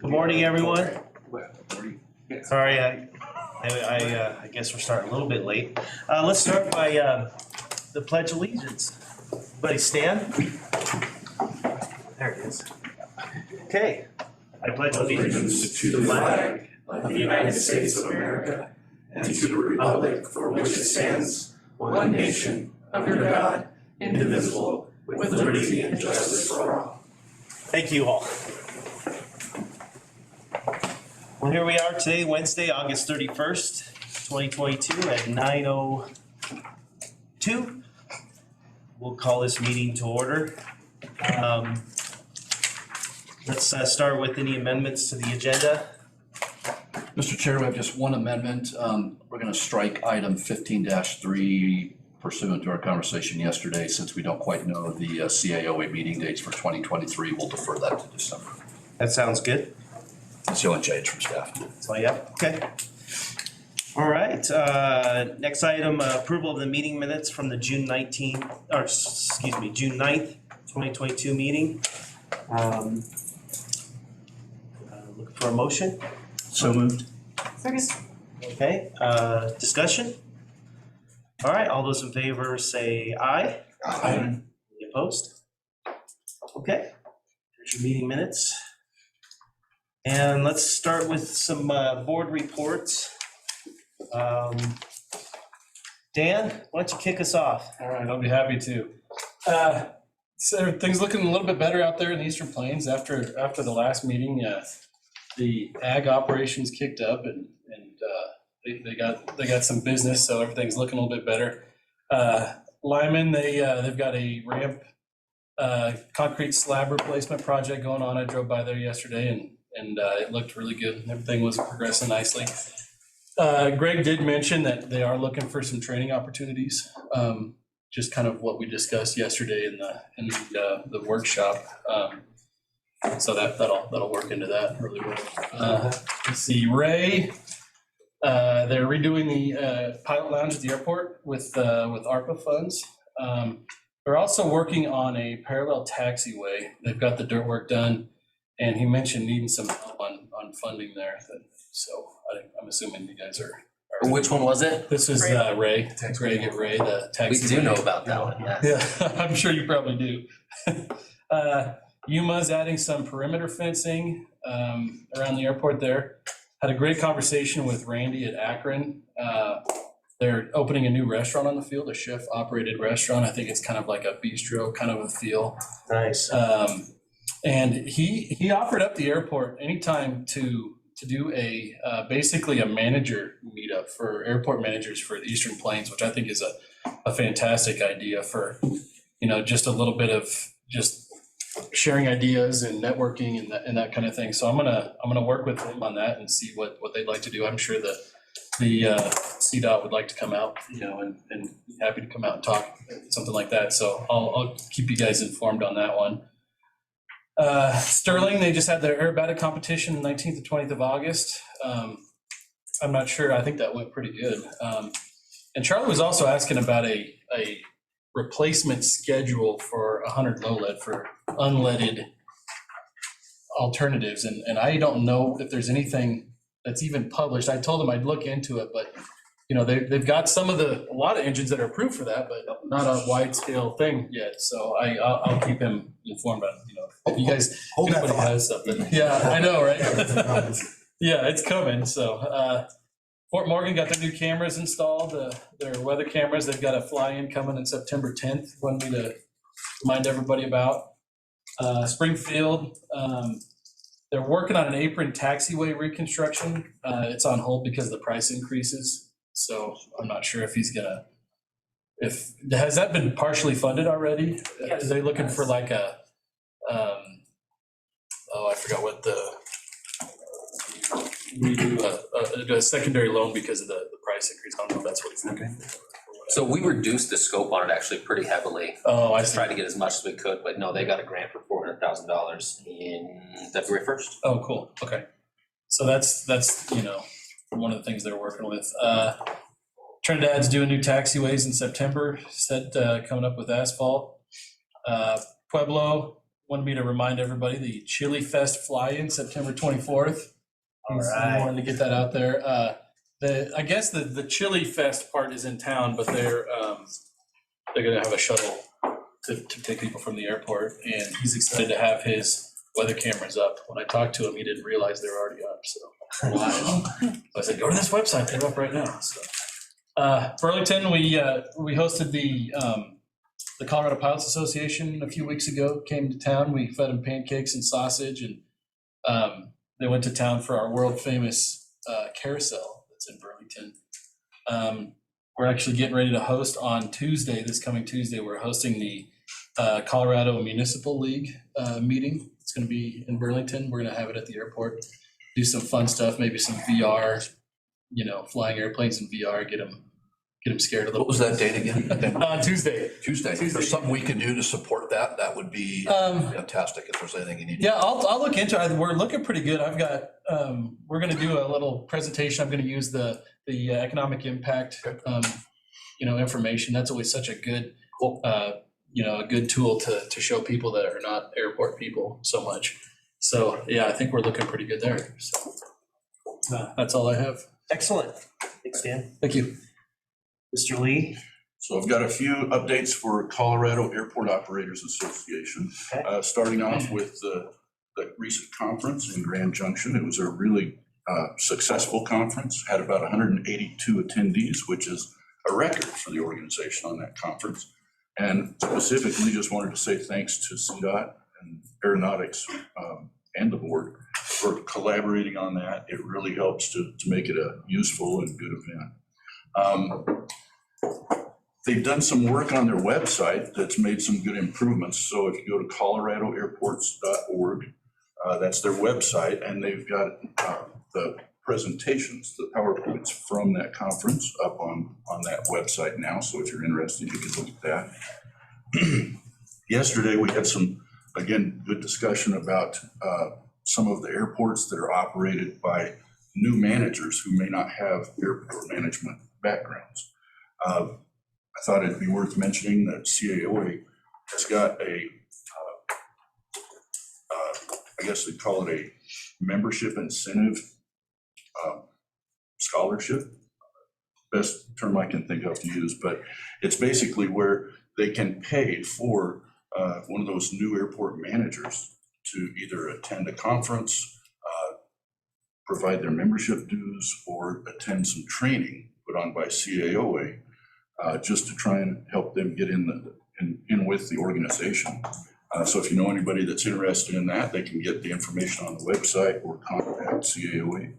Good morning, everyone. Sorry, I guess we're starting a little bit late. Let's start by the Pledge of Allegiance. Everybody stand. There it is. Okay. I pledge allegiance to the flag of the United States of America and to the republic for which it stands, one nation, under God, indivisible, with liberty and justice for all. Thank you all. Well, here we are today, Wednesday, August 31st, 2022 at 9:02. We'll call this meeting to order. Let's start with any amendments to the agenda. Mr. Chair, we have just one amendment. We're going to strike item 15-3 pursuant to our conversation yesterday. Since we don't quite know the CAOA meeting dates for 2023, we'll defer that to December. That sounds good. That's the only change from staff. So, yeah, okay. All right, next item, approval of the meeting minutes from the June 9th, 2022 meeting. Looking for a motion? So moved. Second. Okay, discussion? All right, all those in favor say aye. Aye. Any opposed? Okay, there's your meeting minutes. And let's start with some board reports. Dan, why don't you kick us off? All right, I'll be happy to. So things looking a little bit better out there in the Eastern Plains after the last meeting. The ag operations kicked up and they got some business, so everything's looking a little bit better. Lyman, they've got a ramp concrete slab replacement project going on. I drove by there yesterday and it looked really good. Everything was progressing nicely. Greg did mention that they are looking for some training opportunities, just kind of what we discussed yesterday in the workshop. So that'll work into that really well. Let's see, Ray, they're redoing the pilot lounge at the airport with ARPA funds. They're also working on a parallel taxiway. They've got the dirt work done, and he mentioned needing some help on funding there. So I'm assuming you guys are. Which one was it? This is Ray. Ray, the taxi. We do know about that one, yes. Yeah, I'm sure you probably do. Yuma's adding some perimeter fencing around the airport there. Had a great conversation with Randy at Akron. They're opening a new restaurant on the field, a chef-operated restaurant. I think it's kind of like a bistro kind of a feel. Nice. And he offered up the airport anytime to do a basically a manager meetup for airport managers for the Eastern Plains, which I think is a fantastic idea for, just a little bit of just sharing ideas and networking and that kind of thing. So I'm gonna work with them on that and see what they'd like to do. I'm sure the CDOT would like to come out, and happy to come out and talk, something like that. So I'll keep you guys informed on that one. Sterling, they just had their aerobatic competition 19th to 20th of August. I'm not sure. I think that went pretty good. And Charlie was also asking about a replacement schedule for 100 low lead for unleaded alternatives. And I don't know if there's anything that's even published. I told them I'd look into it, but they've got a lot of engines that are approved for that, but not a wide scale thing yet. So I'll keep him informed on, if you guys, anybody has something. Yeah, I know, right? Yeah, it's coming. So Fort Morgan got their new cameras installed, their weather cameras. They've got a fly-in coming in September 10th. Wanted me to remind everybody about. Springfield, they're working on an apron taxiway reconstruction. It's on hold because of the price increases. So I'm not sure if has that been partially funded already? Yes. Are they looking for like a, I forgot what we do a secondary loan because of the price increase. I don't know if that's what he's looking for. So we reduced the scope on it actually pretty heavily. Oh, I to see. try to get as much as we could, but no, they got a grant for $400,000 in February 1st. Oh, cool. Okay. So that's one of the things they're working with. Trinidad's doing new taxiways in September, coming up with asphalt. Pueblo, wanted me to remind everybody the Chili Fest fly-in September 24th. All right. Wanted to get that out there. I guess the Chili Fest part is in town, but they're gonna have a shuttle to take people from the airport, and he's excited to have his weather cameras up. When I talked to him, he didn't realize they were already up, so. I said, go to this website, they're up right now, so. Burlington, we hosted the Colorado Pilots Association a few weeks ago, came to town. We fed them pancakes and sausage, and they went to town for our world famous carousel that's in Burlington. We're actually getting ready to host on Tuesday, this coming Tuesday, we're hosting the Colorado Municipal League meeting. It's gonna be in Burlington. We're gonna have it at the airport, do some fun stuff, maybe some VR, flying airplanes in VR, get them scared a little. What was that date again? Tuesday. Tuesday. If there's something we can do to support that, that would be fantastic if there's anything you need. Yeah, I'll look into it. We're looking pretty good. I've got, we're gonna do a little presentation. I'm gonna use the economic impact, information. That's always such a good, a good tool to show people that are not airport people so much. So, yeah, I think we're looking pretty good there. So that's all I have. Excellent. Thanks, Dan. Thank you. Mr. Lee? So I've got a few updates for Colorado Airport Operators Association. Okay. Starting off with the recent conference in Grand Junction. It was a really successful conference, had about 182 attendees, which is a record for the organization on that conference. And specifically just wanted to say thanks to Cdag and Aeronautics and the board for collaborating on that. It really helps to make it a useful and good event. They've done some work on their website that's made some good improvements. So if you go to coloradoairports.org, that's their website, and they've got the presentations, the PowerPoints from that conference up on that website now. So if you're interested, you can look at that. Yesterday, we had some, again, good discussion about some of the airports that are operated by new managers who may not have airport management backgrounds. I thought it'd be worth mentioning that CAOA has got I guess they call it a membership incentive scholarship. Best term I can think of to use, but it's basically where they can pay for one of those new airport managers to either attend a conference, provide their membership dues, or attend some training put on by CAOA, just to try and help them get in with the organization. So if you know anybody that's interested in that, they can get the information on the website or contact CAOA.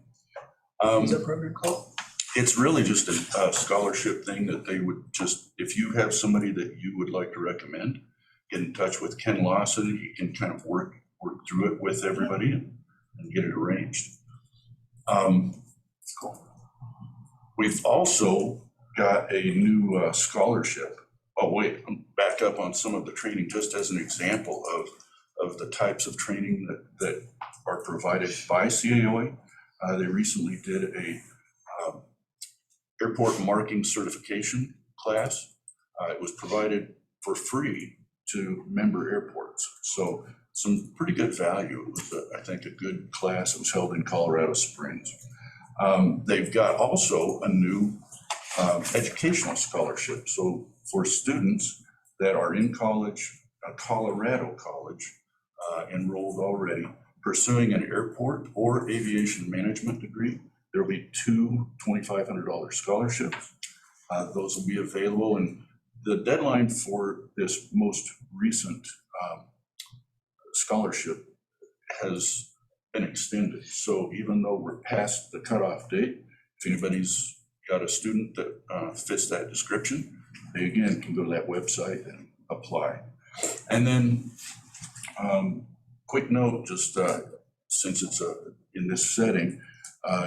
What's that program called? It's really just a scholarship thing that they would just, if you have somebody that you would like to recommend, get in touch with Ken Lawson. He can kind of work through it with everybody and get it arranged. Cool. We've also got a new scholarship. Oh, wait, I'm back up on some of the training just as an example of the types of training that are provided by CAOA. They recently did a airport marking certification class. It was provided for free to member airports. So some pretty good value. It was, I think, a good class. It was held in Colorado Springs. They've got also a new educational scholarship. So for students that are in college, a Colorado college, enrolled already, pursuing an airport or aviation management degree, there will be two $2,500 scholarships. Those will be available, and the deadline for this most recent scholarship has been extended. So even though we're past the cutoff date, if anybody's got a student that fits that description, they again can go to that website and apply. And then quick note, just since it's in this setting,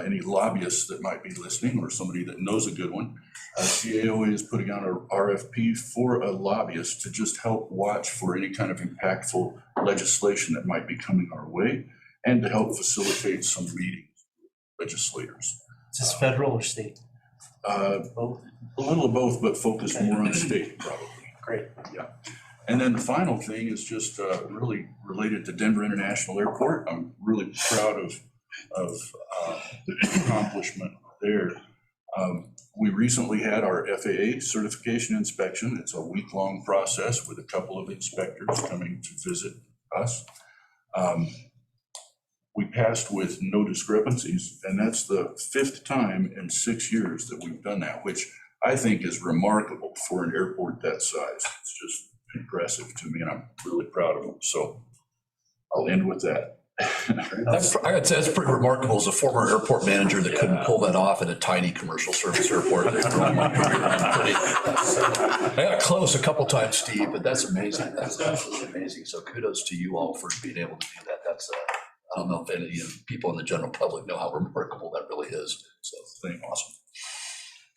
any lobbyists that might be listening or somebody that knows a good one, CAOA is putting out an RFP for a lobbyist to just help watch for any kind of impactful legislation that might be coming our way and to help facilitate some meetings with legislators. Is this federal or state? Both? A little of both, but focused more on state probably. Great. Yeah. And then the final thing is just really related to Denver International Airport. I'm really proud of the accomplishment there. We recently had our FAA certification inspection. It's a week-long process with a couple of inspectors coming to visit us. We passed with no discrepancies, and that's the 5th time in 6 years that we've done that, which I think is remarkable for an airport that size. It's just impressive to me, and I'm really proud of them. So I'll end with that. I would say that's pretty remarkable as a former airport manager that couldn't pull that off at a tiny commercial service airport. I got close a couple times, Steve, but that's amazing. That's absolutely amazing. So kudos to you all for being able to do that. That's I don't know if any people in the general public know how remarkable that really is. So thank you. Awesome.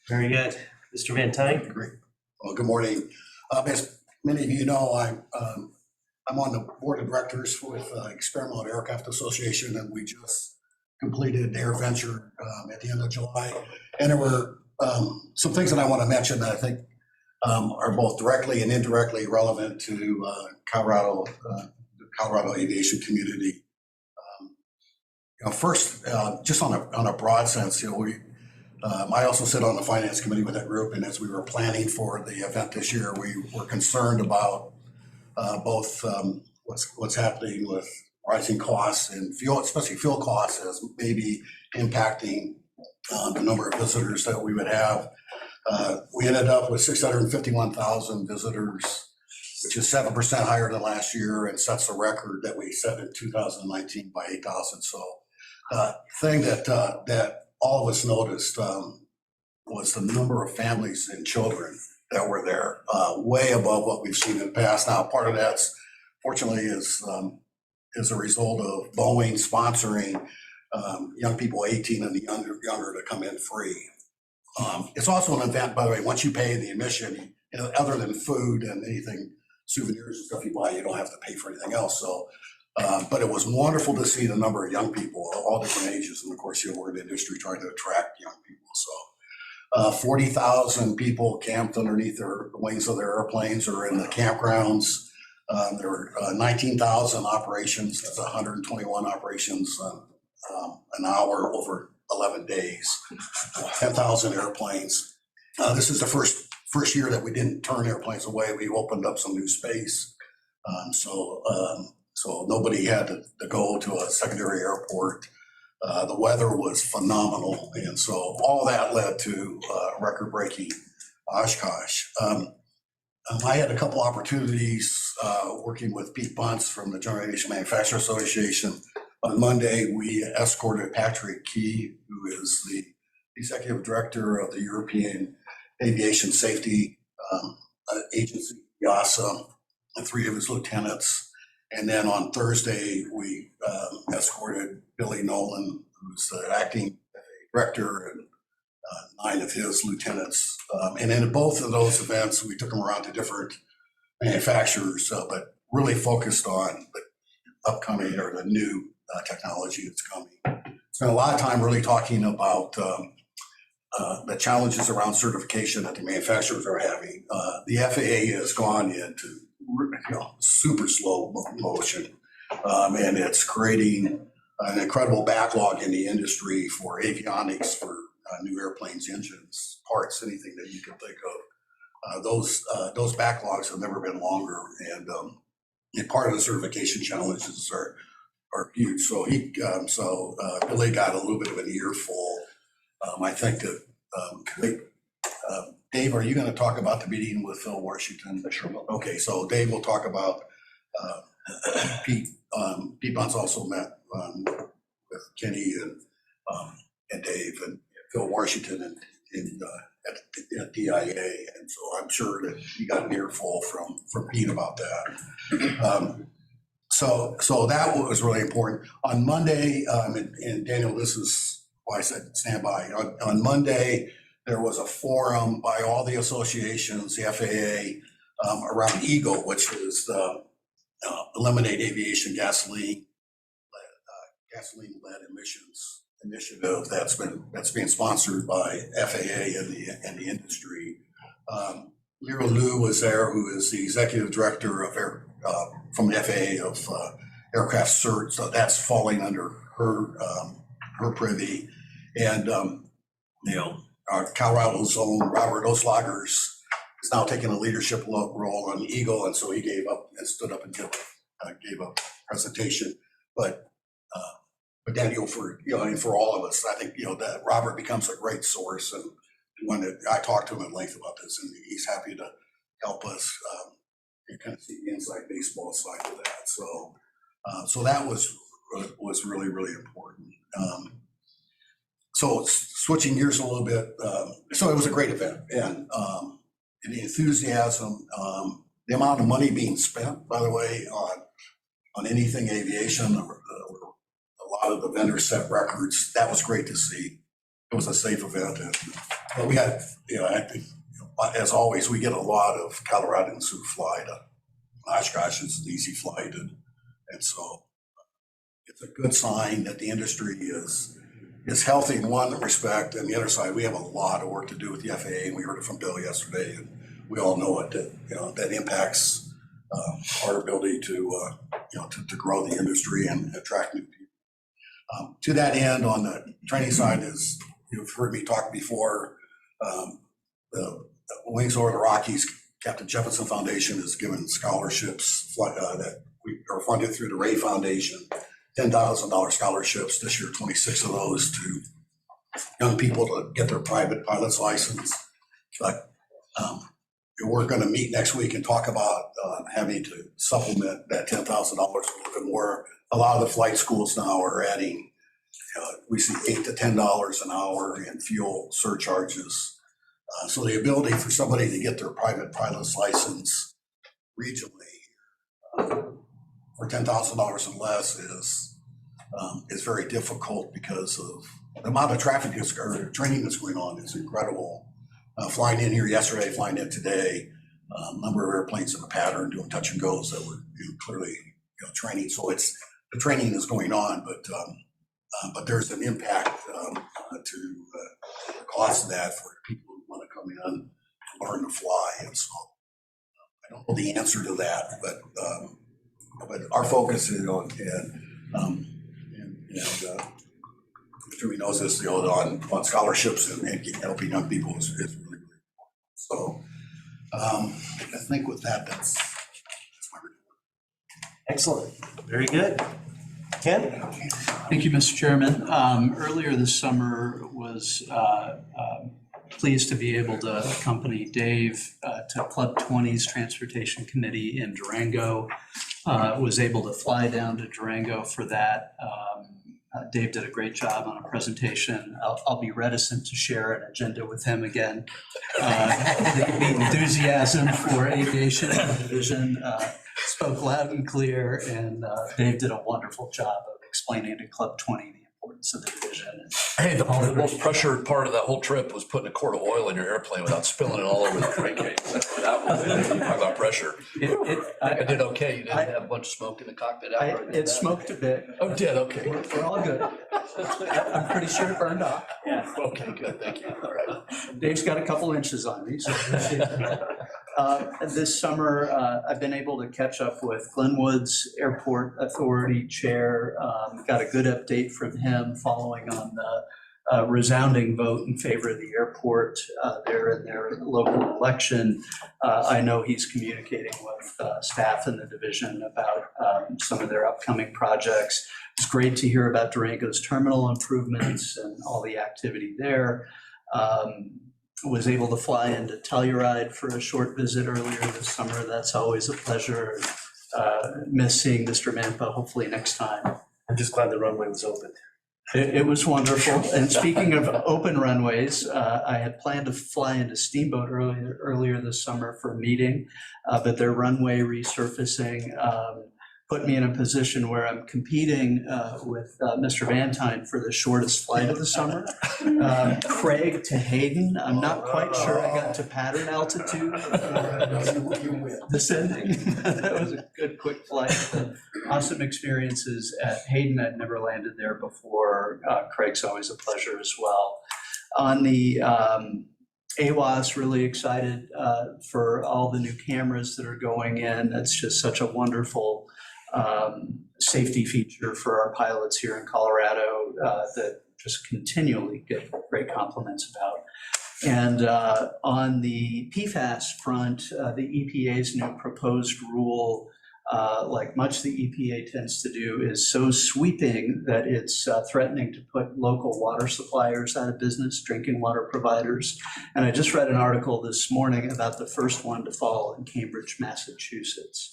Very good. Mr. Van Tine? Great. Well, good morning. As many of you know, I'm on the board of directors with Experimental Aircraft Association, and we just completed Air Venture at the end of July. And there were some things that I want to mention that I think are both directly and indirectly relevant to Colorado, the Colorado aviation community. First, just on a broad sense, I also sit on the finance committee with that group, and as we were planning for the event this year, we were concerned about both what's happening with rising costs and fuel, especially fuel costs, as maybe impacting the number of visitors that we would have. We ended up with 651,000 visitors, which is 7% higher than last year and sets a record that we set in 2019 by 8,000. So thing that all of us noticed was the number of families and children that were there, way above what we've seen in the past. Now, part of that's fortunately is a result of Boeing sponsoring young people 18 and younger to come in free. It's also an event, by the way, once you pay the admission, other than food and anything, souvenirs and stuff you buy, you don't have to pay for anything else. So, but it was wonderful to see the number of young people, all different ages, and of course, we're in the industry trying to attract young people. So 40,000 people camped underneath the wings of their airplanes or in the campgrounds. There were 19,000 operations. That's 121 operations an hour over 11 days, 10,000 airplanes. This is the first year that we didn't turn airplanes away. We opened up some new space. So nobody had to go to a secondary airport. The weather was phenomenal. And so all that led to record-breaking Oshkosh. I had a couple opportunities working with Pete Bunce from the General Aviation Manufacturer Association. On Monday, we escorted Patrick Key, who is the executive director of the European Aviation Safety Agency, EASA, and 3 of his lieutenants. And then on Thursday, we escorted Billy Nolan, who's the acting director, and 9 of his lieutenants. And in both of those events, we took them around to different manufacturers, but really focused on the upcoming or the new technology that's coming. Spent a lot of time really talking about the challenges around certification that the manufacturers are having. The FAA has gone into super slow motion, and it's creating an incredible backlog in the industry for avionics, for new airplanes, engines, parts, anything that you can think of. Those backlogs have never been longer, and part of the certification challenges are huge. So Billy got a little bit of an earful. I think that Dave, are you going to talk about the meeting with Phil Washington? Sure will. Okay, so Dave will talk about Pete. Pete Bunce also met with Kenny and Dave and Phil Washington at DIA, and so I'm sure that he got an earful from Pete about that. So that was really important. On Monday, and Daniel, this is why I said stand by. On Monday, there was a forum by all the associations, the FAA, around EAGLE, which is the Eliminate Aviation Gasoline-led emissions initiative that's being sponsored by FAA and the industry. Lyra Liu was there, who is the executive director of from the FAA of aircraft cert. So that's falling under her privy. And, our Colorado's own Robert Oslagers is now taking a leadership role on Eagle. And so he gave up and stood up and gave a presentation. But Daniel, for all of us, I think, that Robert becomes a great source. And when I talked to him at length about this, and he's happy to help us kind of see the inside baseball side of that. So that was really, really important. So switching gears a little bit, so it was a great event, and the enthusiasm, the amount of money being spent, by the way, on anything aviation, a lot of the vendors set records. That was great to see. It was a safe event, but we had, I think, as always, we get a lot of Coloradans who fly to Oshkosh. It's an easy flight, and so it's a good sign that the industry is healthy in one respect, and the other side, we have a lot of work to do with the FAA, and we heard it from Bill yesterday, and we all know it, that impacts our ability to grow the industry and attract new people. To that end, on the training side, as you've heard me talk before, the Wings Over the Rockies Captain Jefferson Foundation has given scholarships that we are funded through the Ray Foundation, $10,000 scholarships this year, 26 of those to young people to get their private pilot's license. But we're going to meet next week and talk about having to supplement that $10,000 a little bit more. A lot of the flight schools now are adding, we see $8 to $10 an hour in fuel surcharges. So the ability for somebody to get their private pilot's license regionally for $10,000 and less is very difficult because of the amount of traffic or training that's going on is incredible. Flying in here yesterday, flying in today, number of airplanes in a pattern doing touch and goes that were clearly training. So the training is going on, but there's an impact to the cost of that for people who want to come in and learn to fly. And so I don't know the answer to that, but our focus is on Mr. knows this, on scholarships and helping young people is really, really important. So I think with that, that's my report. Excellent. Very good. Ken? Thank you, Mr. Chairman. Earlier this summer was pleased to be able to accompany Dave to Club 20's Transportation Committee in Durango. Was able to fly down to Durango for that. Dave did a great job on a presentation. I'll be reticent to share an agenda with him again. The enthusiasm for aviation in the division spoke loud and clear, and Dave did a wonderful job of explaining to Club 20 the importance of the division. Hey, the most pressured part of that whole trip was putting a quart of oil in your airplane without spilling it all over the crankcase. That was, you talk about pressure. I did okay. You didn't have a bunch of smoke in the cockpit. It smoked a bit. Oh, it did? Okay. We're all good. I'm pretty sure it burned off. Yeah. Okay, good. Thank you. All right. Dave's got a couple inches on me. So this summer, I've been able to catch up with Glenwood's Airport Authority Chair. Got a good update from him following on the resounding vote in favor of the airport there in their local election. I know he's communicating with staff in the division about some of their upcoming projects. It's great to hear about Durango's terminal improvements and all the activity there. Was able to fly into Telluride for a short visit earlier this summer. That's always a pleasure. Miss seeing Mr. Mampa, hopefully next time. I'm just glad the runway was open. It was wonderful. And speaking of open runways, I had planned to fly into Steamboat earlier this summer for a meeting, but their runway resurfacing put me in a position where I'm competing with Mr. Vantine for the shortest flight of the summer. Craig to Hayden. I'm not quite sure I got to pattern altitude descending. That was a good quick flight. Awesome experiences at Hayden. I'd never landed there before. Craig's always a pleasure as well. On the AWAS really excited for all the new cameras that are going in. That's just such a wonderful safety feature for our pilots here in Colorado that just continually get great compliments about. And on the PFAS front, the EPA's new proposed rule, like much the EPA tends to do, is so sweeping that it's threatening to put local water suppliers out of business, drinking water providers. And I just read an article this morning about the first one to fall in Cambridge, Massachusetts,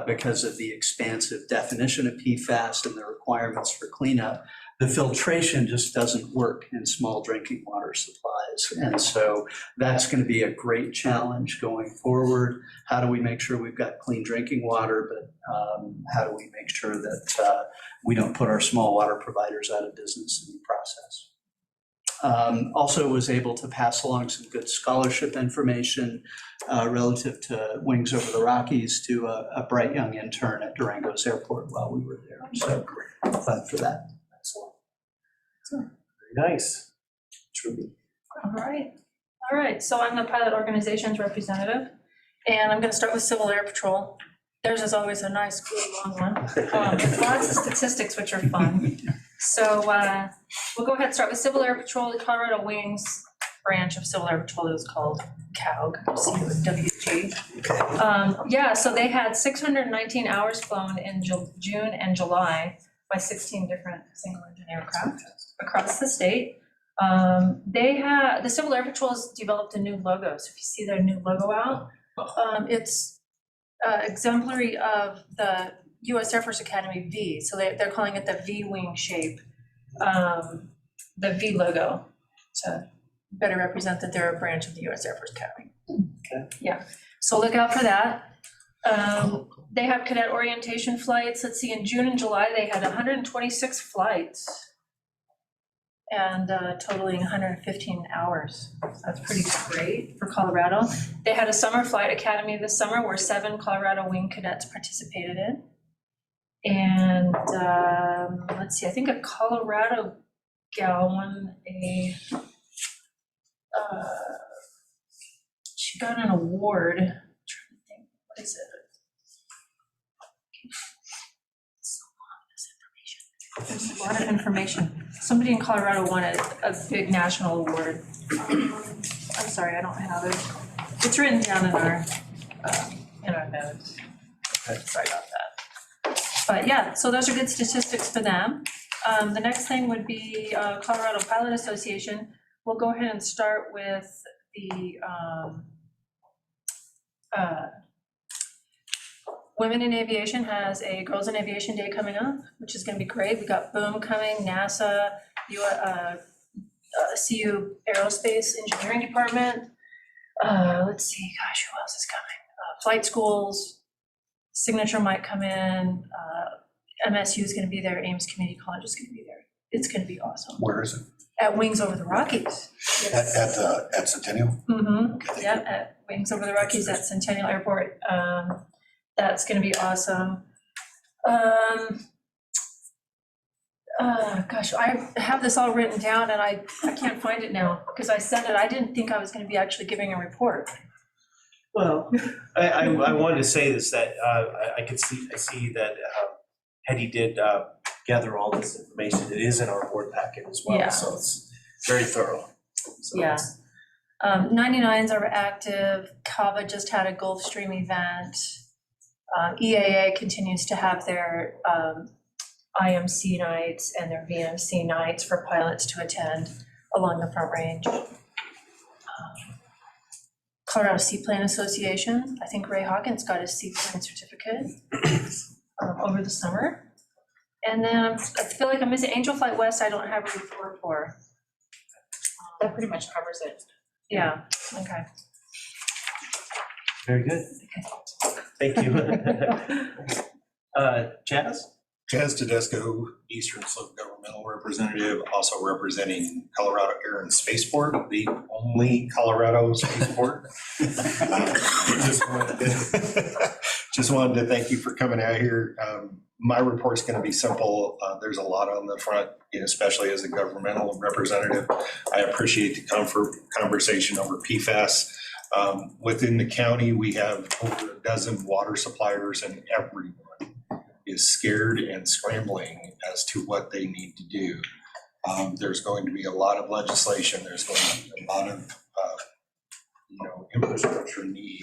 because of the expansive definition of PFAS and the requirements for cleanup. The filtration just doesn't work in small drinking water supplies. And so that's going to be a great challenge going forward. How do we make sure we've got clean drinking water, but how do we make sure that we don't put our small water providers out of business in the process? Also was able to pass along some good scholarship information relative to Wings Over the Rockies to a bright young intern at Durango's airport while we were there. So glad for that. Very nice. Truly. All right, so I'm the pilot organizations representative, and I'm gonna start with Civil Air Patrol. Theirs is always a nice, cool, long one, with lots of statistics, which are fun. So we'll go ahead and start with Civil Air Patrol. The Colorado Wings branch of Civil Air Patrol is called CAUG, C-U-W-G. Yeah, so they had 619 hours flown in June and July by 16 different single-engine aircraft across the state. The Civil Air Patrol has developed a new logo. So if you see their new logo out, it's exemplary of the U.S. Air Force Academy V. So they're calling it the V-wing shape, the V logo, to better represent that they're a branch of the U.S. Air Force Academy. Okay. Yeah, so look out for that. They have cadet orientation flights. Let's see, in June and July, they had 126 flights and totaling 115 hours. So that's pretty great for Colorado. They had a summer flight academy this summer where 7 Colorado Wing cadets participated in. And let's see, I think a Colorado gal won she got an award. I'm trying to think, what is it? There's a lot of information. Somebody in Colorado won a big national award. I'm sorry, I don't have it. It's written down in our notes. Sorry about that. But yeah, so those are good statistics for them. The next thing would be Colorado Pilot Association. We'll go ahead and start with the Women in Aviation has a Girls in Aviation Day coming up, which is going to be great. We got Boom coming, NASA, CU Aerospace Engineering Department. Let's see, gosh, who else is coming? Flight schools, Signature might come in. MSU is going to be there. Ames Community College is going to be there. It's going to be awesome. Where is it? At Wings Over the Rockies. Yes. At Centennial? Mm-hmm. Yeah, at Wings Over the Rockies at Centennial Airport. That's going to be awesome. Gosh, I have this all written down and I can't find it now because I said it. I didn't think I was going to be actually giving a report. Well, I wanted to say this, that I see that Hetty did gather all this information. It is in our board packet as well, Yeah. so it's very thorough. So Yeah. 99s are active. CAVA just had a Gulfstream event. EAA continues to have their IMC nights and their VMC nights for pilots to attend along the Front Range. Colorado Seaplane Association, I think Ray Hawkins got his seaplane certificate over the summer. And then I feel like I'm missing Angel Flight West, I don't have a report for. That pretty much covers it. Yeah, okay. very good. Thank you. Jazz? Jazz Tedesco, Eastern Slope Governmental Representative, also representing Colorado Air and Spaceport, the only Colorado spaceport. Just wanted to thank you for coming out here. My report's going to be simple. There's a lot on the front, especially as a governmental representative. I appreciate the conversation over PFAS. Within the county, we have over a dozen water suppliers, and everyone is scared and scrambling as to what they need to do. There's going to be a lot of legislation. There's going to be a lot of infrastructure need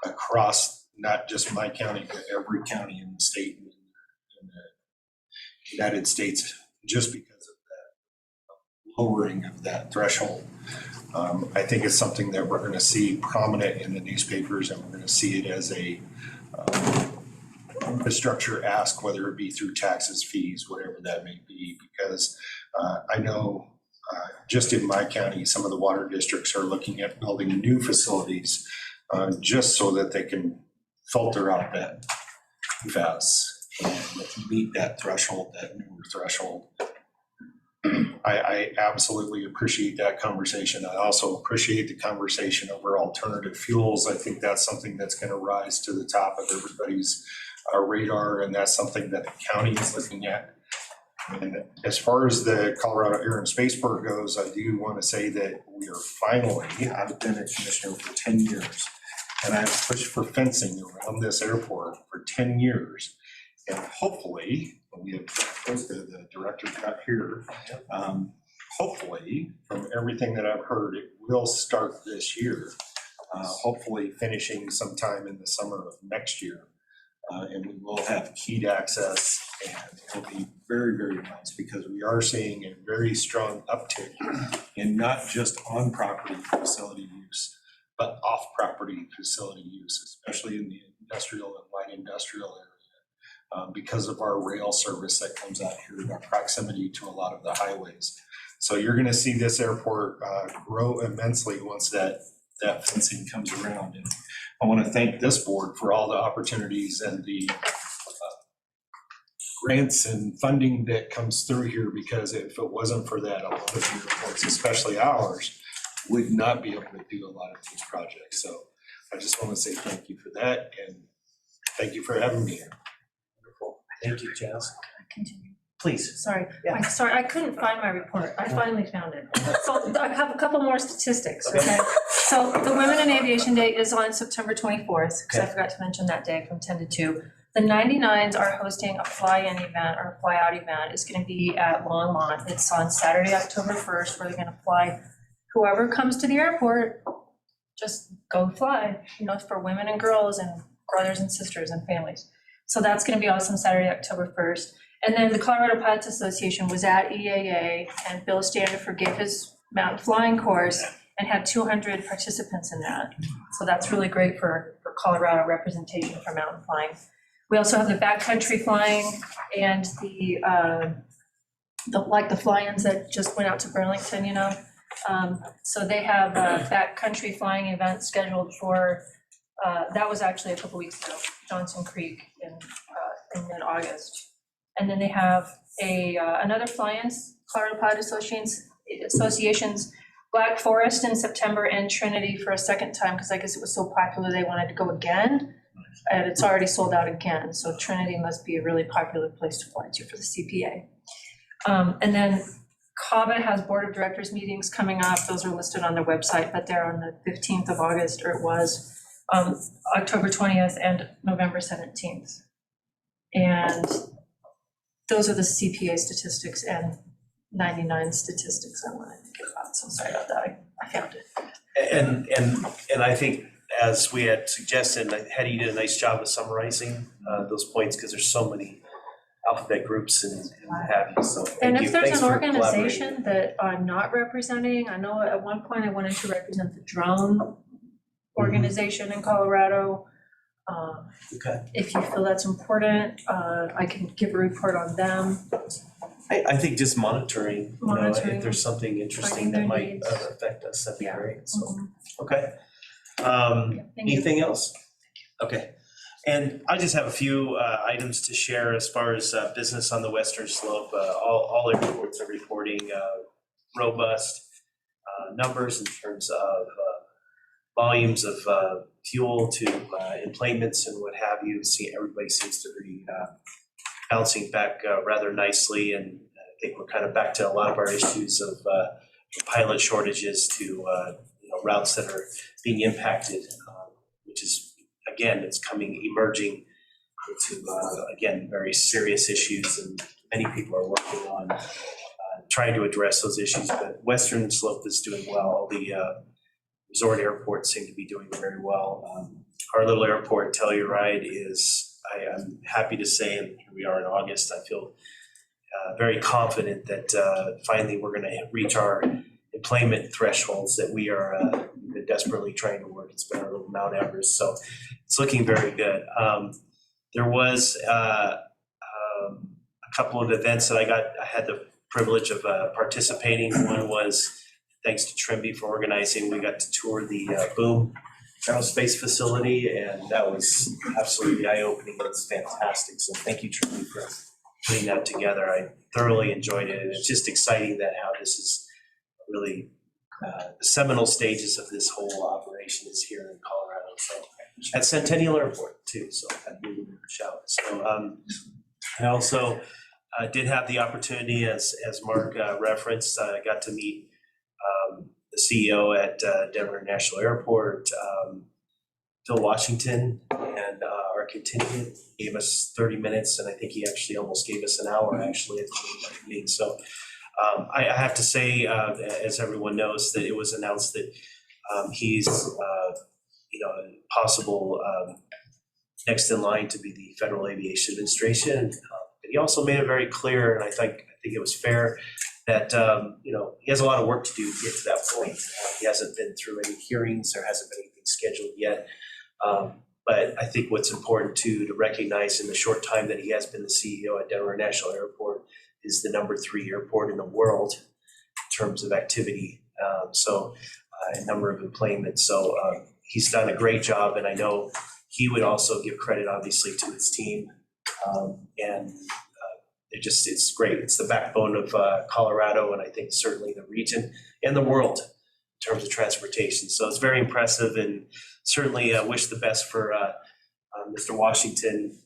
across not just my county, but every county in the state and in the United States, just because of that lowering of that threshold. I think it's something that we're going to see prominent in the newspapers, and we're going to see it as a infrastructure ask, whether it be through taxes, fees, whatever that may be, because I know just in my county, some of the water districts are looking at building new facilities just so that they can filter out that PFAS and meet that threshold, that newer threshold. I absolutely appreciate that conversation. I also appreciate the conversation over alternative fuels. I think that's something that's going to rise to the top of everybody's radar, and that's something that the county is looking at. And as far as the Colorado Air and Spaceport goes, I do want to say that we are finally, I've been a commissioner for 10 years, and I've pushed for fencing around this airport for 10 years. And hopefully, we have the director got here, hopefully, from everything that I've heard, it will start this year, hopefully finishing sometime in the summer of next year. And we will have keyed access, and it'll be very, very nice because we are seeing a very strong uptick in not just on-property facility use, but off-property facility use, especially in the industrial and light industrial area, because of our rail service that comes out here in our proximity to a lot of the highways. So you're going to see this airport grow immensely once that fencing comes around. And I want to thank this board for all the opportunities and the grants and funding that comes through here, because if it wasn't for that, a lot of the airports, especially ours, would not be able to do a lot of these projects. So I just want to say thank you for that, and thank you for having me here. Wonderful. Thank you, Jazz. Continue. Please. Sorry, Yeah. sorry, I couldn't find my report. I finally found it. So I have a couple more statistics, okay? So the Women in Aviation Day is on September 24th, because I forgot to mention that day from 10 to 2. The 99s are hosting a fly-in event or a fly-out event. It's going to be at Longmont. It's on Saturday, October 1st, where they're going to fly. Whoever comes to the airport, just go fly, it's for women and girls and brothers and sisters and families. So that's going to be awesome, Saturday, October 1st. And then the Colorado Pilots Association was at EAA, and Bill Standifer gave his mountain flying course and had 200 participants in that. So that's really great for Colorado representation for mountain flying. We also have the backcountry flying and the fly-ins that just went out to Burlington, So they have a backcountry flying event scheduled for, that was actually a couple weeks ago, Johnson Creek in mid-August. And then they have another fly-ins, Colorado Pilot Association's Black Forest in September, and Trinity for a second time, because I guess it was so popular they wanted to go again. And it's already sold out again. So Trinity must be a really popular place to fly to for the CPA. And then CABA has board of directors meetings coming up. Those are listed on their website, but they're on the 15th of August, or it was October 20th and November 17th. And those are the CPA statistics and 99 statistics I wanted to get about. So sorry about that. I found it. And I think, as we had suggested, Hetty did a nice job of summarizing those points, because there's so many alphabet groups and what have you. So thank And you. if there's Thanks an for organization that I'm not representing, I know at one point I wanted to represent the drone organization in Colorado. Okay. If you feel that's important, I can give a report on them. I think just monitoring, Monitoring. if there's something interesting Finding that their might needs. affect us, that'd be Yeah. great. So, Mhm. okay. Thank you. Anything else? Okay. And I just have a few items to share as far as business on the Western Slope. All airports are reporting robust numbers in terms of volumes of fuel to employments and what have you. See, everybody seems to be bouncing back rather nicely, and I think we're kind of back to a lot of our issues of pilot shortages to routes that are being impacted, which is, again, it's emerging to again, very serious issues, and many people are working on trying to address those issues. But Western Slope is doing well. All the resort airports seem to be doing very well. Our little airport, Telluride, I'm happy to say, and here we are in August, I feel very confident that finally we're going to reach our employment thresholds that we are been desperately trying to work. It's been our little Mount Everest, so it's looking very good. There was a couple of events that I had the privilege of participating. One was, thanks to Trimby for organizing, we got to tour the Boom Aerospace facility, and that was absolutely eye-opening. It was fantastic. So thank you, Trimby, for putting that together. I thoroughly enjoyed it, and it's just exciting that how this is really the seminal stages of this whole operation is here in Colorado. So at Centennial Airport too. So I'd give a shout. So I also did have the opportunity, as Mark referenced, I got to meet the CEO at Denver International Airport, Phil Washington, and our contingent gave us 30 minutes, and I think he actually almost gave us an hour actually at the meeting. So I have to say, as everyone knows, that it was announced that he's possible next in line to be the Federal Aviation Administration. But he also made it very clear, and I think it was fair, that he has a lot of work to do to get to that point. He hasn't been through any hearings. There hasn't been anything scheduled yet. But I think what's important to recognize in the short time that he has been the CEO at Denver International Airport is the #3 airport in the world in terms of activity. A number of employment. So he's done a great job, and I know he would also give credit, obviously, to his team. It's great. It's the backbone of Colorado, and I think certainly the region and the world in terms of transportation. So it's very impressive, and certainly wish the best for Mr. Washington.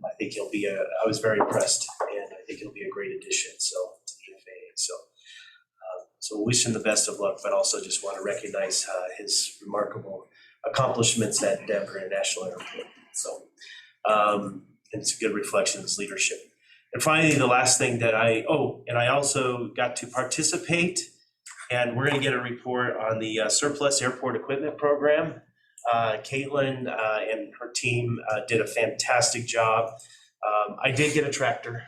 I think he'll be I was very impressed, and I think he'll be a great addition to the FAA. So wish him the best of luck, but also just want to recognize his remarkable accomplishments at Denver International Airport. So it's a good reflection of his leadership. And finally, the last thing that I also got to participate, and we're going to get a report on the surplus airport equipment program. Caitlin and her team did a fantastic job. I did get a tractor.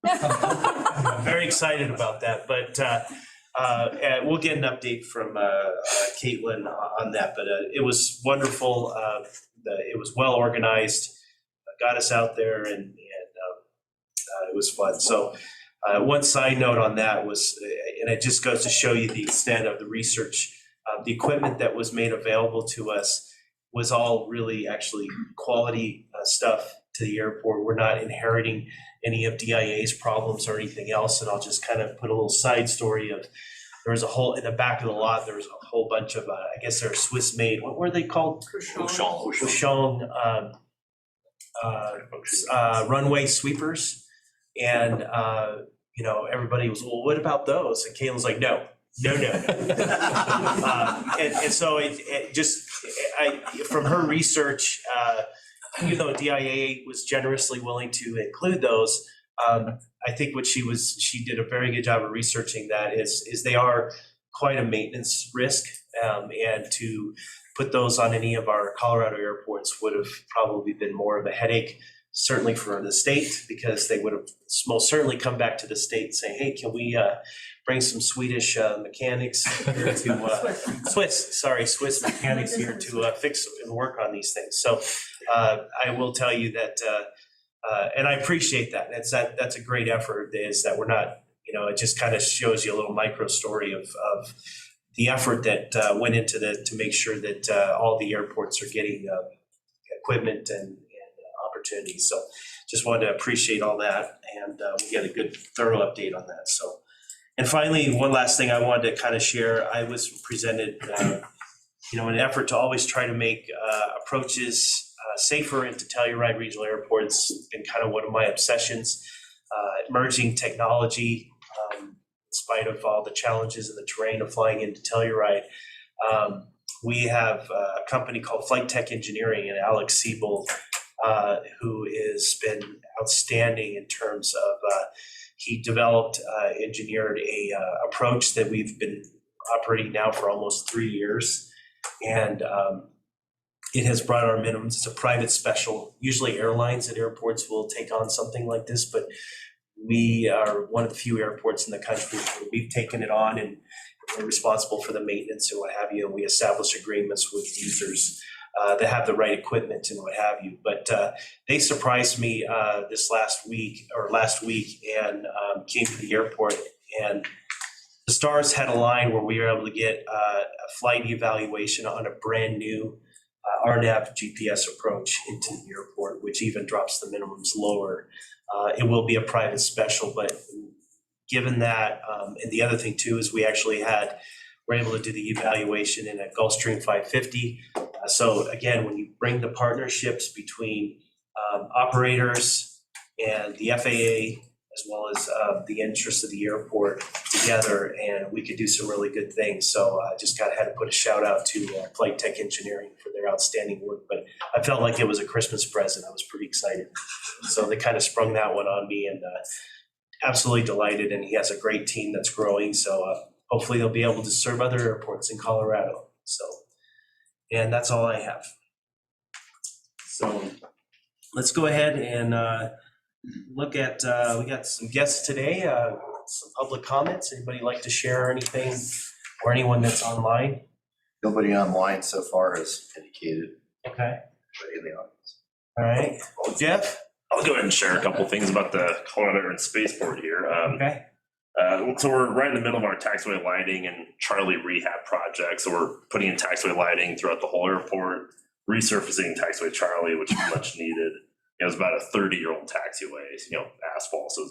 I'm very excited about that, but we'll get an update from Caitlin on that. But it was wonderful. It was well organized. Got us out there, and it was fun. So one side note on that was, and it just goes to show you the extent of the research, the equipment that was made available to us was all really actually quality stuff to the airport. We're not inheriting any of DIA's problems or anything else. And I'll just kind of put a little side story of, there was a whole, in the back of the lot, there was a whole bunch of, I guess they're Swiss made, what were they called? Auchan runway sweepers. And, everybody was, well, what about those? And Caitlin's like, no. And so it just, from her research, even though DIA was generously willing to include those, I think what she did a very good job of researching that is they are quite a maintenance risk, and to put those on any of our Colorado airports would have probably been more of a headache, certainly for the state, because they would have most certainly come back to the state and say, hey, can we bring some Swedish mechanics here to Swiss mechanics here to fix and work on these things. So I will tell you that, and I appreciate that. That's a great effort, is that we're not, it just kind of shows you a little micro story of the effort that went into to make sure that all the airports are getting equipment and opportunities. So just wanted to appreciate all that, and we get a good thorough update on that. So, and finally, one last thing I wanted to kind of share. I was presented, in an effort to always try to make approaches safer into Telluride Regional Airport. It's been kind of one of my obsessions. Emerging technology, in spite of all the challenges and the terrain of flying into Telluride. We have a company called Flight Tech Engineering and Alex Siebel, who has been outstanding in terms of, he developed, engineered a approach that we've been operating now for almost 3 years. And it has brought our minimums. It's a private special. Usually airlines at airports will take on something like this, but we are one of the few airports in the country where we've taken it on, and we're responsible for the maintenance and what have you. And we establish agreements with users that have the right equipment and what have you. But they surprised me last week and came to the airport, and the stars had aligned where we were able to get a flight evaluation on a brand new RNAV GPS approach into the airport, which even drops the minimums lower. It will be a private special, but given that, and the other thing too is we're able to do the evaluation in a Gulfstream 550. So again, when you bring the partnerships between operators and the FAA, as well as the interests of the airport together, and we could do some really good things. So I just had to put a shout out to Flight Tech Engineering for their outstanding work. But I felt like it was a Christmas present. I was pretty excited. So they kind of sprung that one on me, and absolutely delighted. And he has a great team that's growing. So hopefully they'll be able to serve other airports in Colorado. So, and that's all I have. So let's go ahead and look at, we got some guests today, some public comments. Anybody like to share anything, or anyone that's online? Nobody online so far has indicated. Okay. Anybody in the audience. All right. Jeff? I'll go ahead and share a couple things about the Colorado Air and Spaceport here. Okay. So we're right in the middle of our taxiway lighting and Charlie rehab project. So we're putting in taxiway lighting throughout the whole airport, resurfacing taxiway Charlie, which is much needed. It was about a 30-year-old taxiway, asphalt, so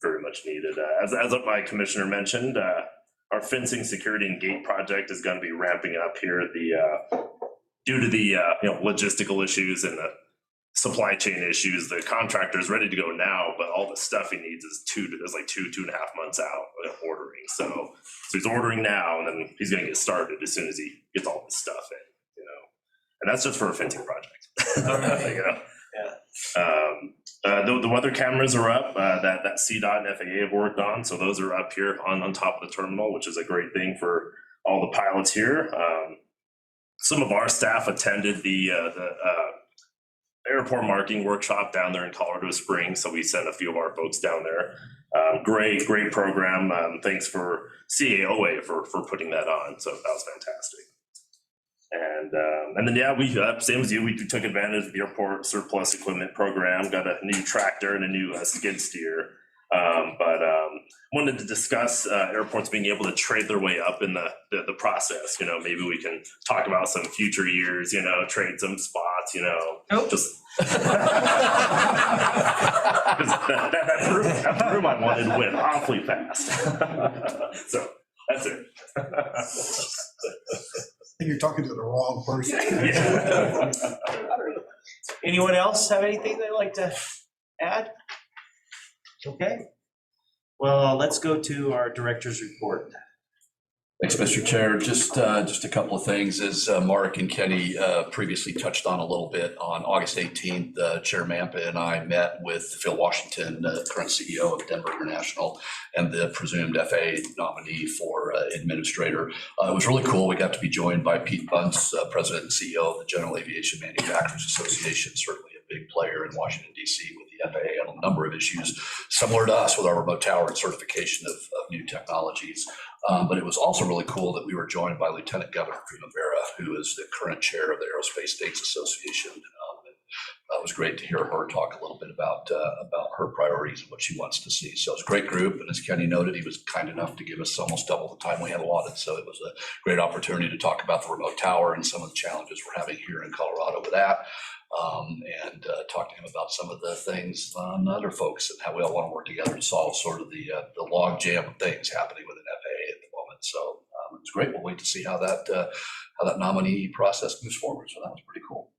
very much needed. As my commissioner mentioned, our fencing, security, and gate project is going to be ramping up here. Due to the logistical issues and the supply chain issues, the contractor is ready to go now, but all the stuff he needs is 2.5 months out of ordering. So he's ordering now, and then he's going to get started as soon as he gets all this stuff in. And that's just for a fencing project. The weather cameras are up that CDOT and FAA have worked on. So those are up here on top of the terminal, which is a great thing for all the pilots here. Some of our staff attended the airport marketing workshop down there in Colorado Springs. So we sent a few of our folks down there. Great program. Thanks for CAOA for putting that on. So that was fantastic. And then we same as you, we took advantage of the airport surplus equipment program, got a new tractor and a new skid steer. But wanted to discuss airports being able to trade their way up in the process. Maybe we can talk about some future years, trade some spots, just that room I wanted went awfully fast. So that's it. I think you're talking to the wrong person. Yeah. Anyone else have anything they'd like to add? Okay. Well, let's go to our director's report. Thanks, Mr. Chair. Just a couple of things. As Mark and Kenny previously touched on a little bit, on August 18th, Chair Mampa and I met with Phil Washington, current CEO of Denver International, and the presumed FAA nominee for administrator. It was really cool. We got to be joined by Pete Bunce, President and CEO of the General Aviation Manufacturers Association, certainly a big player in Washington, D.C. with the FAA on a number of issues similar to us with our remote tower and certification of new technologies. But it was also really cool that we were joined by Lieutenant Governor Primavera, who is the current chair of the Aerospace States Association. It was great to hear her talk a little bit about her priorities and what she wants to see. So it was a great group, and as Kenny noted, he was kind enough to give us almost double the time we had allotted. So it was a great opportunity to talk about the remote tower and some of the challenges we're having here in Colorado with that. And talk to him about some of the things on other folks and how we all want to work together to solve sort of the log jam of things happening within FAA at the moment. So it's great. We'll wait to see how that nominee process moves forward. So that was pretty cool.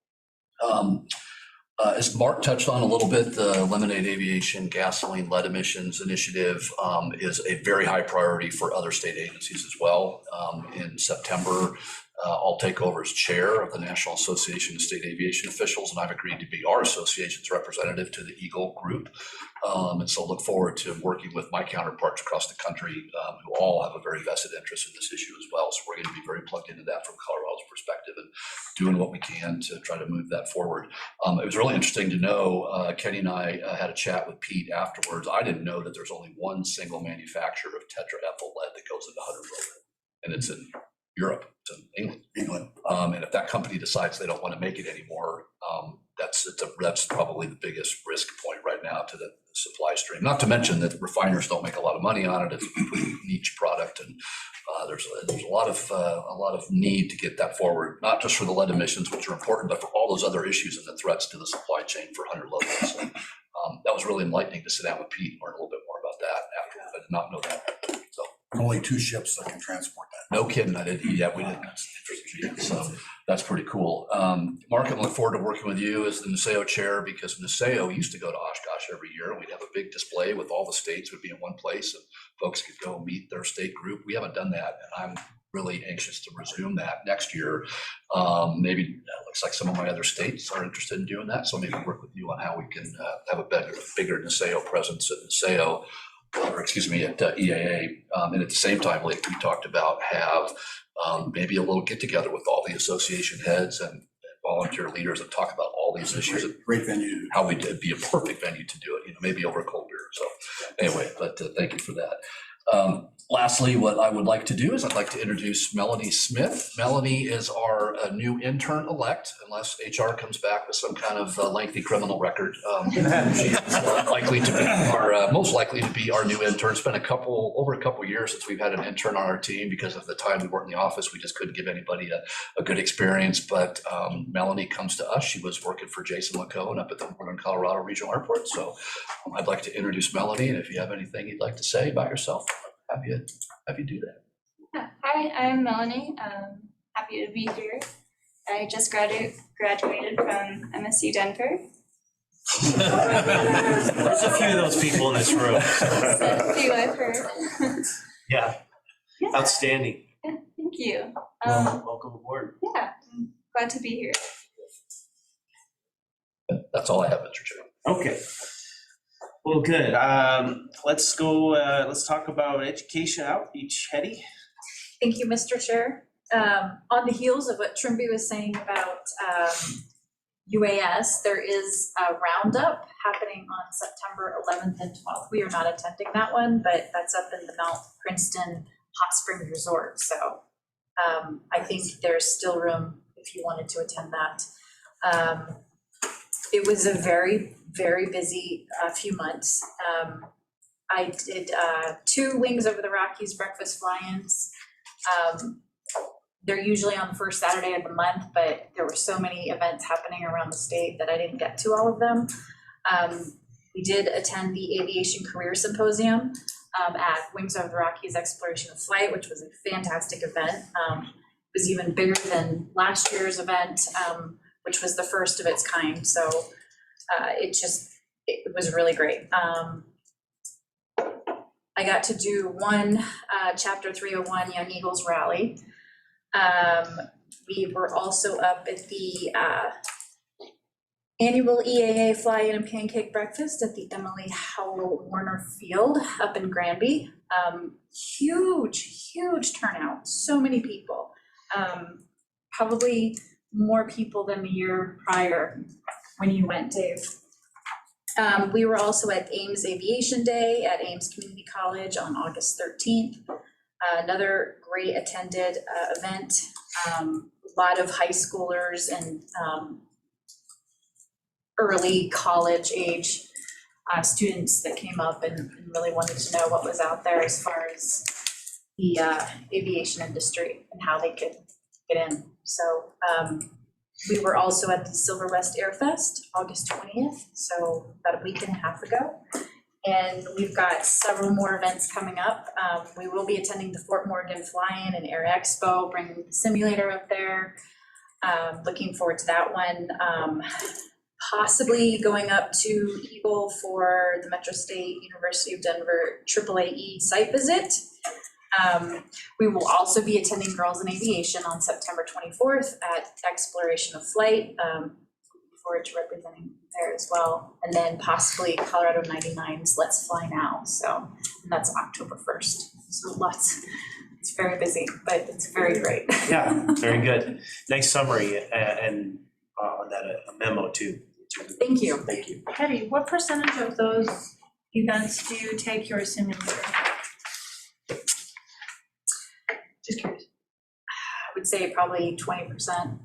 As Mark touched on a little bit, the Eliminate Aviation Gasoline Lead Emissions Initiative is a very high priority for other state agencies as well. In September, I'll take over as chair of the National Association of State Aviation Officials, and I've agreed to be our association's representative to the Eagle Group. And so look forward to working with my counterparts across the country who all have a very vested interest in this issue as well. So we're going to be very plugged into that from Colorado's perspective and doing what we can to try to move that forward. It was really interesting to know, Kenny and I had a chat with Pete afterwards. I didn't know that there's only one single manufacturer of tetraethyl lead that goes into 100 lead, and it's in Europe, it's in England. And if that company decides they don't want to make it anymore, that's probably the biggest risk point right now to the supply stream. Not to mention that refiners don't make a lot of money on it. It's a pretty niche product, and there's a lot of need to get that forward, not just for the lead emissions, which are important, but for all those other issues and the threats to the supply chain for 100 levels. So that was really enlightening to sit down with Pete and learn a little bit more about that after. I did not know that. So Only 2 ships that can transport that. no kidding, I didn't. Yeah, we didn't. So that's pretty cool. Mark, I look forward to working with you as the NASAO chair, because NASAO used to go to Oshkosh every year, and we'd have a big display with all the states would be in one place, and folks could go meet their state group. We haven't done that, and I'm really anxious to resume that next year. Maybe it looks like some of my other states are interested in doing that, so maybe work with you on how we can have a bigger NASAO presence at NASAO. Or excuse me, at EAA, and at the same time, like we talked about, have maybe a little get together with all the association heads and volunteer leaders and talk about all these issues. Great venue. How we did be a perfect venue to do it, maybe over a cold beer. So anyway, but thank you for that. Lastly, what I would like to do is I'd like to introduce Melanie Smith. Melanie is our new intern-elect, unless HR comes back with some kind of lengthy criminal record. She's likely to be most likely to be our new intern. It's been over a couple years since we've had an intern on our team because of the time we weren't in the office. We just couldn't give anybody a good experience. But Melanie comes to us. She was working for Jason LeCone up at the Northern Colorado Regional Airport. So I'd like to introduce Melanie, and if you have anything you'd like to say about yourself, have you do that. Yeah. Hi, I'm Melanie. Happy to be here. I just graduated from MSU Denver. There's a few of those people in this room. A few I've heard. Yeah, Yeah. outstanding. Yeah, thank you. Welcome aboard. Yeah, I'm glad to be here. That's all I have, Mr. Chair. Okay. Well, good. Let's go. Let's talk about education outreach. Hetty. Thank you, Mr. Chair. On the heels of what Trimby was saying about UAS, there is a roundup happening on September 11th and 12th. We are not attending that one, but that's up in the Mount Princeton Hot Springs Resort. So I think there's still room if you wanted to attend that. It was a very, very busy few months. I did 2 Wings Over the Rockies breakfast fly-ins. They're usually on the first Saturday of the month, but there were so many events happening around the state that I didn't get to all of them. We did attend the Aviation Career Symposium at Wings Over the Rockies Exploration of Flight, which was a fantastic event. It was even bigger than last year's event, which was the first of its kind. So it was really great. I got to do one Chapter 301 Young Eagles rally. We were also up at the annual EAA Fly-In and Pancake Breakfast at the Emily Howell Warner Field up in Granby. Huge turnout, so many people. Probably more people than the year prior when you went, Dave. We were also at Ames Aviation Day at Ames Community College on August 13th. Another great attended event. A lot of high schoolers and early college age students that came up and really wanted to know what was out there as far as the aviation industry and how they could get in. So we were also at the Silver West Air Fest, August 20th, so about a week and a half ago. And we've got several more events coming up. We will be attending the Fort Morgan Fly-In and Air Expo, bringing the simulator up there. Looking forward to that one. Possibly going up to Eagle for the Metro State University of Denver AAAE site visit. We will also be attending Girls in Aviation on September 24th at Exploration of Flight. Looking forward to representing there as well. And then possibly Colorado 99's Let's Fly Now. So and that's October 1st. So it's very busy, but it's very great. Yeah, very good. Nice summary and on that a memo too. Thank you. Thank you. Hetty, what percentage of those events do you take your simulator? Just curious. I would say probably 20%.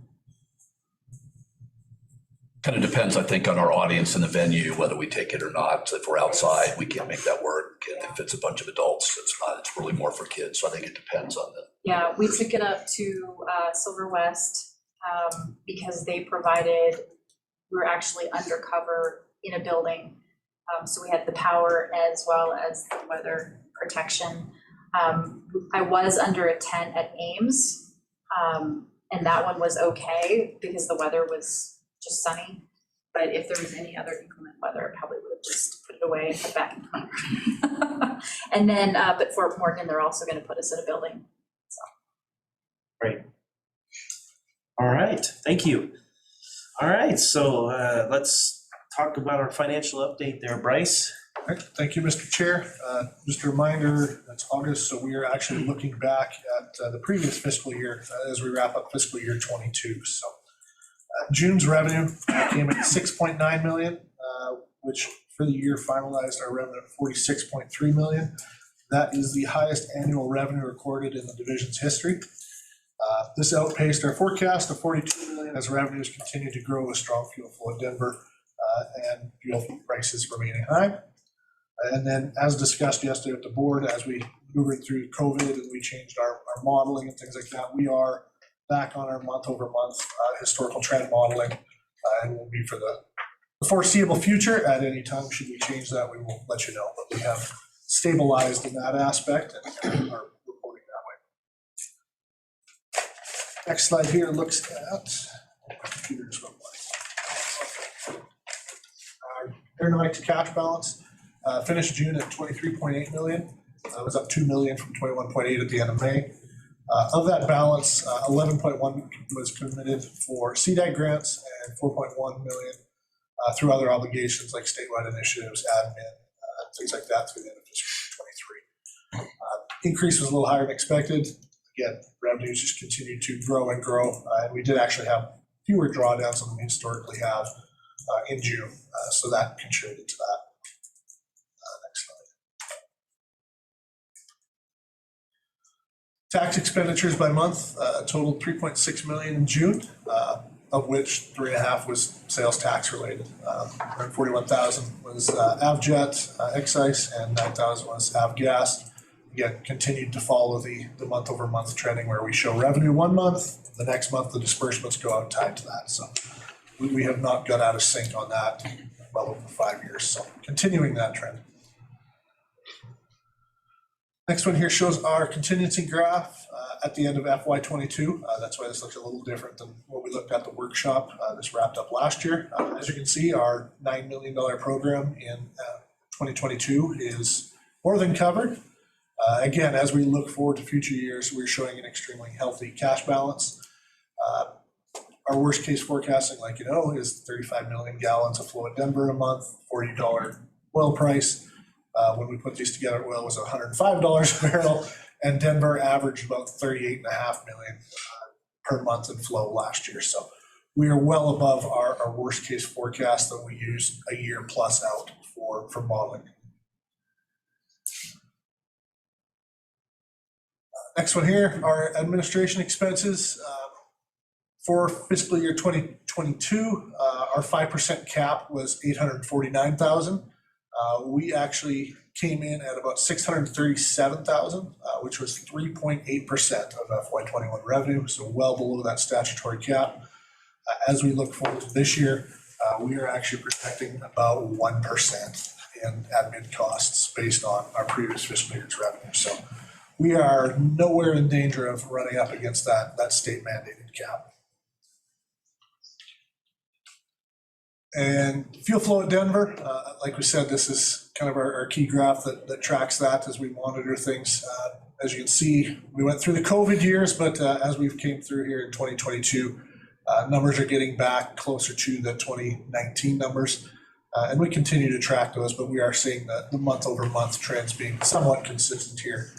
Kind of depends, I think, on our audience and the venue, whether we take it or not. If we're outside, we can't make that work. And if it's a bunch of adults, it's not, it's really more for kids. So I think it depends on the. Yeah, we took it up to Silver West because they provided, we were actually undercover in a building. So we had the power as well as the weather protection. I was under a tent at Ames, and that one was okay because the weather was just sunny. But if there was any other inclement weather, I probably would have just put it away and put it back in front. And then, but Fort Morgan, they're also going to put us in a building. So. Great. All right, thank you. All right, so let's talk about our financial update there, Bryce. All right, thank you, Mr. Chair. Just a reminder, it's August, so we are actually looking back at the previous fiscal year as we wrap up fiscal year 22. So June's revenue came in at 6.9 million, which for the year finalized our revenue at 46.3 million. That is the highest annual revenue recorded in the division's history. This outpaced our forecast of 42 million as revenues continue to grow with strong fuel flow in Denver and fuel prices remaining high. And then, as discussed yesterday with the board, as we moved through COVID and we changed our modeling and things like that, we are back on our month-over-month historical trend modeling, and will be for the foreseeable future. At any time, should we change that, we will let you know. But we have stabilized in that aspect and are reporting that way. Next slide here looks at computer just went blank. Our aeronautics cash balance finished June at 23.8 million. It was up 2 million from 21.8 at the end of May. Of that balance, 11.1 was committed for Cdag grants and 4.1 million through other obligations like statewide initiatives, admin, things like that through the end of fiscal year 23. Increase was a little higher than expected. Again, revenues just continued to grow and grow. And we did actually have fewer drawdowns than we historically have in June. So that contributed to that. Next slide. Tax expenditures by month totaled 3.6 million in June, of which 3.5 was sales tax related. 41,000 was Avjet excise, and 9,000 was Avgas. Again, continued to follow the month over month trending where we show revenue one month, the next month the disbursements go out tied to that. So we have not got out of sync on that well over 5 years. So continuing that trend. Next one here shows our contingency graph at the end of FY22. That's why this looks a little different than what we looked at the workshop. This wrapped up last year. As you can see, our $9 million program in 2022 is more than covered. Again, as we look forward to future years, we're showing an extremely healthy cash balance. Our worst case forecasting, like you know, is 35 million gallons of flow at Denver a month, $40 oil price. When we put these together, oil was $105 a barrel, and Denver averaged about 38.5 million per month in flow last year. So we are well above our worst case forecast that we used a year plus out for modeling. Next one here, our administration expenses. For fiscal year 2022, our 5% cap was 849,000. We actually came in at about 637,000, which was 3.8% of FY21 revenue, so well below that statutory cap. As we look forward to this year, we are actually projecting about 1% in admin costs based on our previous fiscal year's revenue. So we are nowhere in danger of running up against that state mandated cap. And fuel flow at Denver, like we said, this is kind of our key graph that tracks that as we monitor things. As you can see, we went through the COVID years, but as we've came through here in 2022, numbers are getting back closer to the 2019 numbers. And we continue to track those, but we are seeing the month over month trends being somewhat consistent here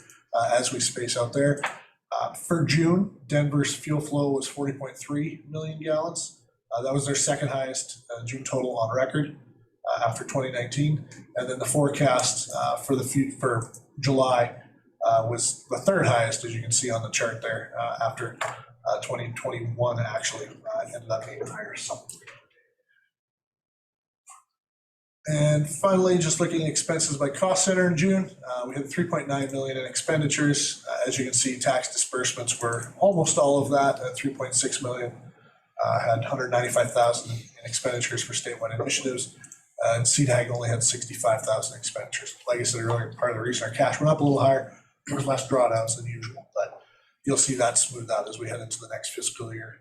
as we space out there. For June, Denver's fuel flow was 40.3 million gallons. That was their second highest June total on record after 2019. And then the forecast for July was the third highest, as you can see on the chart there, after 2021 actually ended up being higher. So. And finally, just looking at expenses by cost center in June, we had 3.9 million in expenditures. As you can see, tax disbursements were almost all of that at 3.6 million. Had 195,000 in expenditures for statewide initiatives. And Cdag only had 65,000 expenditures. Like I said earlier, part of the reason our cash went up a little higher, there was less drawdowns than usual, but you'll see that smooth out as we head into the next fiscal year.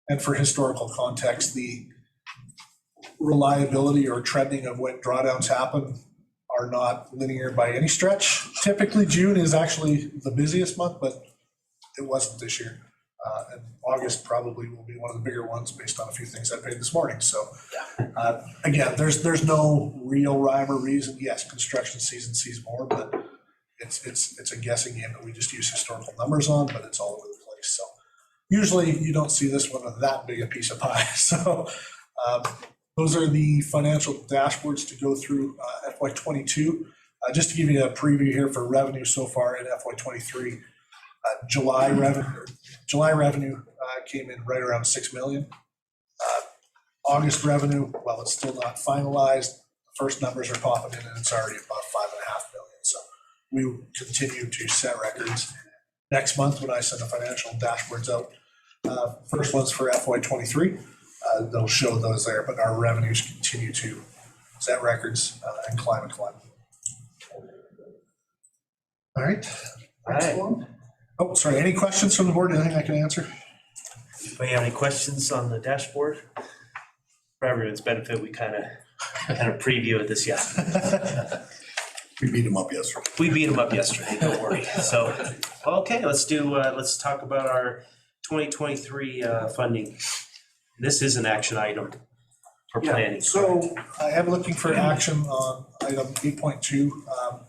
And for historical context, the reliability or trending of when drawdowns happen are not linear by any stretch. Typically, June is actually the busiest month, but it wasn't this year. And August probably will be one of the bigger ones based on a few things I paid this morning. So again, there's no real rhyme or reason. Yes, construction season sees more, but it's a guessing game that we just use historical numbers on, but it's all over the place. So usually you don't see this one with that big a piece of pie. So those are the financial dashboards to go through FY22. Just to give you a preview here for revenue so far in FY23, July revenue came in right around 6 million. August revenue, well, it's still not finalized. The first numbers are popping in and it's already about 5.5 million. So we will continue to set records. Next month, when I send the financial dashboards out, first one's for FY23. They'll show those there, but our revenues continue to set records and climb and climb. All right. Next one. Oh, sorry. Any questions from the board? Anything I can answer? Do you have any questions on the dashboard? For everyone's benefit, we kind of previewed this yesterday. We beat them up yesterday. We beat them up yesterday, don't worry. So, okay, let's talk about our 2023 funding. This is an action item for planning. So I am looking for action on item 8.2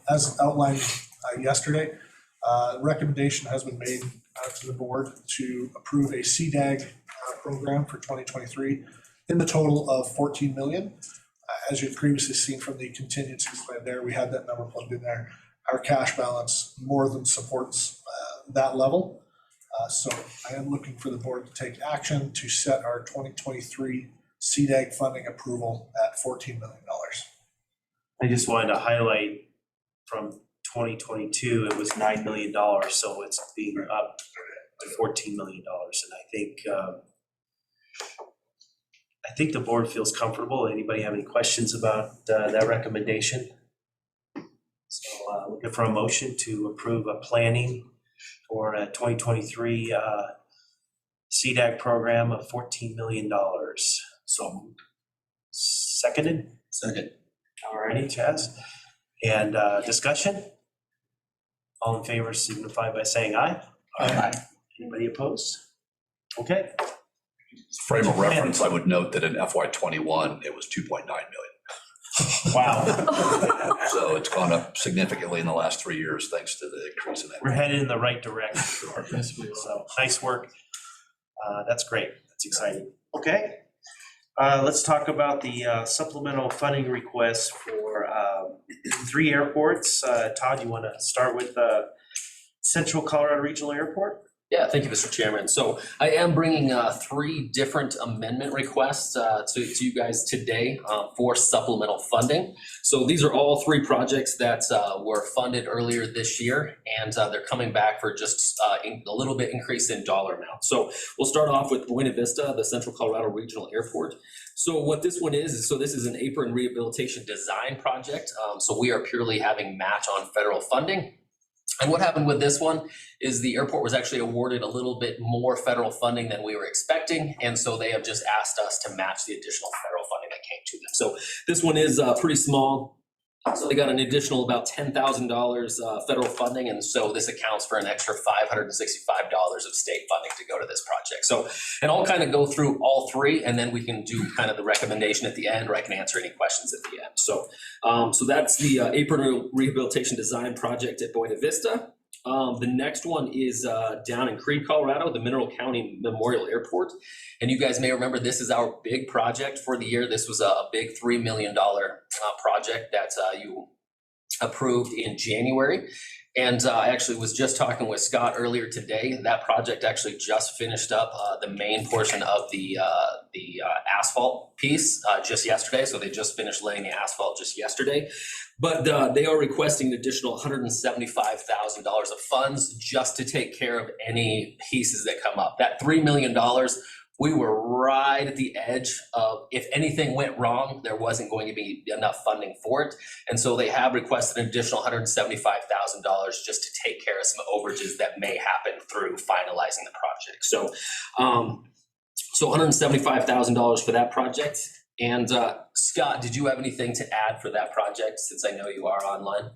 as outlined yesterday. Recommendation has been made to the board to approve a Cdag program for 2023 in the total of 14 million. As you've previously seen from the contingency slide there, we had that number plugged in there. Our cash balance more than supports that level. So I am looking for the board to take action to set our 2023 Cdag funding approval at $14 million. I just wanted to highlight from 2022, it was $9 million, so it's being up to $14 million. And I think the board feels comfortable. Anybody have any questions about that recommendation? So looking for a motion to approve a planning for a 2023 Cdag program of $14 million. So seconded? Second. All righty, Chaz. And discussion? All in favor signify by saying aye. Aye. Anybody opposed? Okay. Frame of reference, I would note that in FY21, it was 2.9 million. Wow. So it's gone up significantly in the last 3 years, thanks to the increase in that. We're headed in the right direction. So nice work. That's great. That's exciting. Okay. Let's talk about the supplemental funding request for 3 airports. Todd, you want to start with Central Colorado Regional Airport? Yeah, thank you, Mr. Chairman. So I am bringing 3 different amendment requests to you guys today for supplemental funding. So these are all 3 projects that were funded earlier this year, and they're coming back for just a little bit increase in dollar amount. So we'll start off with Buena Vista, the Central Colorado Regional Airport. So what this one is, this is an apron rehabilitation design project. So we are purely having match on federal funding. And what happened with this one is the airport was actually awarded a little bit more federal funding than we were expecting. And so they have just asked us to match the additional federal funding that came to them. So this one is pretty small. So they got an additional about $10,000 federal funding. And so this accounts for an extra $565 of state funding to go to this project. So, and I'll kind of go through all three, and then we can do kind of the recommendation at the end, or I can answer any questions at the end. So, so that's the apron rehabilitation design project at Buena Vista. The next one is down in Creede, Colorado, the Mineral County Memorial Airport. And you guys may remember this is our big project for the year. This was a big $3 million project that you approved in January. And I actually was just talking with Scott earlier today. That project actually just finished up the main portion of the asphalt piece just yesterday. So they just finished laying the asphalt just yesterday. But they are requesting an additional $175,000 of funds just to take care of any pieces that come up. That $3 million, we were right at the edge of, if anything went wrong, there wasn't going to be enough funding for it. And so they have requested an additional $175,000 just to take care of some overages that may happen through finalizing the project. So, so $175,000 for that project. And Scott, did you have anything to add for that project, since I know you are online?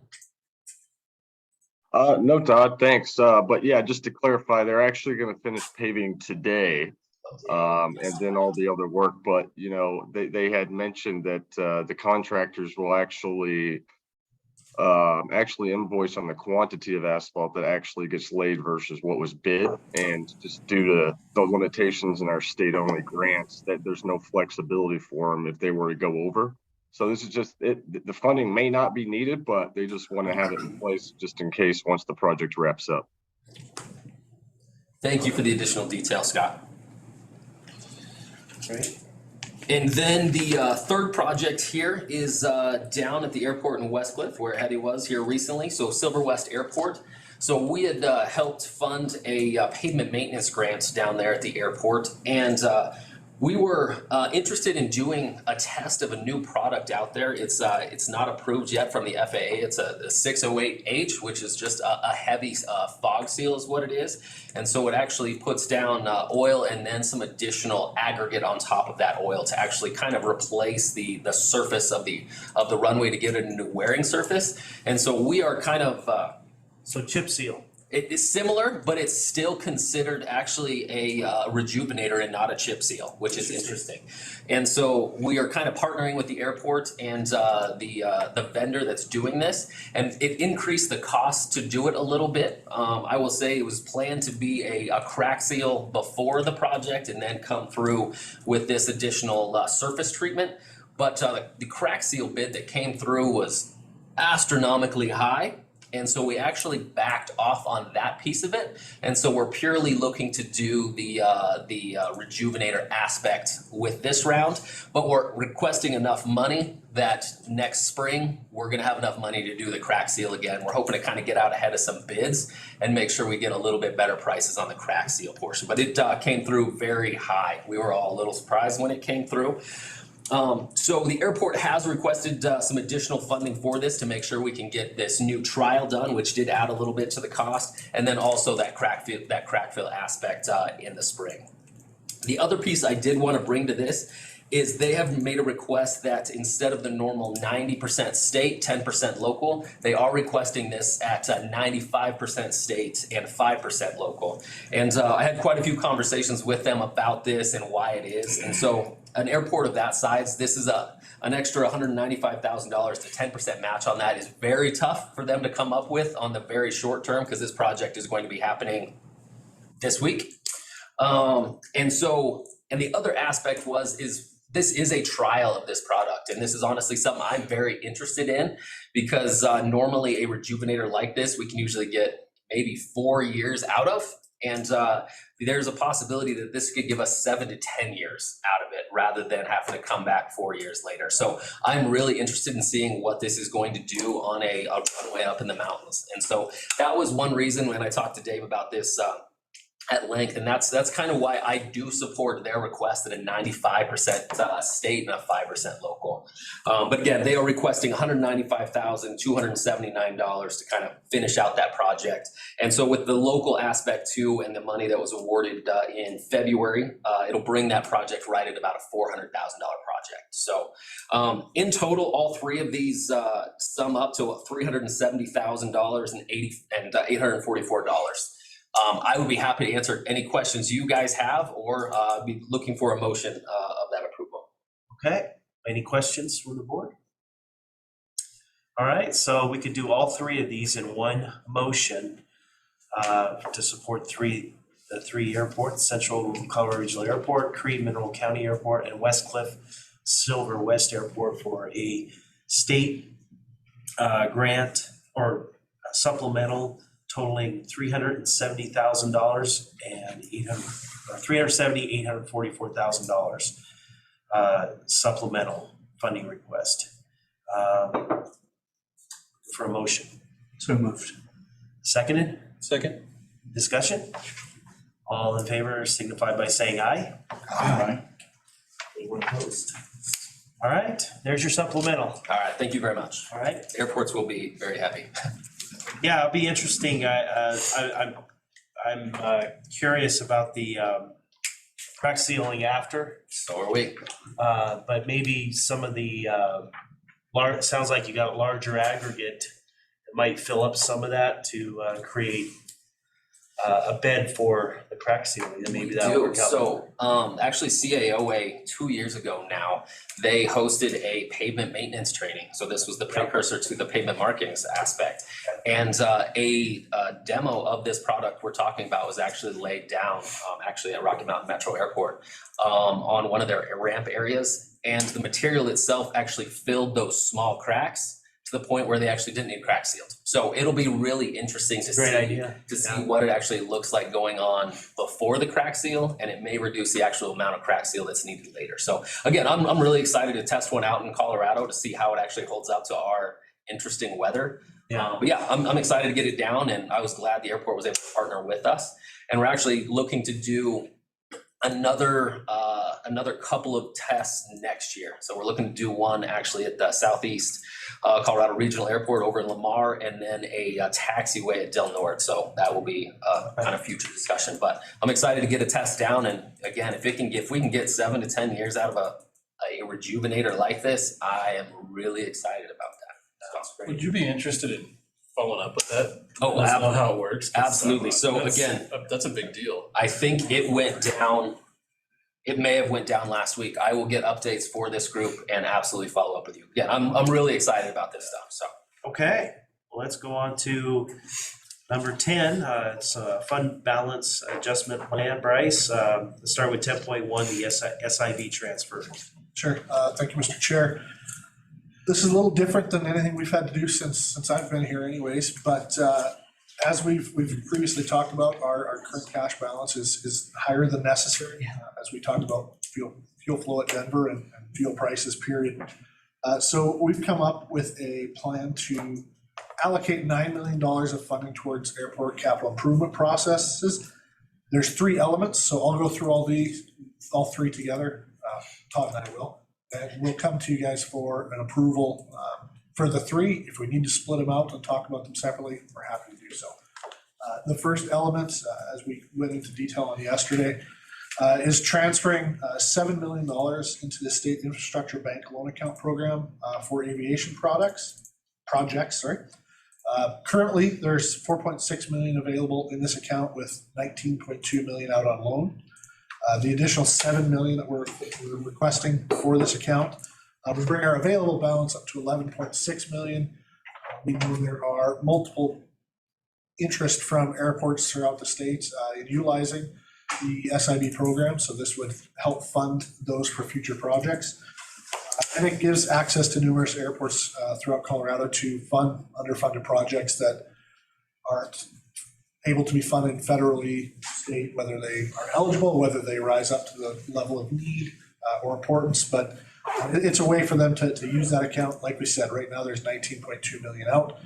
No, Todd, thanks. But yeah, just to clarify, they're actually going to finish paving today, and then all the other work. But, you know, they had mentioned that the contractors will actually invoice on the quantity of asphalt that actually gets laid versus what was bid. And just due to the limitations in our state-only grants, that there's no flexibility for them if they were to go over. So this is just it. The funding may not be needed, but they just want to have it in place just in case once the project wraps up. Thank you for the additional detail, Scott. Great. And then the third project here is down at the airport in Westcliff, where Eddie was here recently. So Silver West Airport. So we had helped fund a pavement maintenance grant down there at the airport, and we were interested in doing a test of a new product out there. It's not approved yet from the FAA. It's a 608H, which is just a heavy fog seal is what it is. And so it actually puts down oil and then some additional aggregate on top of that oil to actually kind of replace the surface of the runway to give it a new wearing surface. And so we are kind of So chip seal. it is similar, but it's still considered actually a rejuvenator and not a chip seal, which is interesting. And so we are kind of partnering with the airport and the vendor that's doing this, and it increased the cost to do it a little bit. I will say it was planned to be a crack seal before the project and then come through with this additional surface treatment. But the crack seal bid that came through was astronomically high. And so we actually backed off on that piece of it. And so we're purely looking to do the rejuvenator aspect with this round, but we're requesting enough money that next spring, we're gonna have enough money to do the crack seal again. We're hoping to kind of get out ahead of some bids and make sure we get a little bit better prices on the crack seal portion. But it came through very high. We were all a little surprised when it came through. So the airport has requested some additional funding for this to make sure we can get this new trial done, which did add a little bit to the cost, and then also that crack fill aspect in the spring. The other piece I did want to bring to this is they have made a request that instead of the normal 90% state, 10% local, they are requesting this at 95% state and 5% local. And I had quite a few conversations with them about this and why it is. And so an airport of that size, this is an extra $195,000 to 10% match on that is very tough for them to come up with on the very short term, because this project is going to be happening this week. And the other aspect is this is a trial of this product, and this is honestly something I'm very interested in, because normally a rejuvenator like this we can usually get maybe 4 years out of, and there's a possibility that this could give us 7 to 10 years out of it rather than having to come back 4 years later. So I'm really interested in seeing what this is going to do on a runway up in the mountains. And so that was one reason when I talked to Dave about this at length, and that's kind of why I do support their request at a 95% state and a 5% local. But again, they are requesting $195,279 to kind of finish out that project. And so with the local aspect too, and the money that was awarded in February, it'll bring that project right at about a $400,000 project. So in total, all three of these sum up to $370,000 and $844. I would be happy to answer any questions you guys have, or be looking for a motion of that approval. Okay, any questions from the board? All right, so we could do all three of these in one motion to support the three airports: Central Colorado Regional Airport, Cree Mineral County Airport, and Westcliff Silver West Airport for a state grant or supplemental totaling $370,000 and $844,000 supplemental funding request. For a motion. So moved. Seconded? Second. Discussion? All in favor signify by saying aye. Aye. Anyone opposed? All right, there's your supplemental. All right, thank you very much. All right. Airports will be very happy. Yeah, it'll be interesting. I'm curious about the crack sealing after. So are we. But maybe some of the sounds like you got larger aggregate that might fill up some of that to create a bed for the crack sealing, and maybe that'll work out. So actually CAOA 2 years ago now, they hosted a pavement maintenance training. So this was the precursor to the pavement markings aspect. And a demo of this product we're talking about was actually laid down actually at Rocky Mountain Metro Airport on one of their ramp areas. And the material itself actually filled those small cracks to the point where they actually didn't need crack sealed. So it'll be really interesting to see what it actually looks like going on before the crack seal, and it may reduce the actual amount of crack seal that's needed later. So again, I'm really excited to test one out in Colorado to see how it actually holds up to our interesting weather. But yeah, I'm excited to get it down, and I was glad the airport was able to partner with us. And we're actually looking to do another couple of tests next year. So we're looking to do one actually at the Southeast Colorado Regional Airport over in Lamar, and then a taxiway at Del Norte. So that will be kind of future discussion, but I'm excited to get a test down. And again, if we can get 7 to 10 years out of a rejuvenator like this, I am really excited about that. That's great. Would you be interested in following up with that? Oh, Let us know how it works. Absolutely. So again, that's a big deal. I think it went down. It may have went down last week. I will get updates for this group and absolutely follow up with you. Yeah, I'm really excited about this stuff. So okay, well, let's go on to number 10. It's a fund balance adjustment plan. Bryce, let's start with 10.1, the SIV transfer. Sure. Thank you, Mr. Chair. This is a little different than anything we've had to do since I've been here anyways, but as we've previously talked about, our current cash balance is higher than necessary, as we talked about fuel flow at Denver and fuel prices, period. So we've come up with a plan to allocate $9 million of funding towards airport capital improvement processes. There's 3 elements, so I'll go through all 3 together. Todd and I will. And we'll come to you guys for an approval for the 3. If we need to split them out and talk about them separately, we're happy to do so. The first element, as we went into detail on yesterday, is transferring $7 million into the State Infrastructure Bank Loan Account Program for aviation projects. Currently, there's $4.6 million available in this account with $19.2 million out on loan. The additional $7 million that we're requesting for this account would bring our available balance up to $11.6 million. We know there are multiple interest from airports throughout the state in utilizing the SIB program, so this would help fund those for future projects. And it gives access to numerous airports throughout Colorado to fund underfunded projects that aren't able to be funded federally, state, whether they are eligible, whether they rise up to the level of need or importance. But it's a way for them to use that account. Like we said, right now there's $19.2 million out.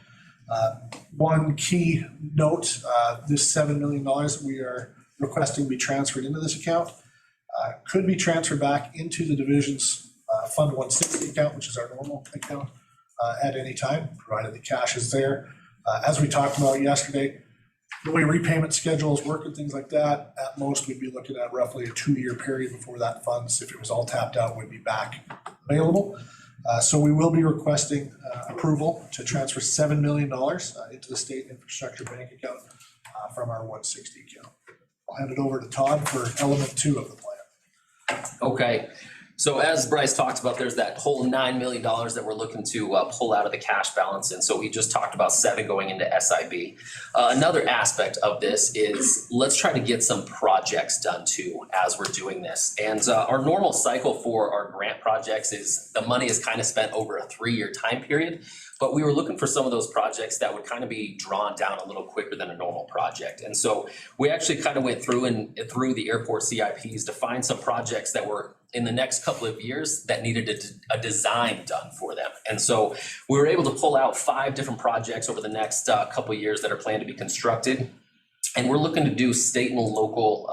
One key note, this $7 million we are requesting be transferred into this account. Could be transferred back into the division's Fund 160 account, which is our normal account, at any time, provided the cash is there. As we talked about yesterday, the way repayment schedules work and things like that, at most, we'd be looking at roughly a 2-year period before that funds, if it was all tapped out, would be back available. So we will be requesting approval to transfer $7 million into the state infrastructure bank account from our 160 account. I'll hand it over to Todd for element 2 of the plan. Okay, so as Bryce talked about, there's that whole $9 million that we're looking to pull out of the cash balance. And so we just talked about 7 going into SIB. Another aspect of this is let's try to get some projects done too as we're doing this. And our normal cycle for our grant projects is the money is kind of spent over a 3-year time period. But we were looking for some of those projects that would kind of be drawn down a little quicker than a normal project. And so we actually kind of went through the airport CIPs to find some projects that were in the next couple of years that needed a design done for them. And so we were able to pull out 5 different projects over the next couple of years that are planned to be constructed. And we're looking to do state and local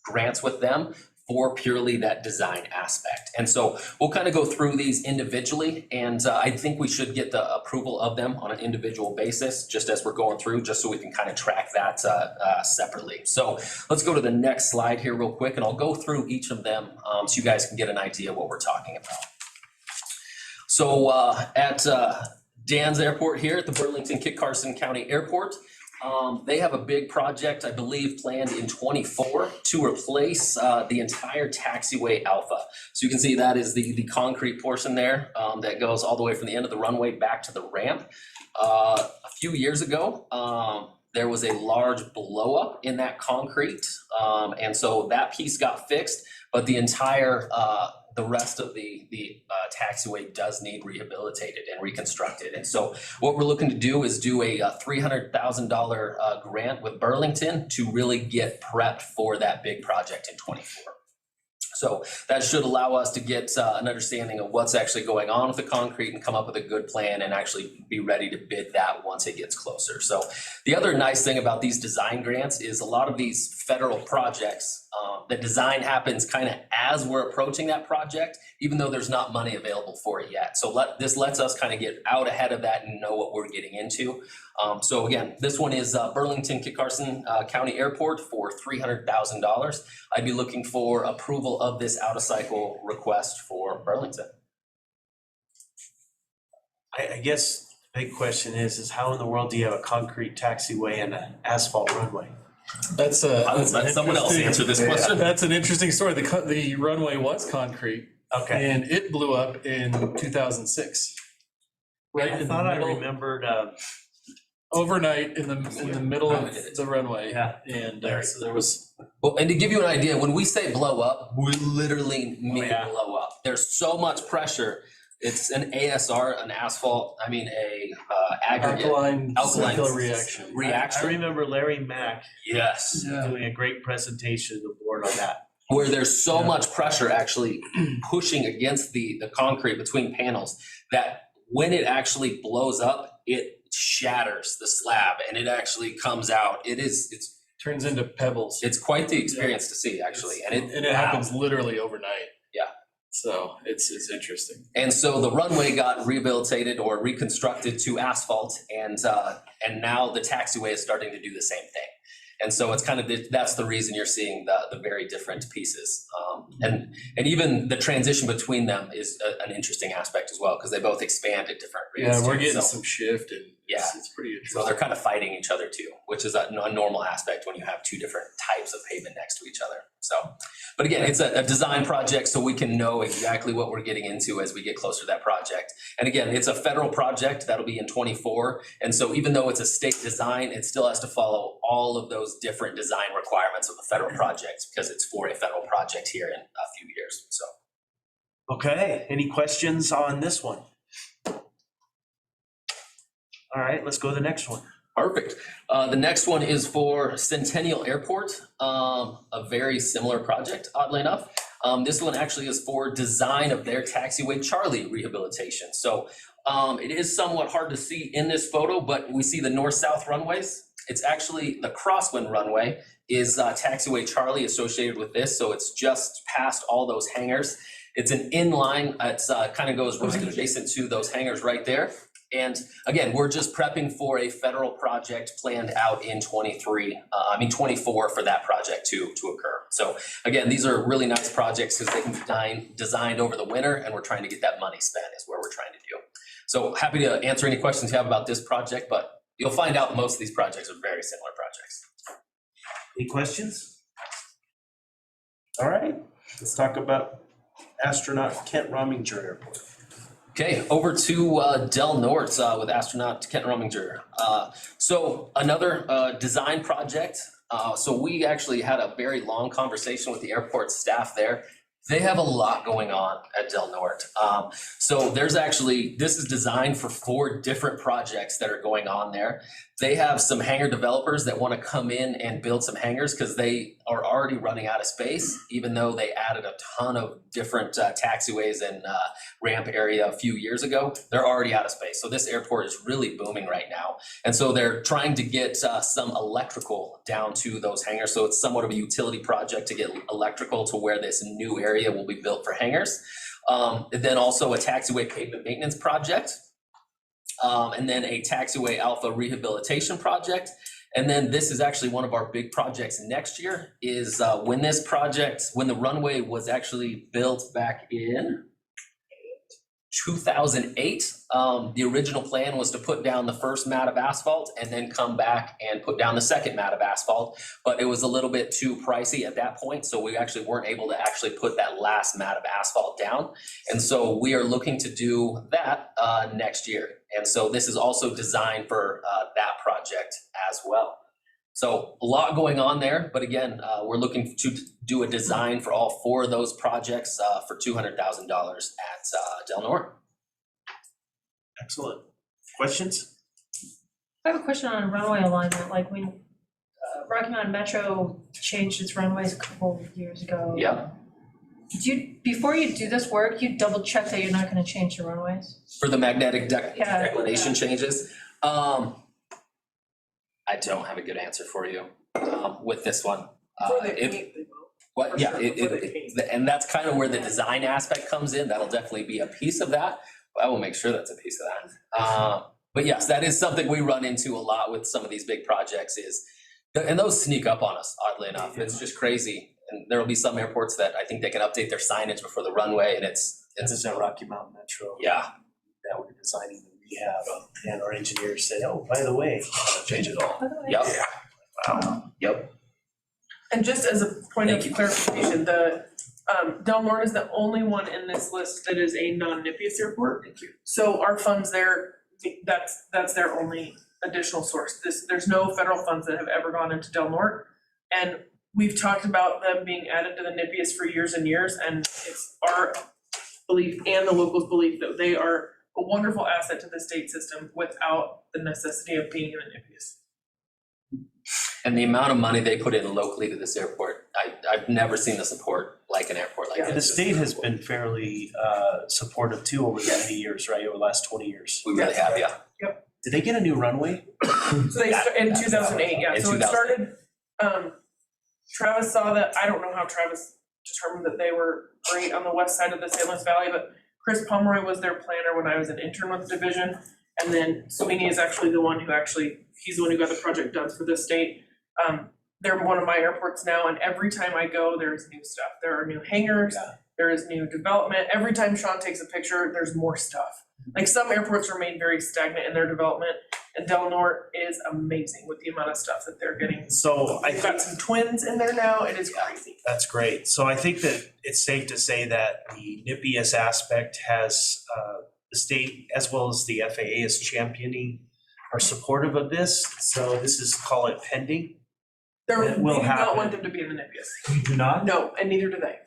grants with them for purely that design aspect. And so we'll kind of go through these individually, and I think we should get the approval of them on an individual basis, just as we're going through, just so we can kind of track that separately. So let's go to the next slide here real quick, and I'll go through each of them so you guys can get an idea of what we're talking about. So at Dan's Airport here at the Burlington-Kit Carson County Airport, they have a big project, I believe, planned in '24 to replace the entire taxiway alpha. So you can see that is the concrete portion there that goes all the way from the end of the runway back to the ramp. A few years ago, there was a large blow up in that concrete. And so that piece got fixed, but the entire, the rest of the taxiway does need rehabilitated and reconstructed. And so what we're looking to do is do a $300,000 grant with Burlington to really get prepped for that big project in '24. So that should allow us to get an understanding of what's actually going on with the concrete and come up with a good plan and actually be ready to bid that once it gets closer. So the other nice thing about these design grants is a lot of these federal projects, the design happens kind of as we're approaching that project, even though there's not money available for it yet. So this lets us kind of get out ahead of that and know what we're getting into. So again, this one is Burlington-Kit Carson County Airport for $300,000. I'd be looking for approval of this out-of-cycle request for Burlington. I guess the big question is how in the world do you have a concrete taxiway and an asphalt runway? That's let someone else answer this question. That's an interesting story. The runway was concrete. Okay. And it blew up in 2006. Right. I thought I remembered overnight in the middle of the runway. Yeah. And so there was. Well, and to give you an idea, when we say blow up, we literally mean blow up. There's so much pressure. It's an ASR, an asphalt, aggregate. Alkaline reaction. I remember Larry Mack Yes. doing a great presentation to the board on that. Where there's so much pressure actually pushing against the concrete between panels that when it actually blows up, it shatters the slab and it actually comes out. It's turns into pebbles. It's quite the experience to see actually. And it happens literally overnight. Yeah. So it's interesting. And so the runway got rehabilitated or reconstructed to asphalt, and now the taxiway is starting to do the same thing. And so it's kind of that's the reason you're seeing the very different pieces, and even the transition between them is an interesting aspect as well because they both expand at different rates. Yeah, we're getting some shift, and yeah, it's pretty interesting. So they're kind of fighting each other too, which is a normal aspect when you have 2 different types of pavement next to each other. So, but again, it's a design project, so we can know exactly what we're getting into as we get closer to that project. And again, it's a federal project that'll be in '24, and so even though it's a state design, it still has to follow all of those different design requirements of the federal projects because it's for a federal project here in a few years. So, okay, any questions on this one? All right, let's go to the next one. Perfect. The next one is for Centennial Airport, a very similar project, oddly enough. This one actually is for design of their taxiway Charlie rehabilitation. So It is somewhat hard to see in this photo, but we see the north-south runways. It's actually the crosswind runway is taxiway Charlie associated with this, so it's just past all those hangars. It's an inline, it's kind of goes right adjacent to those hangars right there. And again, we're just prepping for a federal project planned out in 24 for that project to occur. So again, these are really nice projects because they can be designed over the winter, and we're trying to get that money spent is where we're trying to do. So happy to answer any questions you have about this project, but you'll find out most of these projects are very similar projects. Any questions? All right, let's talk about Astronaut Kent Rominger Airport. Okay, over to Del Norte with Astronaut Kent Rominger. So another design project. So we actually had a very long conversation with the airport staff there. They have a lot going on at Del Norte. So there's actually, this is designed for 4 different projects that are going on there. They have some hangar developers that want to come in and build some hangars because they are already running out of space, even though they added a ton of different taxiways and ramp area a few years ago. They're already out of space. So this airport is really booming right now. And so they're trying to get some electrical down to those hangars. So it's somewhat of a utility project to get electrical to where this new area will be built for hangars. And then also a taxiway pavement maintenance project. And then a taxiway alpha rehabilitation project. And then this is actually one of our big projects next year is when the runway was actually built back in 2008, the original plan was to put down the first mat of asphalt and then come back and put down the second mat of asphalt, but it was a little bit too pricey at that point, so we actually weren't able to actually put that last mat of asphalt down. And so we are looking to do that next year. And so this is also designed for that project as well. So a lot going on there, but again, we're looking to do a design for all 4 of those projects for $200,000 at Del Norte. Excellent. Questions? I have a question on runway alignment, like when Rocky Mountain Metro changed its runways a couple of years ago. Yeah. Before you do this work, you double check that you're not gonna change the runways? For the magnetic Yeah, declination changes, I don't have a good answer for you with this one. And that's kind of where the design aspect comes in. That'll definitely be a piece of that. I will make sure that's a piece of that. But yes, that is something we run into a lot with some of these big projects and those sneak up on us, oddly enough. It's just crazy. And there will be some airports that I think they can update their signage before the runway, and it's at Rocky Mountain Metro. Yeah. That we're designing the rehab, and our engineers said, oh, by the way, change it all. Yep. Wow. Yep. And just as a point of clarification, the Del Norte is the only one in this list that is a non-NIPIAS airport. Thank you. So our funds there, that's their only additional source. There's no federal funds that have ever gone into Del Norte. And we've talked about them being added to the NIPIAS for years and years, and it's our belief and the locals' belief that they are a wonderful asset to the state system without the necessity of being in the NIPIAS. And the amount of money they put in locally to this airport, I've never seen the support like an airport like Yeah, the this. state has been fairly supportive too over the many years, right, over the last 20 years. We really have, yeah. Yep. Did they get a new runway? So they, in 2008, yeah, In so it 2008. started, Travis saw that, I don't know how Travis determined that they were great on the west side of the San Luis Valley, but Chris Pomeroy was their planner when I was an intern with the division. And then Sweeney is actually the one who he's the one who got the project done for the state. They're one of my airports now, and every time I go, there's new stuff. There are new hangars, there is new development. Every time Sean takes a picture, there's more stuff. Like some airports remain very stagnant in their development, and Del Norte is amazing with the amount of stuff that they're getting. So I've got some twins in there now, it is crazy. That's great. So I think that it's safe to say that the NIPIAS aspect has the state as well as the FAA is championing, are supportive of this. So this is, call it pending. They It do will not happen. want them to be in the NIPIAS. You do not? No, and neither do they.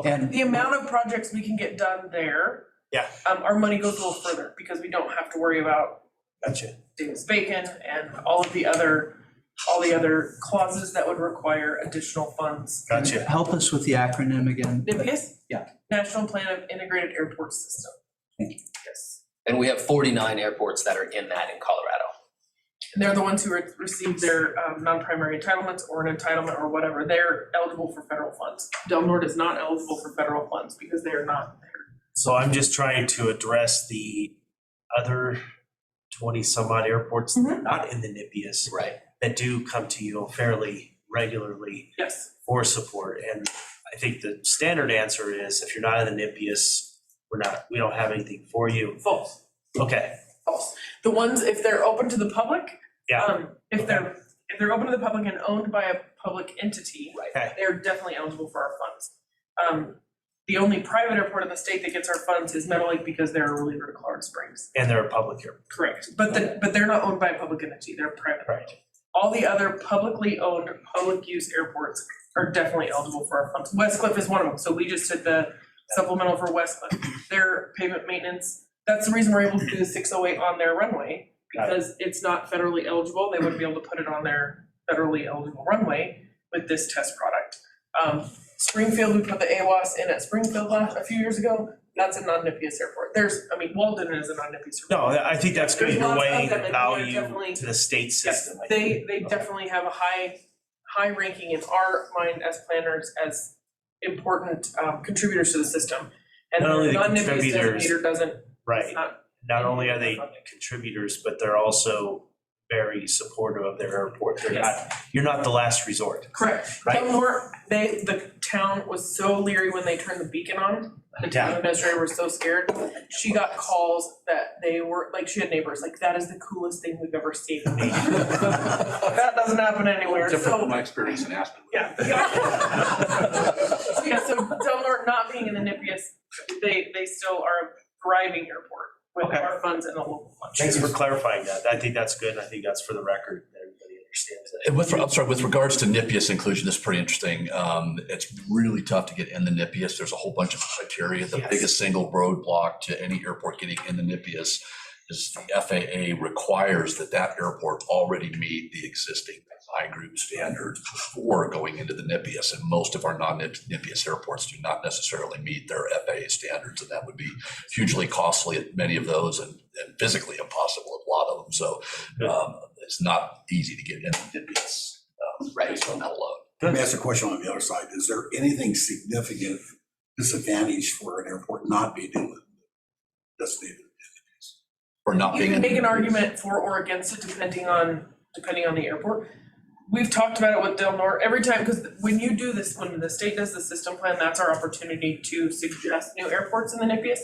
And The amount of projects we can get done there, Yeah. our money goes a little further because we don't have to worry about Gotcha. Davis Bacon and all of the other all the other clauses that would require additional funds. Gotcha. Help us with the acronym again. NIPIAS? Yeah. National Plan of Integrated Airport System. Thank you. Yes. And we have 49 airports that are in that in Colorado. And they're the ones who receive their non-primary entitlements or an entitlement or whatever. They're eligible for federal funds. Del Norte is not eligible for federal funds because they are not there. So I'm just trying to address the other 20 some odd airports that are not in the NIPIAS Right. that do come to you fairly regularly Yes. for support. And I think the standard answer is if you're not in the NIPIAS, we don't have anything for you. False. Okay. False. The ones, if they're open to the public, Yeah. if they're open to the public and owned by a public entity, Okay. they're definitely eligible for our funds. The only private airport in the state that gets our funds is Meadow Lake because they're a reliever to Colorado Springs. And they're a public airport. Correct, but they're not owned by a public entity, they're private. Right. All the other publicly owned, public use airports are definitely eligible for our funds. Westcliff is one of them, so we just did the supplemental for Westcliff. Their pavement maintenance, that's the reason we're able to do the 608 on their runway, because it's not federally eligible, they wouldn't be able to put it on their federally eligible runway with this test product. Springfield, we put the AWAS in at Springfield a few years ago, that's a non-NIPIAS airport. Walden is a non-NIPIAS airport. No, I think that's good. There's You're lots of weighing them, and value they're definitely- to the state system. I They think. definitely have a high ranking in our mind as planners as important contributors to the system. And Not only the non-NIPIAS contributors, designator doesn't, it's Right. not. Not only are they contributors, but they're also very supportive of their airport. You're not the last resort. Correct. Right. Del Norte, the town was so leery when they turned the beacon on. The town Yeah. administrator was so scared. She got calls that they were, like, she had neighbors, like, that is the coolest thing we've ever seen. That doesn't happen anywhere, Different so. from my experience in Aspen. Yeah. Yeah, so Del Norte not being in the NIPIAS, they still are a thriving airport with Okay. our funds and the local funds. Thanks for clarifying that. I think that's good. I think that's for the record, that everybody understands that. With regards to NIPIAS inclusion, that's pretty interesting. It's really tough to get in the NIPIAS. There's a whole bunch of criteria. The Yes. biggest single roadblock to any airport getting in the NIPIAS is the FAA requires that airport already meet the existing design group standards before going into the NIPIAS. And most of our non-NIPIAS airports do not necessarily meet their FAA standards, and that would be hugely costly at many of those and physically impossible at a lot of them. So it's not easy to get in the NIPIAS based on that alone. Let me ask a question on the other side. Is there anything significant disadvantage for an airport not being in the designated? Or not You being can in make the an argument for or against it depending on the airport. We've talked about it with Del Norte every time, because when you do this, when the state does the system plan, that's our opportunity to suggest new airports in the NIPIAS.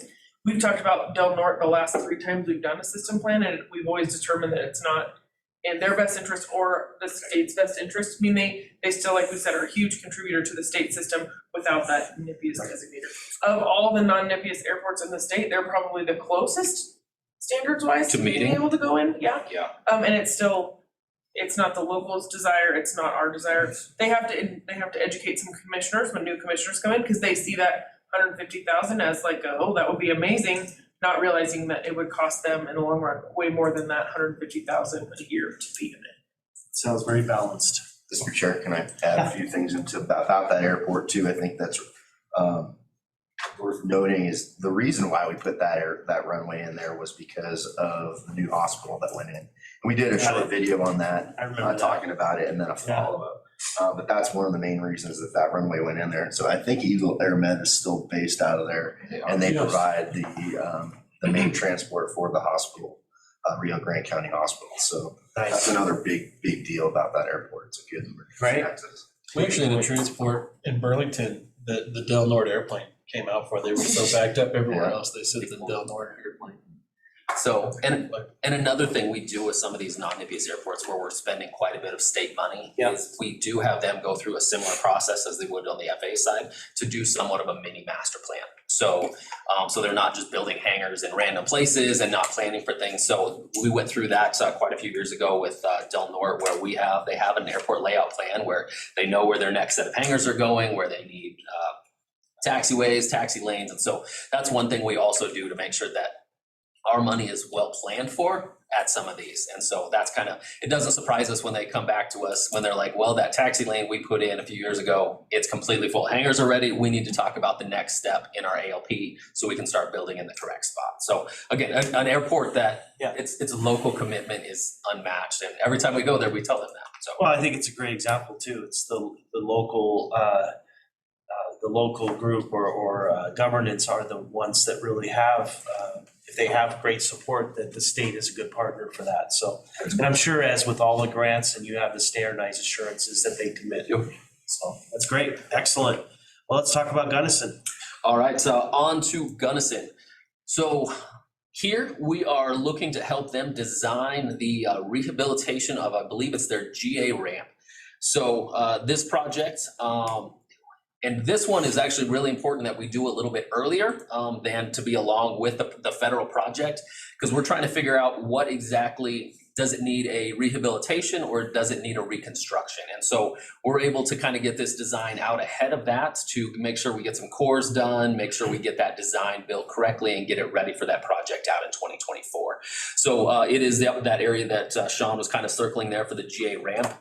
We've talked about Del Norte the last 3 times we've done a system plan, and we've always determined that it's not in their best interest or the state's best interest. I mean, they still, like we said, are a huge contributor to the state system without that NIPIAS designator. Of all the non-NIPIAS airports in the state, they're probably the closest standards wise To to being meeting? able to go in, yeah. Yeah. And it's not the locals' desire, it's not our desire. They have to educate some commissioners when new commissioners come in, because they see that 150,000 as like, oh, that would be amazing, not realizing that it would cost them in the long run way more than that 150,000 a year to be in it. Sounds very balanced. Mr. Chair, can I add a few things about that airport too? I think that's worth noting is the reason why we put that runway in there was because of the new hospital that went in. And we did a short video on that, I remember that. talking about it, and then a follow-up. But that's one of the main reasons that runway went in there. So I think Eagle AirMed is still based out of there, and they provide the main transport for the hospital, Rio Grande County Hospital. So that's another big deal about that airport. It's a good emergency access. We actually had a transport in Burlington that the Del Norte airplane came out for. They were so backed up everywhere else, they sent the Del Norte airplane. So, and another thing we do with some of these non-NIPIAS airports where we're spending quite a bit of state money is we do have them go through a similar process as they would on the FAA side to do somewhat of a mini master plan. So, so they're not just building hangars in random places and not planning for things. So we went through that quite a few years ago with Del Norte, where they have an airport layout plan where they know where their next set of hangars are going, where they need taxiways, taxi lanes. And so that's one thing we also do to make sure that our money is well planned for at some of these. And so that's kind of, it doesn't surprise us when they come back to us, when they're like, well, that taxi lane we put in a few years ago, it's completely full. Hangars are ready. We need to talk about the next step in our ALP so we can start building in the correct spot. So again, an airport that its local commitment is unmatched. And every time we go there, we tell them that. So Well, I think it's a great example too. It's the local group or governance are the ones that really have, if they have great support, that the state is a good partner for that. So, and I'm sure as with all the grants and you have the standardized assurances that they commit. So that's great. Excellent. Well, let's talk about Gunnison. all right, so on to Gunnison. So here we are looking to help them design the rehabilitation of, I believe it's their GA ramp. So this project, and this one is actually really important that we do a little bit earlier than to be along with the federal project, because we're trying to figure out what exactly does it need a rehabilitation or does it need a reconstruction? And so we're able to kind of get this design out ahead of that to make sure we get some cores done, make sure we get that design built correctly and get it ready for that project out in 2024. So it is that area that Sean was kind of circling there for the GA ramp.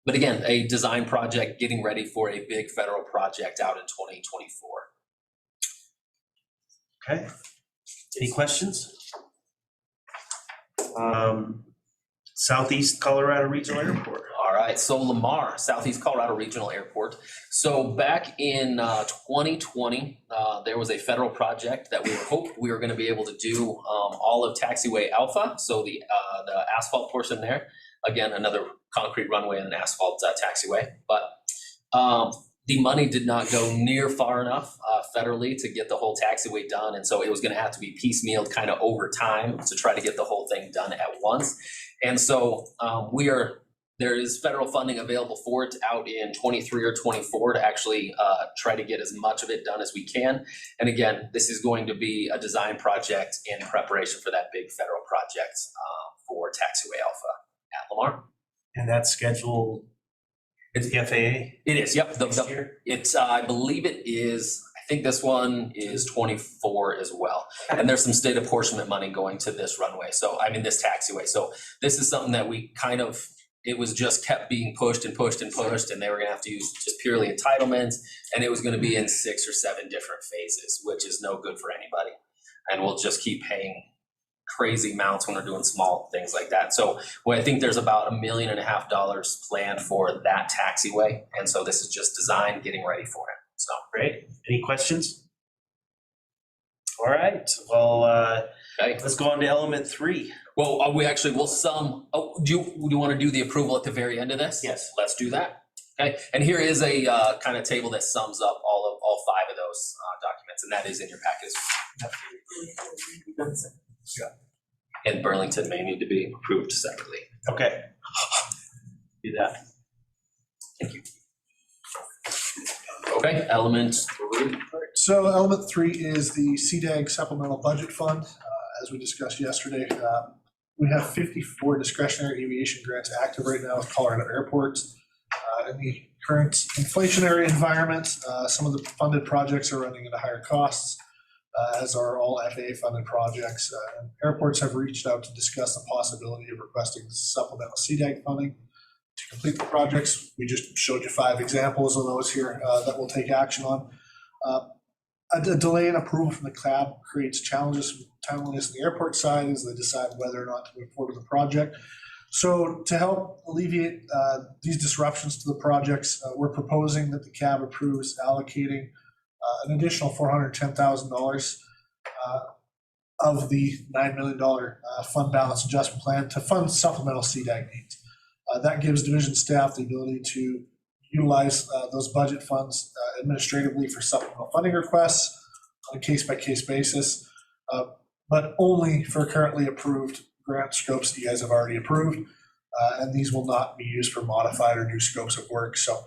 But again, a design project getting ready for a big federal project out in 2024. Okay. Any questions? Southeast Colorado Regional Airport. All right, so Lamar, Southeast Colorado Regional Airport. So back in 2020, there was a federal project that we hoped we were going to be able to do all of Taxiway Alpha, so the asphalt portion there. Again, another concrete runway and an asphalt taxiway, but the money did not go near far enough federally to get the whole taxiway done, and so it was going to have to be piecemealed kind of over time to try to get the whole thing done at once. And so there is federal funding available for it out in 23 or 24 to actually try to get as much of it done as we can. And again, this is going to be a design project in preparation for that big federal project for Taxiway Alpha at Lamar. And that's scheduled, it's the FAA? It is, yep. It's, I believe it is, I think this one is 24 as well. And there's some state apportionment money going to this runway. So, I mean, this taxiway. So this is something that we kind of, it was just kept being pushed and pushed and pushed, and they were gonna have to use just purely entitlements. And it was gonna be in 6 or 7 different phases, which is no good for anybody. And we'll just keep paying crazy amounts when we're doing small things like that. So I think there's about $1.5 million planned for that taxiway. And so this is just design, getting ready for it. So great. Any questions? All right. Well, okay. Let's go on to element 3. Well, we actually will do you want to do the approval at the very end of this? Yes. Let's do that. Okay. And here is a kind of table that sums up all 5 of those documents, and that is in your package. And Burlington may need to be approved separately. Okay. Do that. Thank you. Okay, element 3. So element 3 is the Cdag Supplemental Budget Fund. As we discussed yesterday, we have 54 discretionary aviation grants active right now with Colorado Airport. In the current inflationary environment, some of the funded projects are running at higher costs, as are all FAA funded projects. And airports have reached out to discuss the possibility of requesting supplemental Cdag funding to complete the projects. We just showed you 5 examples of those here that we'll take action on. A delay in approval from the CLAB creates challenges from timeliness on the airport side as they decide whether or not to move forward with the project. So to help alleviate these disruptions to the projects, we're proposing that the CAB approves allocating an additional $410,000 of the $9 million fund balance adjustment plan to fund supplemental Cdag needs. That gives division staff the ability to utilize those budget funds administratively for supplemental funding requests on a case-by-case basis, but only for currently approved grant scopes that you guys have already approved, and these will not be used for modified or new scopes of work. So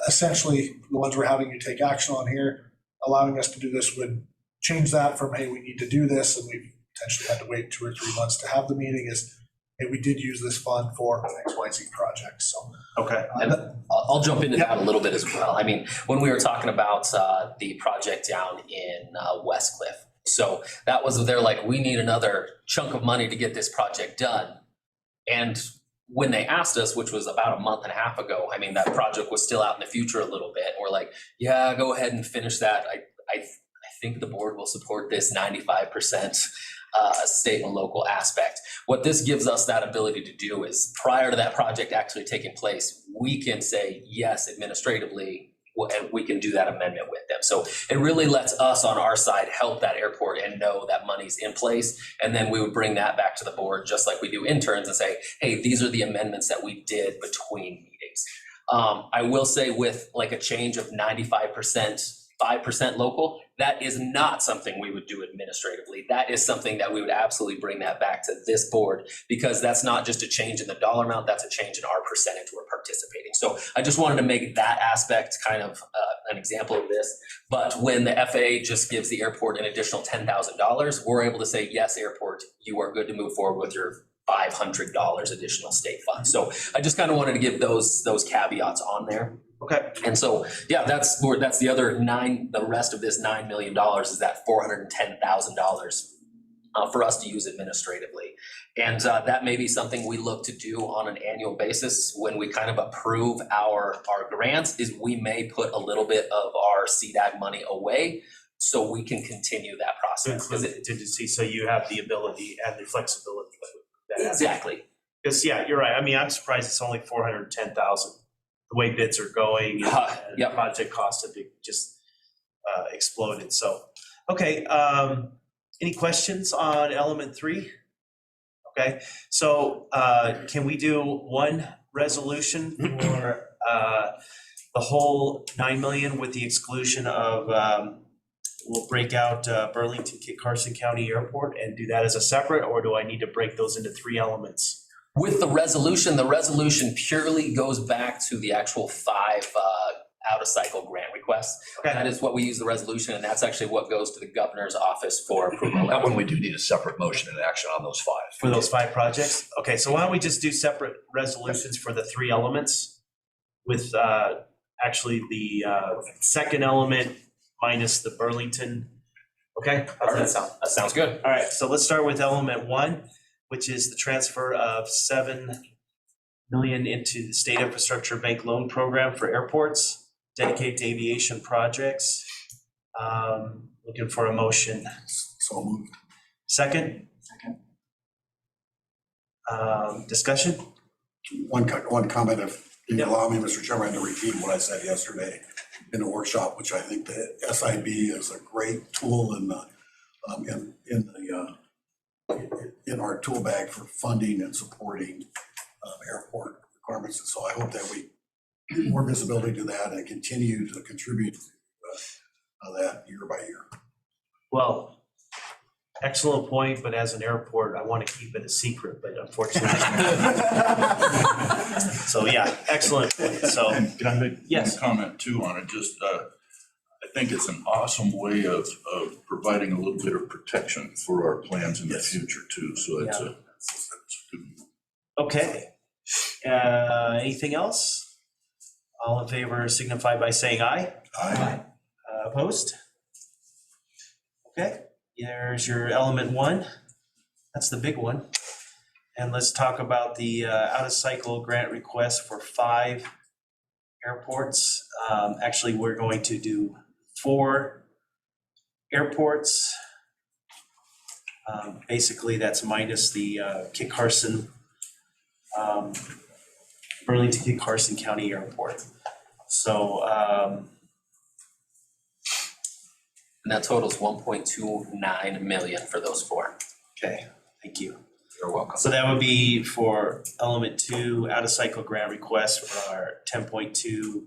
essentially, the ones we're having you take action on here, allowing us to do this would change that from, hey, we need to do this, and we've potentially had to wait 2 or 3 months to have the meeting, is, hey, we did use this fund for XYZ projects. So okay. And I'll jump into that a little bit as well. I mean, when we were talking about the project down in Westcliff, So that was, they're like, we need another chunk of money to get this project done. And when they asked us, which was about a month and a half ago, I mean, that project was still out in the future a little bit. We're like, yeah, go ahead and finish that. I think the board will support this 95% state and local aspect. What this gives us that ability to do is, prior to that project actually taking place, we can say yes administratively, and we can do that amendment with them. So it really lets us on our side help that airport and know that money's in place. And then we would bring that back to the board, just like we do interns, and say, hey, these are the amendments that we did between meetings. I will say, with like a change of 95%, 5% local, that is not something we would do administratively. That is something that we would absolutely bring that back to this board, because that's not just a change in the dollar amount, that's a change in our percentage we're participating. So I just wanted to make that aspect kind of an example of this. But when the FAA just gives the airport an additional $10,000, we're able to say, yes, airport, you are good to move forward with your $500 additional state funds. So I just kind of wanted to give those caveats on there. Okay. And so, yeah, that's the other the rest of this $9 million is that $410,000 for us to use administratively. And that may be something we look to do on an annual basis when we kind of approve our grants, is we may put a little bit of our CDAG money away so we can continue that process. Contingency, so you have the ability and the flexibility. Exactly. Because, yeah, you're right. I mean, I'm surprised it's only 410,000. The way bids are going and project costs have just exploded. So, okay. Any questions on element 3? Okay. So can we do one resolution for the whole 9 million with the exclusion of, we'll break out Burlington, Kit Carson County Airport and do that as a separate, or do I need to break those into 3 elements? With the resolution purely goes back to the actual 5 out-of-cycle grant requests. Okay. That is what we use the resolution, and that's actually what goes to the governor's office for approval. That one we do need a separate motion and action on those 5. For those 5 projects? Okay, so why don't we just do separate resolutions for the 3 elements with actually the second element minus the Burlington. Okay, how's that sound? That sounds good. All right, so let's start with element 1, which is the transfer of $7 million into the State Infrastructure Bank Loan Program for airports, dedicated to aviation projects. Looking for a motion. So moved. Second? Discussion? One comment, if you allow me, Mr. Chairman, to repeat what I said yesterday in the workshop, which I think the SIB is a great tool in our tool bag for funding and supporting airport requirements. And so I hope that we get more visibility to that and continue to contribute to that year by year. Well, excellent point, but as an airport, I want to keep it a secret, but unfortunately. So yeah, excellent point. So Can I make yes. one comment too on it? Just, I think it's an awesome way of providing a little bit of protection for our plans in the future too. So it's a good. Okay. Anything else? All in favor signify by saying aye. Aye. Opposed? Okay, there's your element 1. That's the big one. And let's talk about the out-of-cycle grant request for 5 airports. Actually, we're going to do 4 airports. Basically, that's minus the Kit Carson, Burlington Kit Carson County Airport. So, and that totals 1.29 million for those 4. okay, thank you. You're welcome. So that would be for element 2, out-of-cycle grant request for our 10.22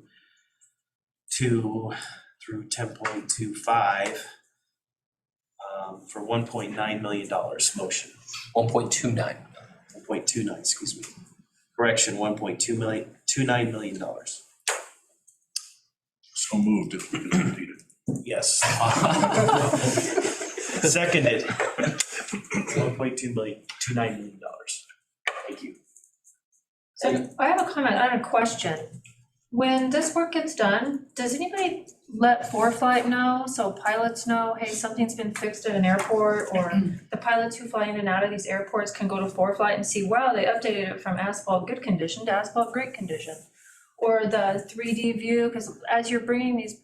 through 10.25 for $1.9 million motion. 1.29. 1.29, excuse me. Correction, $1.29 million. So moved if we can repeat it. Yes. Seconded. $1.29 million. Thank you. So I have a comment, I have a question. When this work gets done, does anybody let ForeFlight know, so pilots know, hey, something's been fixed at an airport, or the pilots who fly in and out of these airports can go to ForeFlight and see, wow, they updated it from asphalt good condition to asphalt great condition. Or the 3D view, because as you're bringing these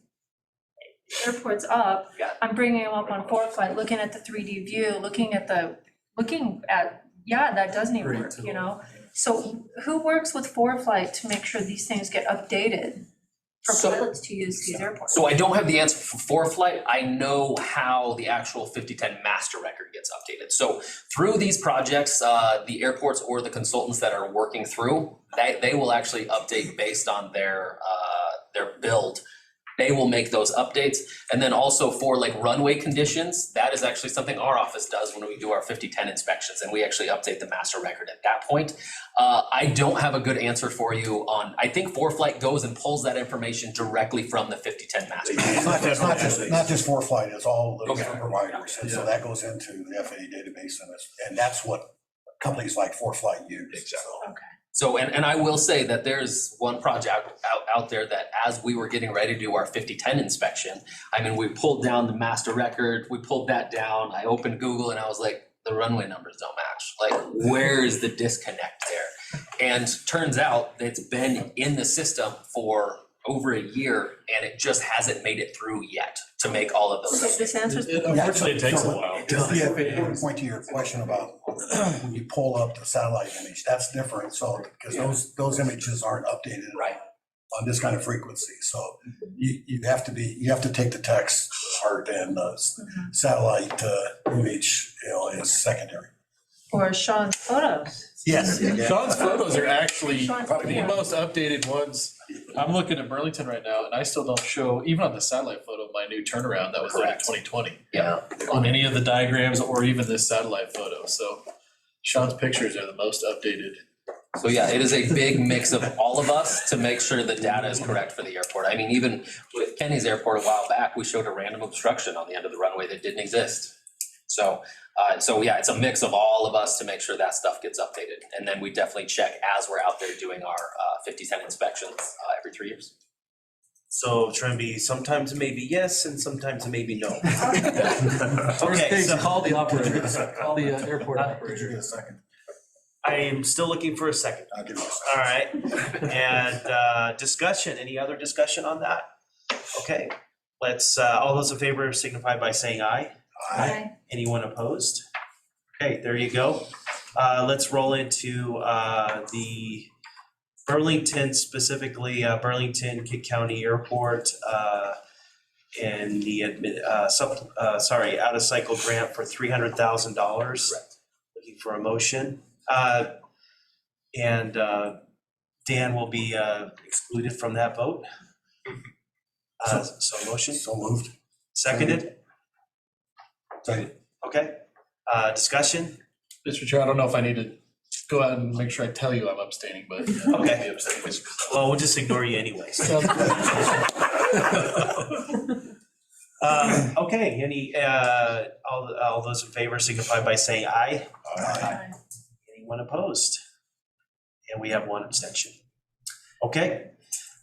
airports up, I'm bringing them up on ForeFlight, looking at the 3D view, looking at, yeah, that does need work, you know? So who works with ForeFlight to make sure these things get updated for pilots to use these airports? So I don't have the answer for ForeFlight. I know how the actual 5010 master record gets updated. So through these projects, the airports or the consultants that are working through, they will actually update based on their build. They will make those updates. And then also for like runway conditions, that is actually something our office does when we do our 5010 inspections, and we actually update the master record at that point. I don't have a good answer for you on, I think ForeFlight goes and pulls that information directly from the 5010 master. It's not just ForeFlight, it's all the different providers. And so that goes into the FAA database, and that's what companies like ForeFlight use. Exactly. Okay. So, and I will say that there's one project out there that as we were getting ready to do our 5010 inspection, I mean, we pulled down the master record, we pulled that down, I opened Google and I was like, the runway numbers don't match. Like, where is the disconnect there? And turns out it's been in the system for over a year and it just hasn't made it through yet to make all of those. This answers. Unfortunately, it takes a while. Yeah, point to your question about when you pull up the satellite image, that's different. So, because those images aren't updated on this kind of frequency. So you have to take the text part, and the satellite image, is secondary. Or Sean's photos. Yes. Sean's photos are actually Sean's the photos. most updated ones. I'm looking at Burlington right now, and I still don't show, even on the satellite photo, my new turnaround that was done in 2020. Yeah. On any of the diagrams or even this satellite photo. So Sean's pictures are the most updated. So yeah, it is a big mix of all of us to make sure the data is correct for the airport. I mean, even with Kenny's airport a while back, we showed a random obstruction on the end of the runway that didn't exist. So yeah, it's a mix of all of us to make sure that stuff gets updated. And then we definitely check as we're out there doing our 5010 inspections every 3 years. So Tremby, sometimes maybe yes and sometimes maybe no. Okay, so call the operator, call the airport operator. A second. I am still looking for a second. I'll give you a second. All right, and discussion, any other discussion on that? Okay, let's, all those in favor signify by saying aye. Aye. Anyone opposed? Okay, there you go. Let's roll into the Burlington, specifically Burlington County Airport, and the out of cycle grant for $300,000. Looking for a motion. And Dan will be excluded from that vote. So motion. So moved. Seconded? Second. Okay. Discussion? Mr. Chair, I don't know if I need to go out and make sure I tell you I'm abstaining, but. Okay. Well, we'll just ignore you anyways. Okay, any, all those in favor signify by saying aye. Aye. Anyone opposed? And we have one abstention. Okay.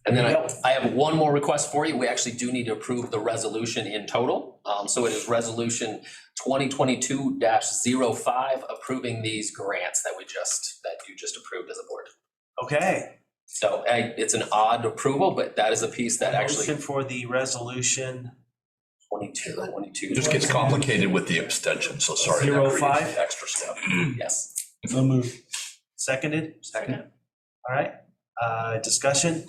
And then I have one more request for you. We actually do need to approve the resolution in total. So it is resolution 2022-05 approving these grants that you just approved as a board. Okay. So it's an odd approval, but that is a piece that actually. Motion for the resolution. 22. It just gets complicated with the abstention, so sorry. 05? Extra step. Yes. So move. Seconded? Second. All right, discussion?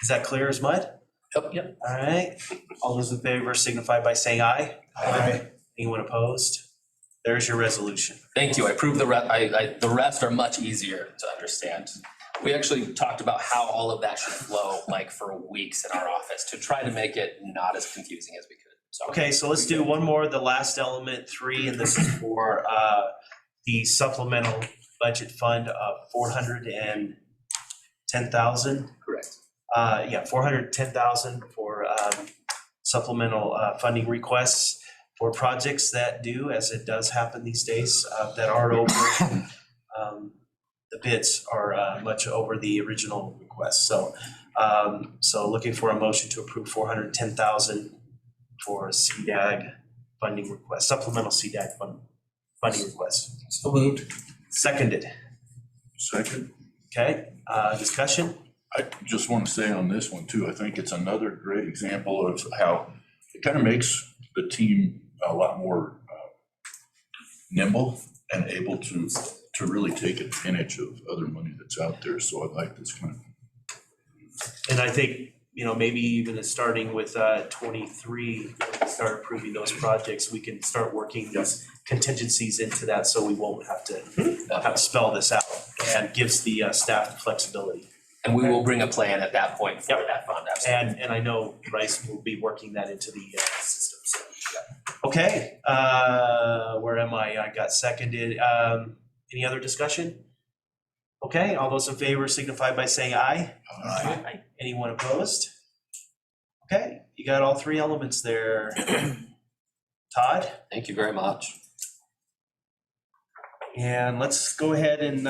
Is that clear as mud? Yep. All right, all those in favor signify by saying aye. Aye. Anyone opposed? There's your resolution. Thank you. I approve the rest are much easier to understand. We actually talked about how all of that should flow like for weeks in our office to try to make it not as confusing as we could. So. Okay, so let's do one more, the last element 3, and this is for the supplemental budget fund of $410,000. Correct. Yeah, $410,000 for supplemental funding requests for projects that do, as it does happen these days, that aren't over. The bids are much over the original request. So So looking for a motion to approve $410,000 for CDAG funding request, supplemental CDAG funding request. So moved. Seconded. Second. Okay, discussion? I just want to say on this one too, I think it's another great example of how it kind of makes the team a lot more nimble and able to really take advantage of other money that's out there. So I like this kind of. And I think, you know, maybe even starting with 23, when we start approving those projects, we can start working these contingencies into that, so we won't have to spell this out, and gives the staff the flexibility. And we will bring a plan at that point for that fund, absolutely. And I know Bryce will be working that into the system, so, yeah. Okay, where am I? I got seconded. Any other discussion? Okay, all those in favor signify by saying aye. Aye. Anyone opposed? Okay, you got all three elements there. Todd? Thank you very much. And let's go ahead and,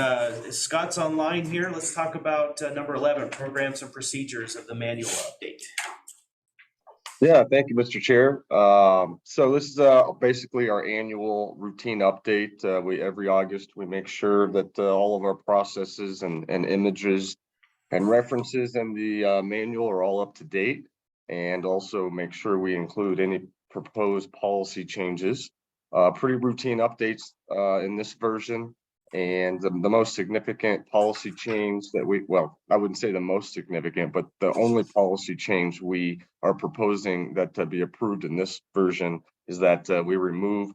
Scott's online here. Let's talk about number 11, programs and procedures of the manual update. Yeah, thank you, Mr. Chair. So this is basically our annual routine update. Every August, we make sure that all of our processes and images and references in the manual are all up to date, and also make sure we include any proposed policy changes. Pretty routine updates in this version. And the most significant policy change that I wouldn't say the most significant, but the only policy change we are proposing that to be approved in this version is that we remove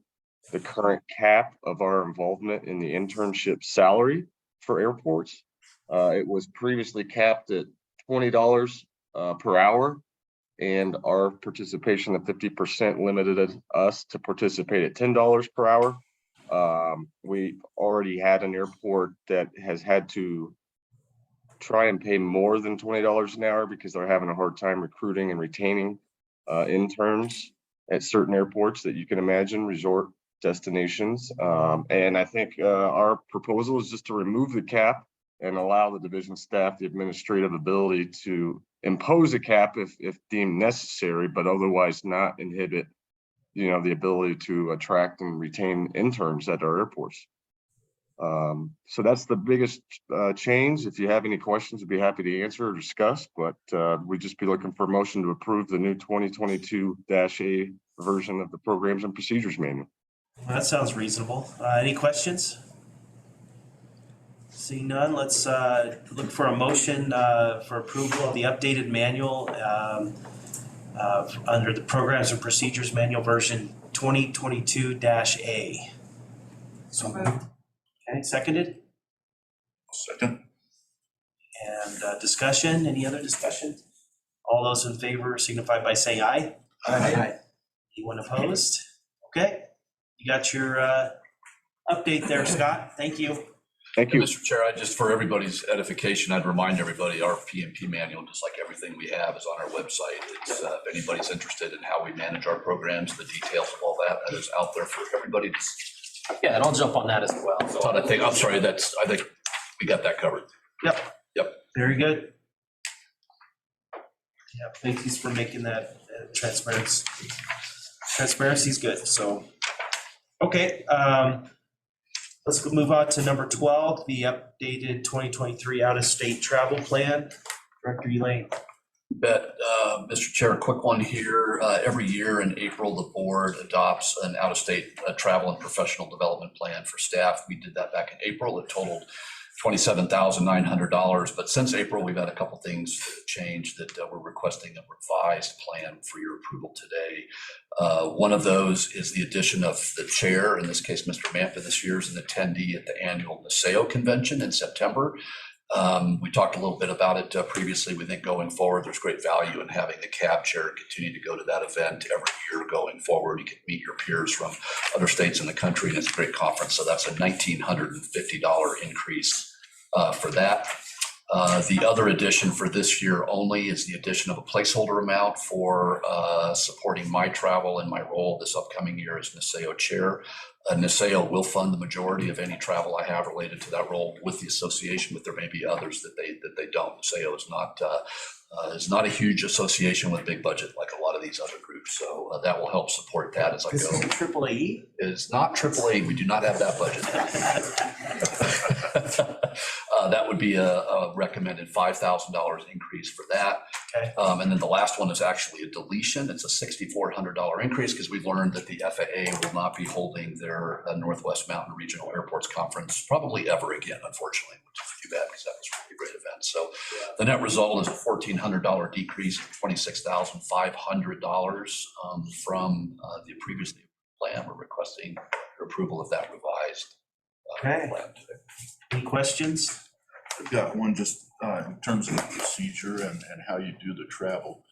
the current cap of our involvement in the internship salary for airports. It was previously capped at $20 per hour, and our participation of 50% limited us to participate at $10 per hour. We already had an airport that has had to try and pay more than $20 an hour because they're having a hard time recruiting and retaining interns at certain airports that you can imagine, resort destinations. And I think our proposal is just to remove the cap and allow the division staff the administrative ability to impose a cap if deemed necessary, but otherwise not inhibit the ability to attract and retain interns at our airports. So that's the biggest change. If you have any questions, I'd be happy to answer or discuss, but we'd just be looking for a motion to approve the new 2022-A version of the Programs and Procedures Manual. Well, that sounds reasonable. Any questions? Seeing none, let's look for a motion for approval of the updated manual under the Programs and Procedures Manual version 2022-A. So moved. Okay, seconded? Second. And discussion, any other discussion? All those in favor signify by saying aye. Aye. Anyone opposed? Okay, you got your update there, Scott. Thank you. Thank you. Mr. Chair, for everybody's edification, I'd remind everybody our PMP manual, just like everything we have, is on our website. It's, if anybody's interested in how we manage our programs, the details of all that is out there for everybody to see. Yeah, and I'll jump on that as well. So I think we got that covered. Yep. Very good. Yeah, thank you for making that transparency. Transparency is good, so. Okay, let's go move on to number 12, the updated 2023 out-of-state travel plan. Director Elaine. You bet. Mr. Chair, a quick one here. Every year in April, the board adopts an out-of-state travel and professional development plan for staff. We did that back in April. It totaled $27,900. But since April, we've had a couple things change that we're requesting a revised plan for your approval today. One of those is the addition of the chair, in this case, Mr. Mampin, this year is an attendee at the annual NASAO convention in September. We talked a little bit about it previously. We think going forward, there's great value in having the cab chair continue to go to that event every year going forward. You can meet your peers from other states in the country, and it's a great conference. So that's a $1,950 increase for that. The other addition for this year only is the addition of a placeholder amount for supporting my travel and my role this upcoming year as NASAO chair. NASAO will fund the majority of any travel I have related to that role with the association, but there may be others that they don't. NASAO is not It's not a huge association with big budget like a lot of these other groups, so that will help support that as I This go. is AAA? It's not AAA, we do not have that budget. That would be a recommended $5,000 increase for that. Okay. And then the last one is actually a deletion. It's a $6,400 increase because we've learned that the FAA will not be holding their Northwest Mountain Regional Airports Conference probably ever again, unfortunately, which is too bad because that was a really great event. So the net result is a $1,400 decrease of $26,500 from the previously plan. We're requesting your approval of that revised Okay. plan today. Any questions? I've got one just in terms of the procedure and how you do the travel.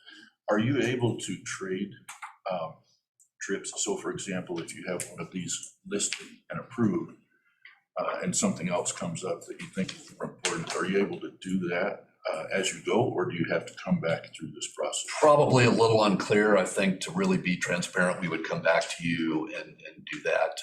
Are you able to trade trips? So for example, if you have one of these listed and approved and something else comes up that you think is more important, are you able to do that as you go, or do you have to come back through this process? Probably a little unclear. I think to really be transparent, we would come back to you and do that,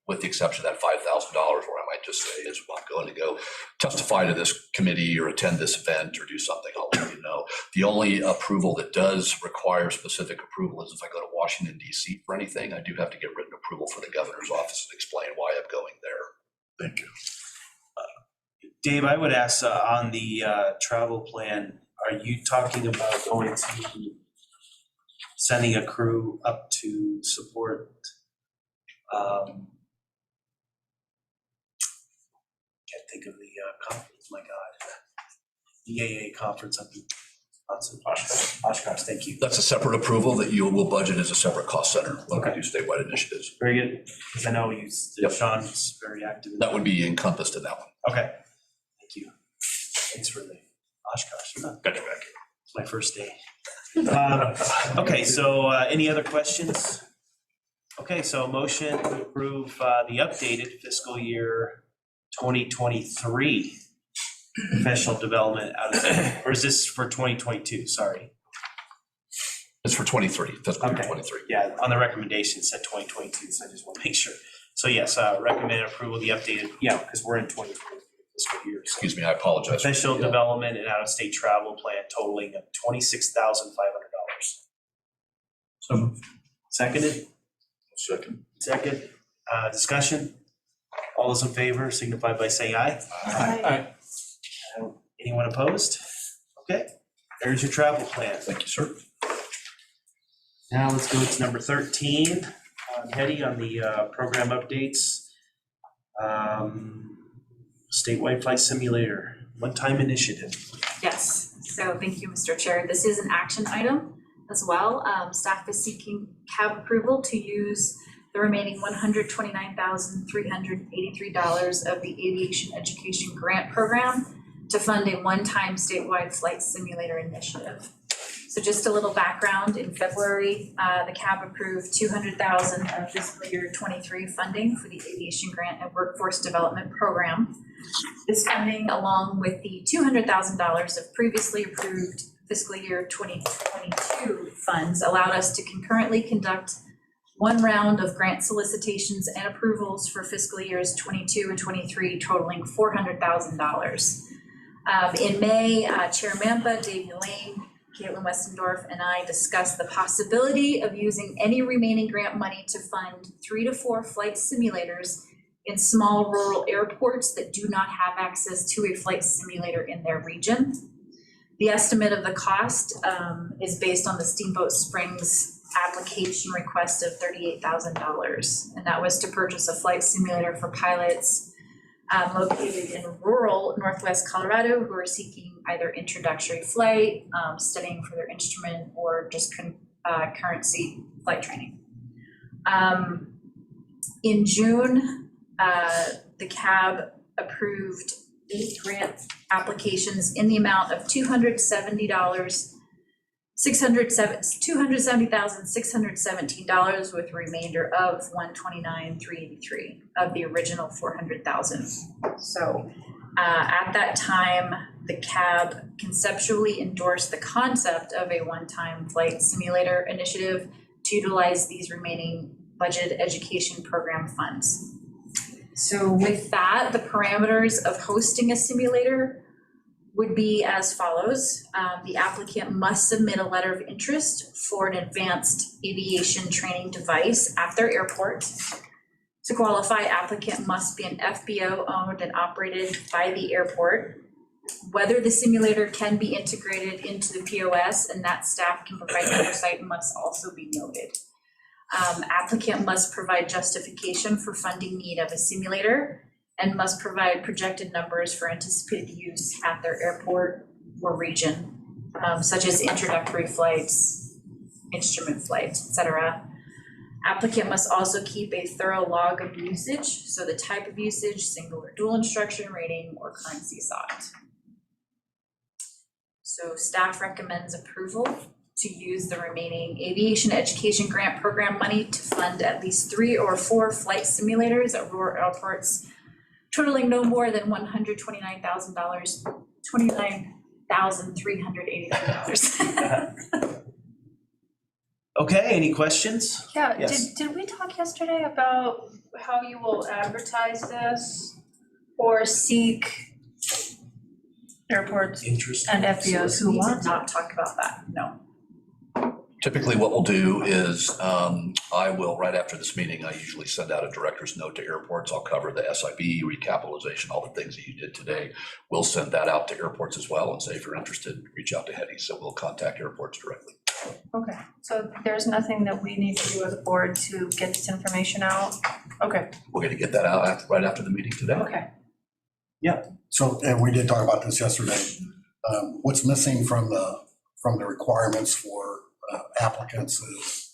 with the exception of that $5,000, where I might just say, is I'm going to go testify to this committee or attend this event or do something, I'll let you know. The only approval that does require specific approval is if I go to Washington, D.C. for anything, I do have to get written approval from the governor's office and explain why I'm going there. Thank you. Dave, I would ask on the travel plan, are you talking about going to sending a crew up to support can't think of the conference, my God. EAA conference up in Oshkosh, thank you. That's a separate approval that you will budget as a separate cost center when we do statewide initiatives. Very good, because I know Yep. Sean's very active. That would be encompassed in that one. Okay, thank you. Thanks for the Oshkosh. Got you back. It's my first day. Okay, so any other questions? Okay, so motion to approve the updated fiscal year 2023 professional development out of, or is this for 2022? Sorry. It's for 23, fiscal year Okay. 23. Yeah, on the recommendation it said 2022, so I just want to make sure. So yes, recommend approval of the updated, because we're in 2023 fiscal year. So Excuse me, I apologize. professional development and out-of-state travel plan totaling of $26,500. So Seconded? Second. Second. Discussion? All those in favor signify by saying aye. Aye. Anyone opposed? Okay, there's your travel plan. Thank you, sir. Now let's go to number 13. Hetty, on the program updates. Statewide Flight Simulator, one-time initiative. Yes, so thank you, Mr. Chair. This is an action item as well. Staff is seeking CAB approval to use the remaining $129,383 of the Aviation Education Grant Program to fund a one-time statewide flight simulator initiative. So just a little background, in February, the CAB approved $200,000 of fiscal year 23 funding for the Aviation Grant and Workforce Development Program. This funding, along with the $200,000 of previously approved fiscal year 2022 funds, allowed us to concurrently conduct one round of grant solicitations and approvals for fiscal years 22 and 23 totaling $400,000. In May, Chair Mampa, Dave Lane, Caitlin Westendorf, and I discussed the possibility of using any remaining grant money to fund 3 to 4 flight simulators in small rural airports that do not have access to a flight simulator in their region. The estimate of the cost is based on the Steamboat Springs application request of $38,000. And that was to purchase a flight simulator for pilots located in rural Northwest Colorado who are seeking either introductory flight, studying for their instrument, or just currency flight training. In June, the CAB approved 8 grant applications in the amount of $270,617 with a remainder of $129,383 of the original $400,000. So at that time, the CAB conceptually endorsed the concept of a one-time flight simulator initiative to utilize these remaining budget education program funds. So with that, the parameters of hosting a simulator would be as follows. The applicant must submit a letter of interest for an advanced aviation training device at their airport. To qualify, applicant must be an FBO owned and operated by the airport. Whether the simulator can be integrated into the POS and that staff can provide oversight must also be noted. Applicant must provide justification for funding need of a simulator and must provide projected numbers for anticipated use at their airport or region, such as introductory flights, instrument flights, etc. Applicant must also keep a thorough log of usage, so the type of usage, single or dual instruction rating, or currency sought. So staff recommends approval to use the remaining aviation education grant program money to fund at least 3 or 4 flight simulators at rural airports, totaling no more than $129,000, $29,383. Okay, any questions? Yeah, Yes. did we talk yesterday about how you will advertise this or seek airports Interest. and FBOs who We want did to? not talk about that, no. Typically, what we'll do is I will, right after this meeting, I usually send out a director's note to airports. I'll cover the SIB, recapitalization, all the things that you did today. We'll send that out to airports as well and say, if you're interested, reach out to Hetty. So we'll contact airports directly. Okay, so there's nothing that we need to do as a board to get this information out? Okay, We're going to get that out right after the meeting today. okay. So, and we did talk about this yesterday. What's missing from the requirements for applicants is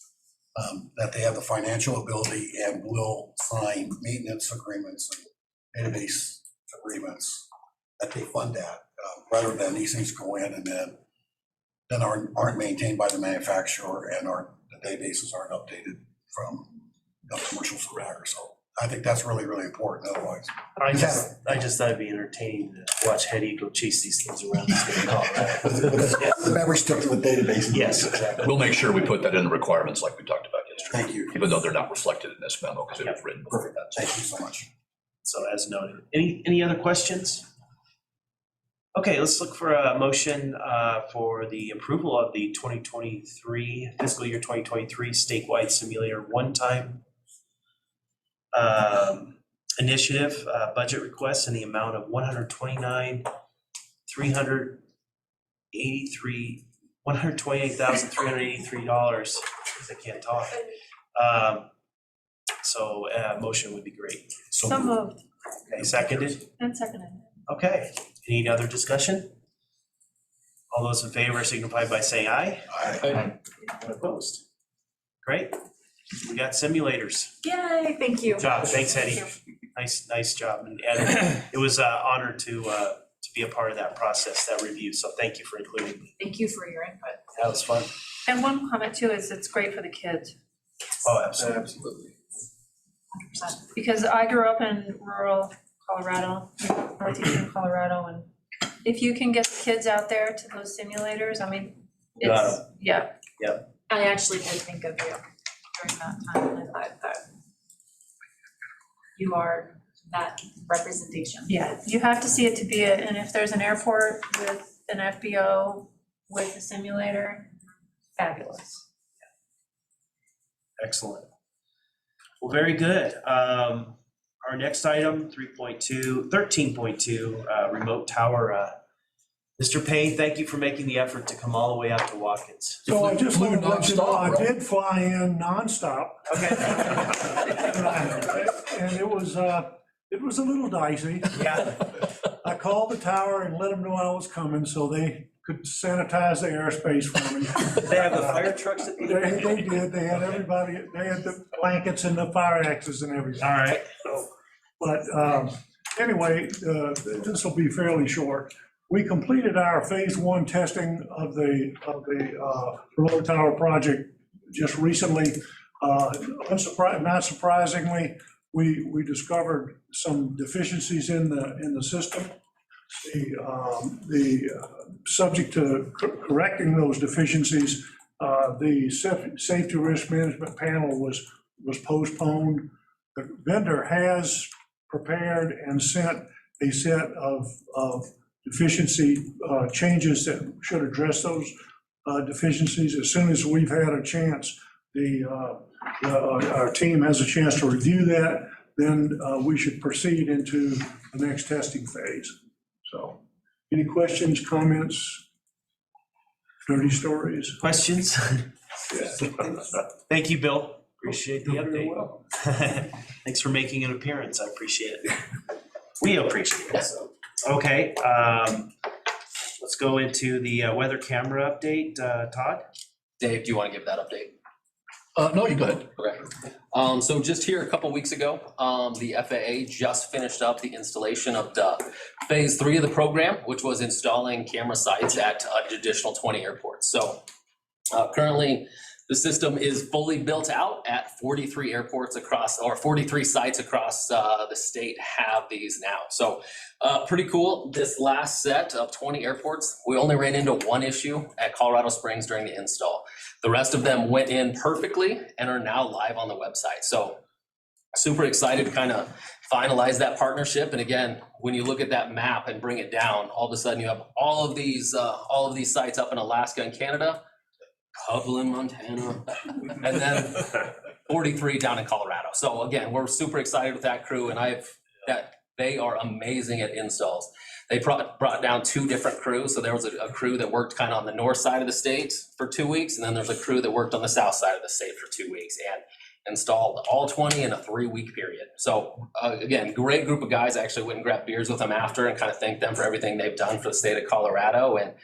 that they have the financial ability and will sign maintenance agreements and database agreements that they fund that, rather than these things go in and then aren't maintained by the manufacturer and the databases aren't updated from commercial suppliers. So I think that's really, really important. Otherwise, I just thought it'd be entertaining to watch Hetty go chase these things around the state of Colorado. the memory stuck to the database. Yes, exactly. We'll make sure we put that in the requirements like we talked about yesterday. Thank you. Even though they're not reflected in this memo because it was written before that. Thank you so much. So as noted, any other questions? Okay, let's look for a motion for the approval of the 2023, fiscal year 2023 statewide simulator one-time initiative budget request in the amount of $128,383. I can't talk. So motion would be great. So moved Okay, seconded? and seconded. Okay, any other discussion? All those in favor signify by saying aye. Aye. Anyone opposed? Great, we got simulators. Yay, thank you. Good job, thanks, Hetty. Nice job, and it was an honor to be a part of that process, that review, so thank you for including me. Thank you for your input. That was fun. And one comment too is it's great for the kids, Oh, absolutely. 100%. because I grew up in rural Colorado, northeastern Colorado, and if you can get the kids out there to those simulators, I mean, Got it's, yeah. I actually did think of you during that time, and I thought that you are that representation. Yeah, you have to see it to be it, and if there's an airport with an FBO with a simulator, fabulous. Excellent. Well, very good. Our next item, 13.2, remote tower. Mr. Payne, thank you for making the effort to come all the way out to Watkins. So I just Flew want to let you know, I nonstop, bro. did fly in nonstop. Okay. And it was a little dicey. Yeah, I called the tower and let them know I was coming so they could sanitize the airspace for me. they have the fire trucks at the. They did, they had everybody, they had the blankets and the fire axes and everything. All right. But anyway, this will be fairly short. We completed our phase 1 testing of the remote tower project just recently. Not surprisingly, we discovered some deficiencies in the system. Subject to correcting those deficiencies, the safety risk management panel was postponed. The vendor has prepared and sent a set of deficiency changes that should address those deficiencies. As soon as we've had a chance, our team has a chance to review that, then we should proceed into the next testing phase. So, any questions, comments, dirty stories? Questions? Thank you, Bill. Appreciate the update. Thanks for making an appearance. I appreciate it. We appreciate it. So, okay, let's go into the weather camera update. Todd? Dave, do you want to give that update? No, you go ahead. Okay. So just here a couple weeks ago, the FAA just finished up the installation of the phase 3 of the program, which was installing camera sites at an additional 20 airports. So currently, the system is fully built out at 43 airports across, or 43 sites across the state have these now. So pretty cool. This last set of 20 airports, we only ran into one issue at Colorado Springs during the install. The rest of them went in perfectly and are now live on the website. So super excited to kind of finalize that partnership. And again, when you look at that map and bring it down, all of a sudden you have all of these sites up in Alaska and Canada, couple in Montana, and then 43 down in Colorado. So again, we're super excited with that crew, and they are amazing at installs. They brought down 2 different crews. So there was a crew that worked kind of on the north side of the state for 2 weeks, and then there's a crew that worked on the south side of the state for 2 weeks and installed all 20 in a 3-week period. So again, great group of guys. I actually went and grabbed beers with them after and kind of thanked them for everything they've done for the state of Colorado. And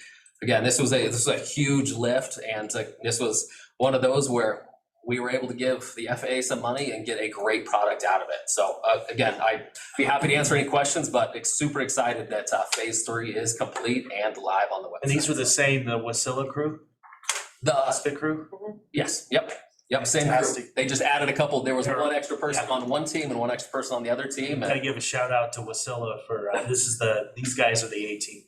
again, this was a huge lift, and this was one of those where we were able to give the FAA some money and get a great product out of it. So again, I'd be happy to answer any questions, but super excited that phase 3 is complete and live on the website. And these were the same, the Wasilla crew? The Aspect crew? Yes, yep, same crew. They just added a couple. There was one extra person on one team and one extra person on the other team. I give a shout out to Wasilla for, these guys are the A team.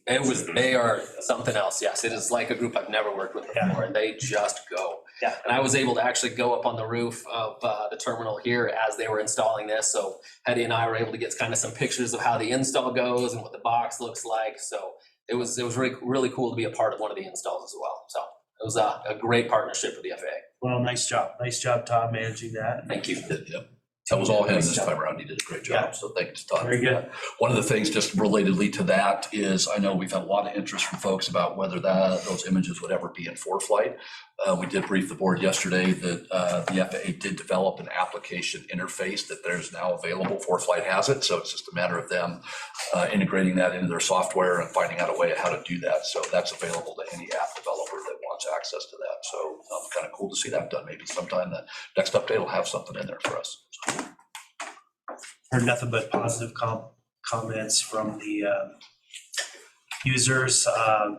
They are something else, yes. It is like a group I've never worked with before, and they just go. Yeah. And I was able to actually go up on the roof of the terminal here as they were installing this. So Hetty and I were able to get kind of some pictures of how the install goes and what the box looks like. So it was really, really cool to be a part of one of the installs as well. So it was a great partnership with the FAA. Well, nice job. Nice job, Todd, managing that. Thank you. Yep. That was all him this time around. He did a great job. So thanks, Todd. Very good. One of the things just relatedly to that is I know we've had a lot of interest from folks about whether those images would ever be in ForeFlight. We did brief the board yesterday that the FAA did develop an application interface that there's now available. ForeFlight has it. So it's just a matter of them integrating that into their software and finding out a way of how to do that. So that's available to any app developer that wants access to that. So kind of cool to see that done. Maybe sometime the next update will have something in there for us. Heard nothing but positive comments from the users. A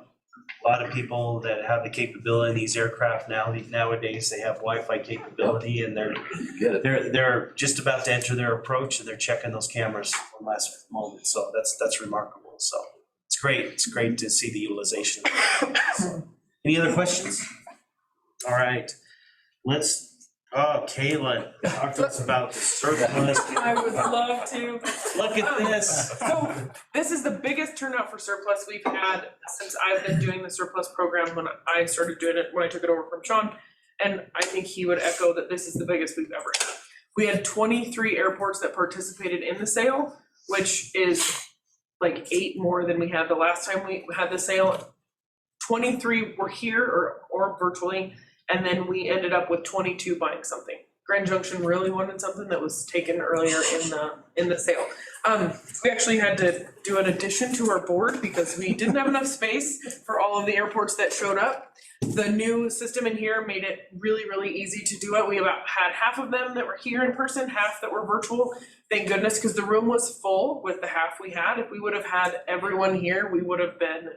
lot of people that have the capability in these aircraft nowadays, they have Wi-Fi capability, and they're just about to enter their approach, and they're checking those cameras one last moment. So that's remarkable. So it's great. It's great to see the utilization. Any other questions? All right, Kayla, talk to us about the surplus. I would love to. Look at this. So this is the biggest turnout for surplus we've had since I've been doing the surplus program when I started doing it, when I took it over from Sean. And I think he would echo that this is the biggest we've ever had. We had 23 airports that participated in the sale, which is like 8 more than we had the last time we had the sale. 23 were here or virtually. And then we ended up with 22 buying something. Grand Junction really wanted something that was taken earlier in the sale. We actually had to do an addition to our board because we didn't have enough space for all of the airports that showed up. The new system in here made it really, really easy to do it. We about had half of them that were here in person, half that were virtual. Thank goodness, because the room was full with the half we had. If we would have had everyone here, it would have been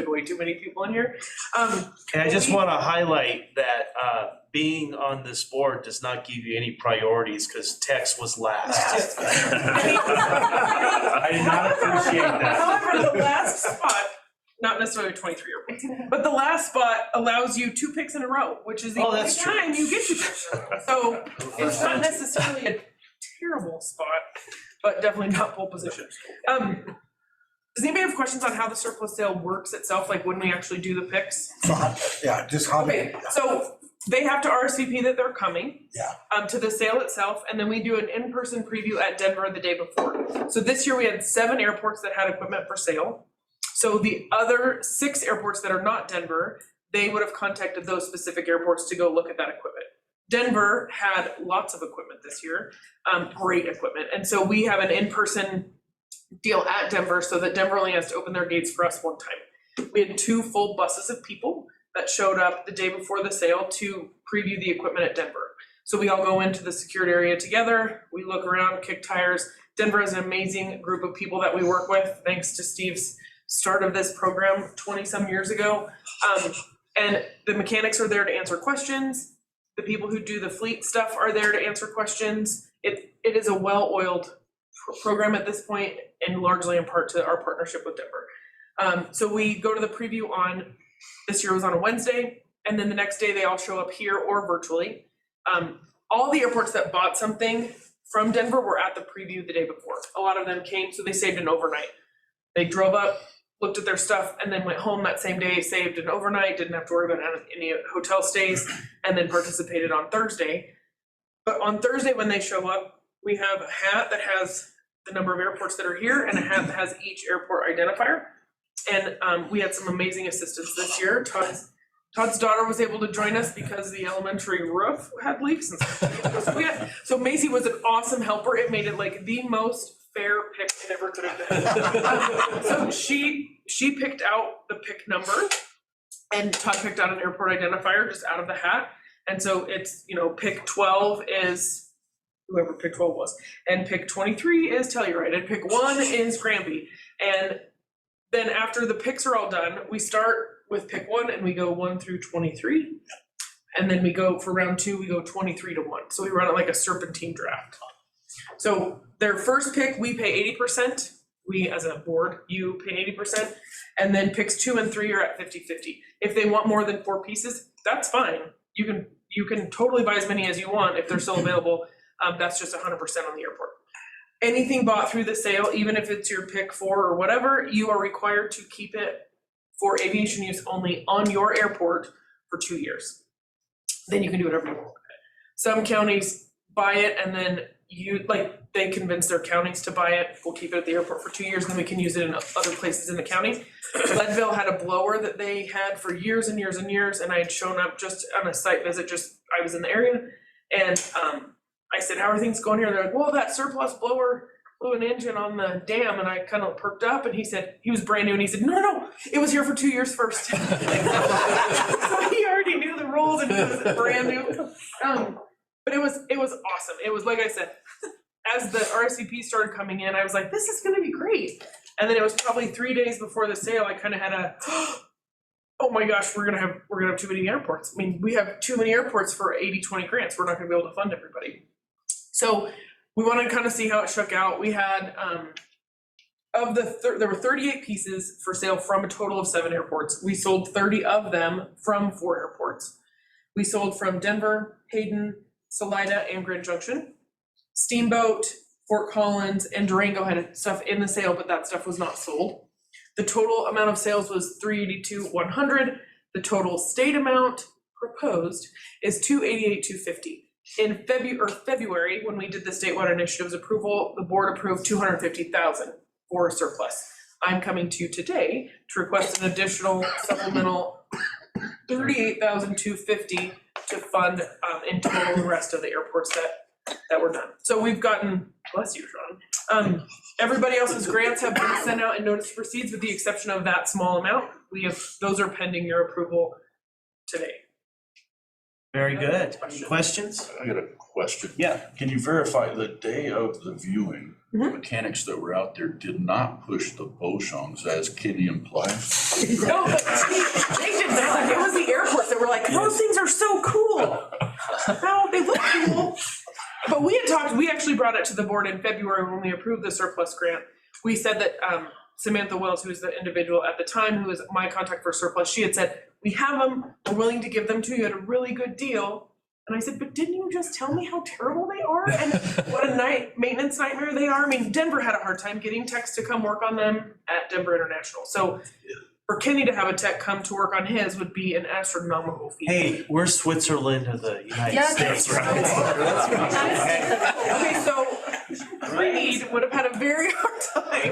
way too many people in here. And I just want to highlight that being on this board does not give you any priorities because Tex was last. I did not appreciate that. However, the last spot, not necessarily 23 airports, but the last spot allows you 2 picks in a row, which is the only time you get 2 picks in a row. So it's not necessarily a terrible spot, but definitely not pole position. Does anybody have questions on how the surplus sale works itself, like when we actually do the picks? Just how Okay, so they have to RSVP that they're coming. Yeah. To the sale itself, and then we do an in-person preview at Denver the day before. So this year we had 7 airports that had equipment for sale. So the other 6 airports that are not Denver, they would have contacted those specific airports to go look at that equipment. Denver had lots of equipment this year, great equipment. And so we have an in-person deal at Denver so that Denver only has to open their gates for us one time. We had 2 full buses of people that showed up the day before the sale to preview the equipment at Denver. So we all go into the secured area together, we look around, kick tires. Denver has an amazing group of people that we work with, thanks to Steve's start of this program 20-some years ago. And the mechanics are there to answer questions. The people who do the fleet stuff are there to answer questions. It is a well-oiled program at this point, and largely in part to our partnership with Denver. So we go to the preview on, this year was on a Wednesday, and then the next day they all show up here or virtually. All the airports that bought something from Denver were at the preview the day before. A lot of them came, so they saved an overnight. They drove up, looked at their stuff, and then went home that same day, saved an overnight, didn't have to worry about any hotel stays, and then participated on Thursday. But on Thursday when they show up, we have a hat that has the number of airports that are here and a hat that has each airport identifier. And we had some amazing assistance this year. Todd's daughter was able to join us because the elementary roof had leaks and stuff. So Macy was an awesome helper. It made it like the most fair pick it ever could have been. So she picked out the pick number, and Todd picked out an airport identifier just out of the hat. And so it's, pick 12 is whoever pick 12 was, and pick 23 is Telluride, and pick 1 is Granby. And then after the picks are all done, we start with pick 1 and we go 1 through 23. And then we go for round 2, we go 23 to 1. So we run it like a serpentine draft. So their first pick, we pay 80%. We as a board, you pay 80%. And then picks 2 and 3 are at 50-50. If they want more than 4 pieces, that's fine. You can totally buy as many as you want if they're still available. That's just 100% on the airport. Anything bought through the sale, even if it's your pick 4 or whatever, you are required to keep it for aviation use only on your airport for 2 years. Then you can do whatever you want with it. Some counties buy it and then they convince their counties to buy it. We'll keep it at the airport for 2 years and then we can use it in other places in the county. Leadville had a blower that they had for years and years and years, and I had shown up just on a site visit, I was in the area, and I said, how are things going here? They're like, well, that surplus blower blew an engine on the dam, and I kind of perked up, and he said, he was brand new, and he said, no, it was here for 2 years first. So he already knew the rules, and it was brand new. But it was awesome. It was, like I said, as the RSVP started coming in, I was like, this is gonna be great. And then it was probably 3 days before the sale, I kind of had oh my gosh, we're gonna have too many airports. I mean, we have too many airports for 80-20 grants. We're not gonna be able to fund everybody. So we want to kind of see how it shook out. We had, there were 38 pieces for sale from a total of 7 airports. We sold 30 of them from 4 airports. We sold from Denver, Hayden, Salida, and Grand Junction. Steamboat, Fort Collins, and Durango had stuff in the sale, but that stuff was not sold. The total amount of sales was $382,100. The total state amount proposed is $288,250. In February, when we did the statewide initiatives approval, the board approved $250,000 for surplus. I'm coming to you today to request an additional supplemental $38,250 to fund in total the rest of the airports that were done. So we've gotten, bless you, Sean. Everybody else's grants have been sent out and notice proceeds with the exception of that small amount. Those are pending your approval today. Very good. Any questions? I got a question. Yeah. Can you verify the day of the viewing, the mechanics that were out there did not push the Beauchamps as Kitty implied? No, they did not. It was the airports that were like, those things are so cool. No, they look cool. But we actually brought it to the board in February when we approved the surplus grant. We said that Samantha Wells, who was the individual at the time, who was my contact for surplus, she had said, we have them, we're willing to give them to you at a really good deal. And I said, but didn't you just tell me how terrible they are and what a maintenance nightmare they are? I mean, Denver had a hard time getting techs to come work on them at Denver International. So for Kenny to have a tech come to work on his would be an astronomical feat. Hey, we're Switzerland of the United States, right? Okay, so Reed would have had a very hard time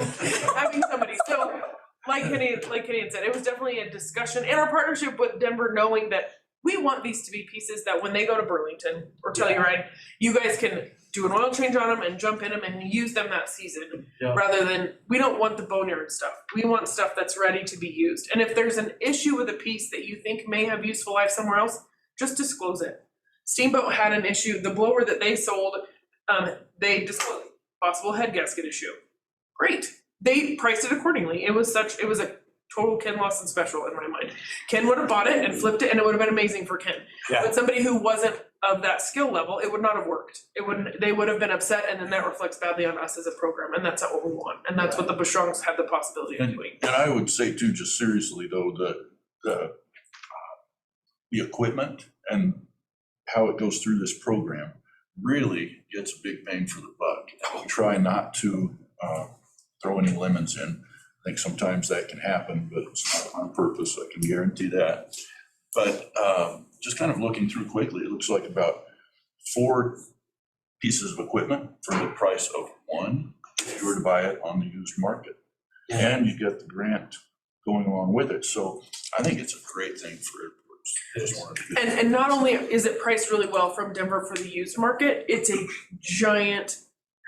having somebody. So like Kenny had said, it was definitely a discussion and our partnership with Denver, knowing that we want these to be pieces that when they go to Burlington or Telluride, you guys can do an oil change on them and jump in them and use them that season. Yeah. Rather than, we don't want the boneyard stuff. We want stuff that's ready to be used. And if there's an issue with a piece that you think may have useful life somewhere else, just disclose it. Steamboat had an issue, the blower that they sold, they disclosed possible head gasket issue. Great. They priced it accordingly. It was a total Ken Lawson special in my mind. Ken would have bought it and flipped it and it would have been amazing for Ken. Yeah. But somebody who wasn't of that skill level, it would not have worked. They would have been upset, and then that reflects badly on us as a program, and that's not what we want. And that's what the Bouchons had the possibility of doing. And I would say too, just seriously though, the equipment and how it goes through this program really gets a big bang for the buck. We try not to throw any lemons in. I think sometimes that can happen, but it's not on purpose, I can guarantee that. But just kind of looking through quickly, it looks like about 4 pieces of equipment for the price of 1 if you were to buy it on the used market. And you get the grant going along with it. So I think it's a great thing for airports. Just wanted to get- And not only is it priced really well from Denver for the used market, it's a giant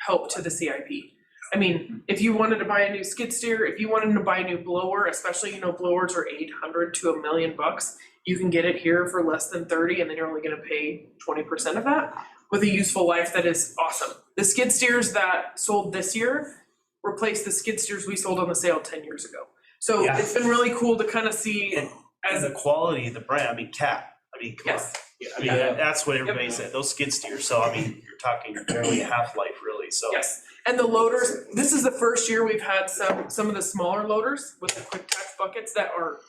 help to the CIP. I mean, if you wanted to buy a new skid steer, if you wanted to buy a new blower, especially, blowers are $800 to $1 million bucks. You can get it here for less than 30, and then you're only gonna pay 20% of that with a useful life that is awesome. The skid steers that sold this year replaced the skid steers we sold on the sale 10 years ago. So Yeah. it's been really cool to kind of see And as the quality of the brand, Cat, come on. yes. Yeah, that's what everybody said, those skid steers, so you're talking barely half-life really, so. Yes, and the loaders, this is the first year we've had some of the smaller loaders with the quick touch buckets that are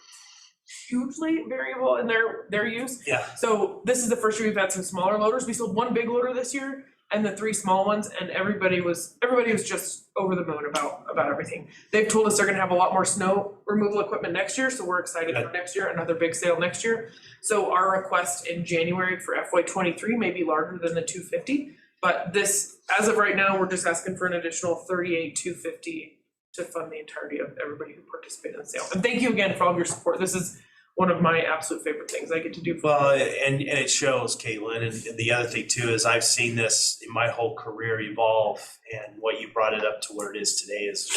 hugely variable in their use. Yeah. So this is the first year we've had some smaller loaders. We sold 1 big loader this year and the 3 small ones, and everybody was just over the moon about everything. They've told us they're gonna have a lot more snow removal equipment next year, so we're excited for next year, another big sale next year. So our request in January for FY23 may be larger than the 250, but this, as of right now, we're just asking for an additional 38,250 to fund the entirety of everybody who participated in the sale. And thank you again for all of your support. This is one of my absolute favorite things I get to do. Well, and it shows, Caitlin, and the other thing too is I've seen this in my whole career evolve, and what you brought it up to what it is today is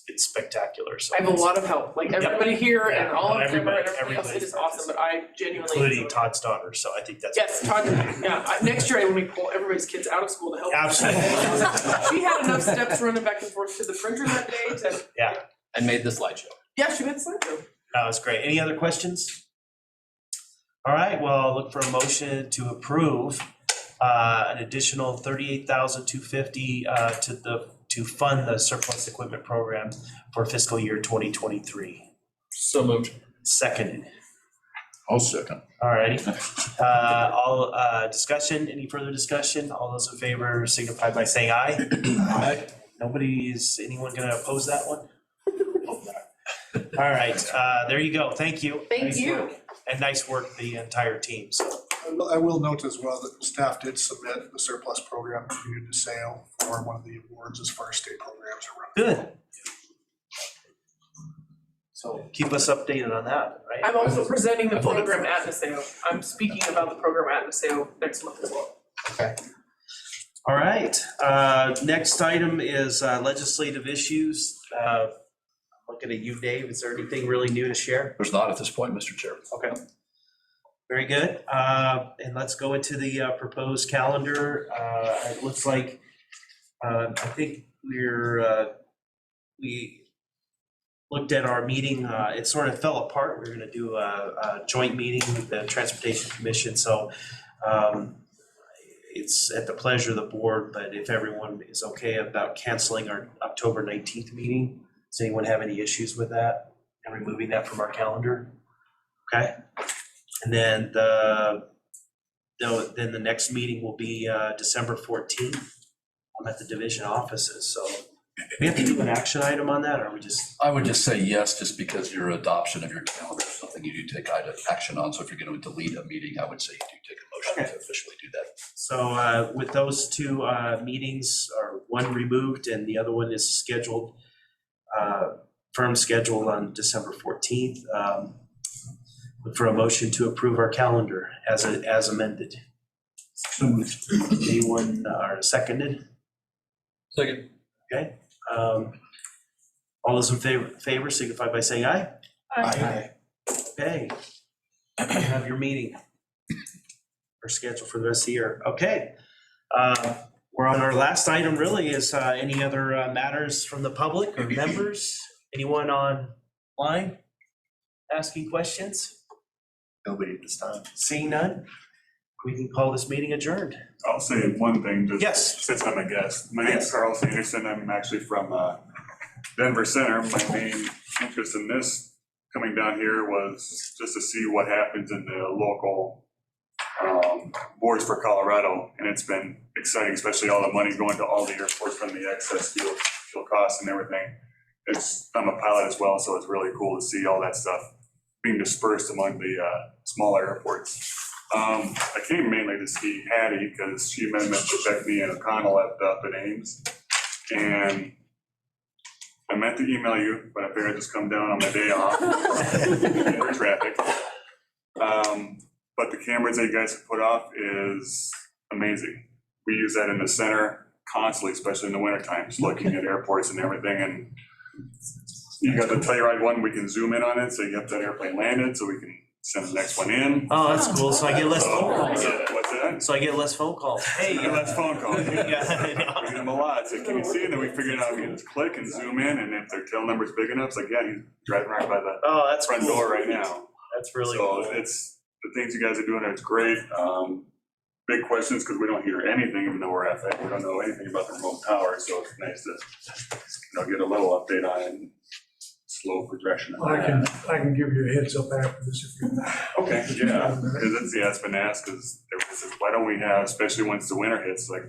it's spectacular, so. I have a lot of help, like everybody here and all of them Everybody- and everybody else, it is awesome, but I genuinely. Including Todd's daughter, so I think that's. Yes, Todd, next year when we pull everybody's kids out of school to help. Absolutely. She had enough steps running back and forth to the printer that day to. Yeah. And made the slideshow. Yeah, she made the slideshow. That was great. Any other questions? All right, well, I'll look for a motion to approve an additional $38,250 to fund the surplus equipment program for fiscal year 2023. So moved. Seconded. I'll second. All righty. All discussion, any further discussion? All those in favor signify by saying aye. Aye. Anyone gonna oppose that one? Hope not. All right, there you go. Thank you. Thank Nice you. work. And nice work, the entire team, so. I will note as well that staff did submit the surplus program to sale for one of the awards as far as state programs are running. Good. So keep us updated on that, right? I'm also presenting the program at NASAO. I'm speaking about the program at NASAO next month as well. Okay. All right, next item is legislative issues. I'm looking at you, Dave. Is there anything really new to share? There's not at this point, Mr. Chair. Okay. Very good. And let's go into the proposed calendar. It looks like, I think we looked at our meeting, it sort of fell apart. We were gonna do a joint meeting with the Transportation Commission, so it's at the pleasure of the board, but if everyone is okay about canceling our October 19th meeting, does anyone have any issues with that and removing that from our calendar? Okay. And then the then the next meeting will be December 14th. I'm at the division offices, so we have to do an action item on that, or we just? I would just say yes, just because your adoption of your calendar is something you do take action on. So if you're going to delete a meeting, I would say you do take a motion to officially do that. So with those two meetings, or one removed and the other one is scheduled, firm schedule on December 14th, look for a motion to approve our calendar as amended. Anyone are seconded? Second. Okay. All those in favor signify by saying aye. Aye. Okay. You have your meeting or schedule for the rest of the year. Okay. We're on our last item really is any other matters from the public or members? Anyone online asking questions? Nobody at this time. Seeing none, we can call this meeting adjourned. I'll say one thing, just Yes. since I'm a guest. My name's Carl Sanderson. I'm actually from Denver Center. My main interest in this coming down here was just to see what happens in the local boards for Colorado. And it's been exciting, especially all the money going to all the airports from the excess fuel costs and everything. I'm a pilot as well, so it's really cool to see all that stuff being dispersed among the smaller airports. I came mainly to see Hattie because she met Beckney and O'Connell left up at Ames. And I meant to email you, but I figured I'd just come down on my day off for traffic. But the cameras that you guys have put off is amazing. We use that in the center constantly, especially in the winter times, looking at airports and everything. And you got the Telluride one, we can zoom in on it, so you have that airplane landed, so we can send the next one in. Oh, that's cool. So I get less phone calls. What's that? So I get less phone calls. Hey, less phone calls. Yeah, I know. We get them a lot. So can you see? And then we figured out we can just click and zoom in, and if their tail number's big enough, it's like, yeah, he's driving right by the that's front cool. door right now. That's really so cool. It's the things you guys are doing. It's great. Big questions because we don't hear anything, even though we're at that. We don't know anything about the remote tower, so it's nice to get a little update on it. And slow progression. I can give you a heads up after this if you want. Okay, yeah, because it's been asked because everybody says, why don't we have, especially once the winter hits, like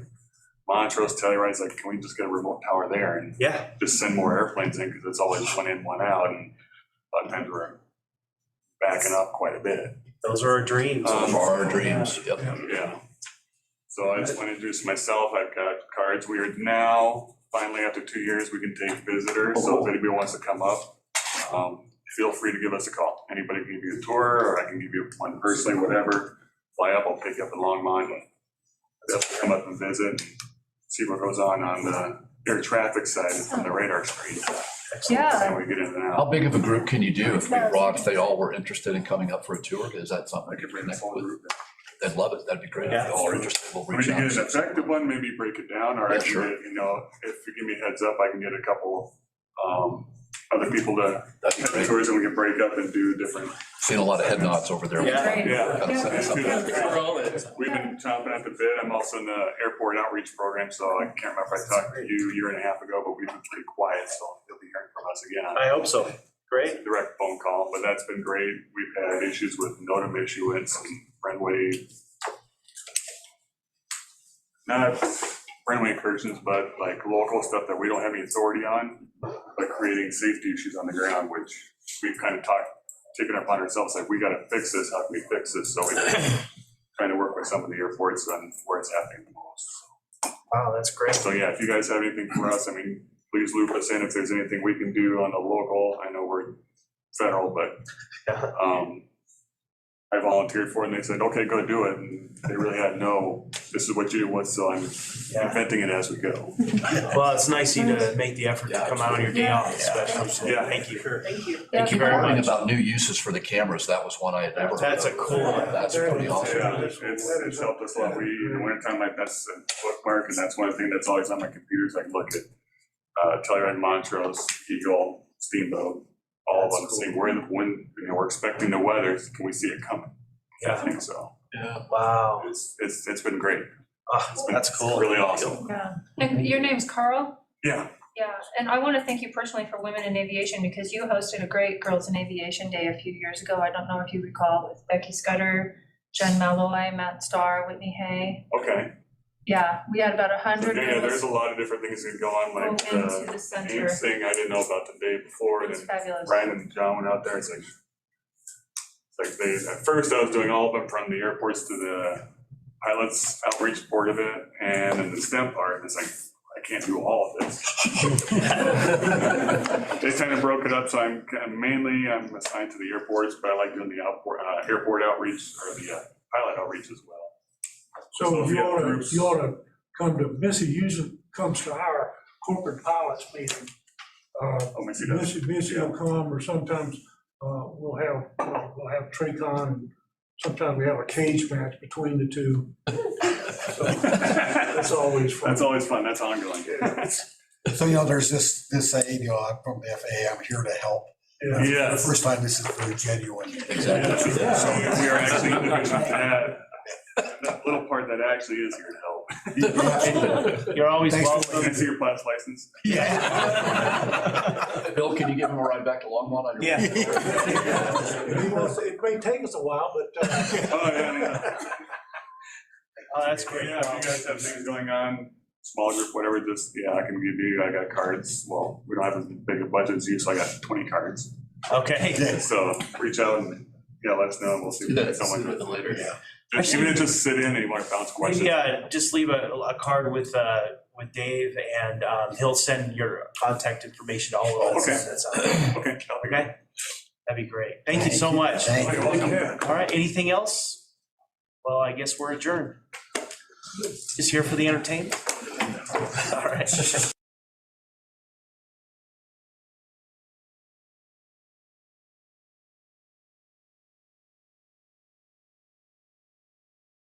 Montrose, Telluride's like, can we just get a remote tower there and just send more airplanes in because it's always one in, one out, and a lot of times we're backing up quite a bit. Those are our dreams. Those are our dreams. Yep. Yeah. So I just want to introduce myself. I've got cards. We are now, finally, after 2 years, we can take visitors. So if anybody wants to come up, feel free to give us a call. Anybody can give you a tour, or I can give you one personally, whatever. Fly up, I'll pick you up in Longmont. Come up and visit and see what goes on the air traffic side from the radar screen. Yeah. And we get in and out. How big of a group can you do if they all were interested in coming up for a tour? Is that something I could bring next with? They'd love it. That'd be great. If they all are interested, we'll reach out. When you get an effective one, maybe break it down, or I can get, if you give me a heads up, I can get a couple other people to head the tours, and we can break up and do different. Seen a lot of head nods over there. Yeah. We've been chomping at the bit. I'm also in the airport outreach program, so I can't remember if I talked to you a year and a half ago, but we've been pretty quiet, so you'll be hearing from us again. I hope so. Great. Direct phone call, but that's been great. We've had issues with NOTAM issuance and runway, not runway incursions, but like local stuff that we don't have any authority on, but creating safety issues on the ground, which we've kind of taken upon ourselves, like we got to fix this. How can we fix this? So we've been trying to work with some of the airports on where it's happening the most. Wow, that's great. So yeah, if you guys have anything for us, I mean, please loop us in if there's anything we can do on the local. I know we're federal, but I volunteered for it, and they said, okay, go do it. And they really had this is what you do, so I'm inventing it as we go. Well, it's nice of you to make the effort to come out on your day off, especially. Yeah, thank you. Thank you. Thank you very much. About new uses for the cameras, that was one I had never heard of. That's a cool one. That's pretty awesome. Yeah, it's helped us a lot. In the wintertime, that's a bookmark, and that's one of the things that's always on my computer is I can look at Telluride, Montrose, Eagle, Steamboat, all of them. See, we're expecting the weather. Can we see it coming? Yeah, I think so. Yeah. Wow. It's been great. That's cool. Really awesome. Yeah. And your name's Carl? Yeah. Yeah, and I want to thank you personally for Women in Aviation because you hosted a great Girls in Aviation Day a few years ago. I don't know if you recall, with Becky Scudder, Jen Malloy, Matt Starr, Whitney Hay. Okay. Yeah, we had about 100. Yeah, there's a lot of different things that go on, like Go into the center. Ames thing I didn't know about the day before, and It's then fabulous. Brian and John went out there, it's like they, at first I was doing all of them from the airports to the pilots outreach board of it, and then the STEM part, and it's like, I can't do all of this. They kind of broke it up, so I'm assigned to the airports, but I like doing the airport outreach, or the pilot outreach as well. So you ought to come to, Missy usually comes to our corporate pilots meeting. Missy will come, or sometimes we'll have Tracon, and sometimes we have a cage match between the two. So that's always fun. That's always fun, that's ongoing. So, there's this saying, I'm from the FAA, I'm here to help. Yeah. The first time this is very genuine. Exactly. So we are actually in the division to add that little part that actually is here to help. You're always welcome. Can I see your class license? Yeah. Bill, can you give him a ride back to Longmont on your? It may take us a while, but. Oh, yeah. Oh, that's great. Yeah, if you guys have things going on, small group, whatever, just, I can give you, I got cards. Well, we don't have as big a budget as you, so I got 20 cards. Okay. So reach out and, let us know, and we'll see what someone does later. Yeah. Even if just sit in and you want to bounce questions. Maybe just leave a card with Dave, and he'll send your contact information to all of us. Okay. Okay, that'd be great. Thank you so much. Thank you. All right, anything else? Well, I guess we're adjourned. Just here for the entertainment. All right.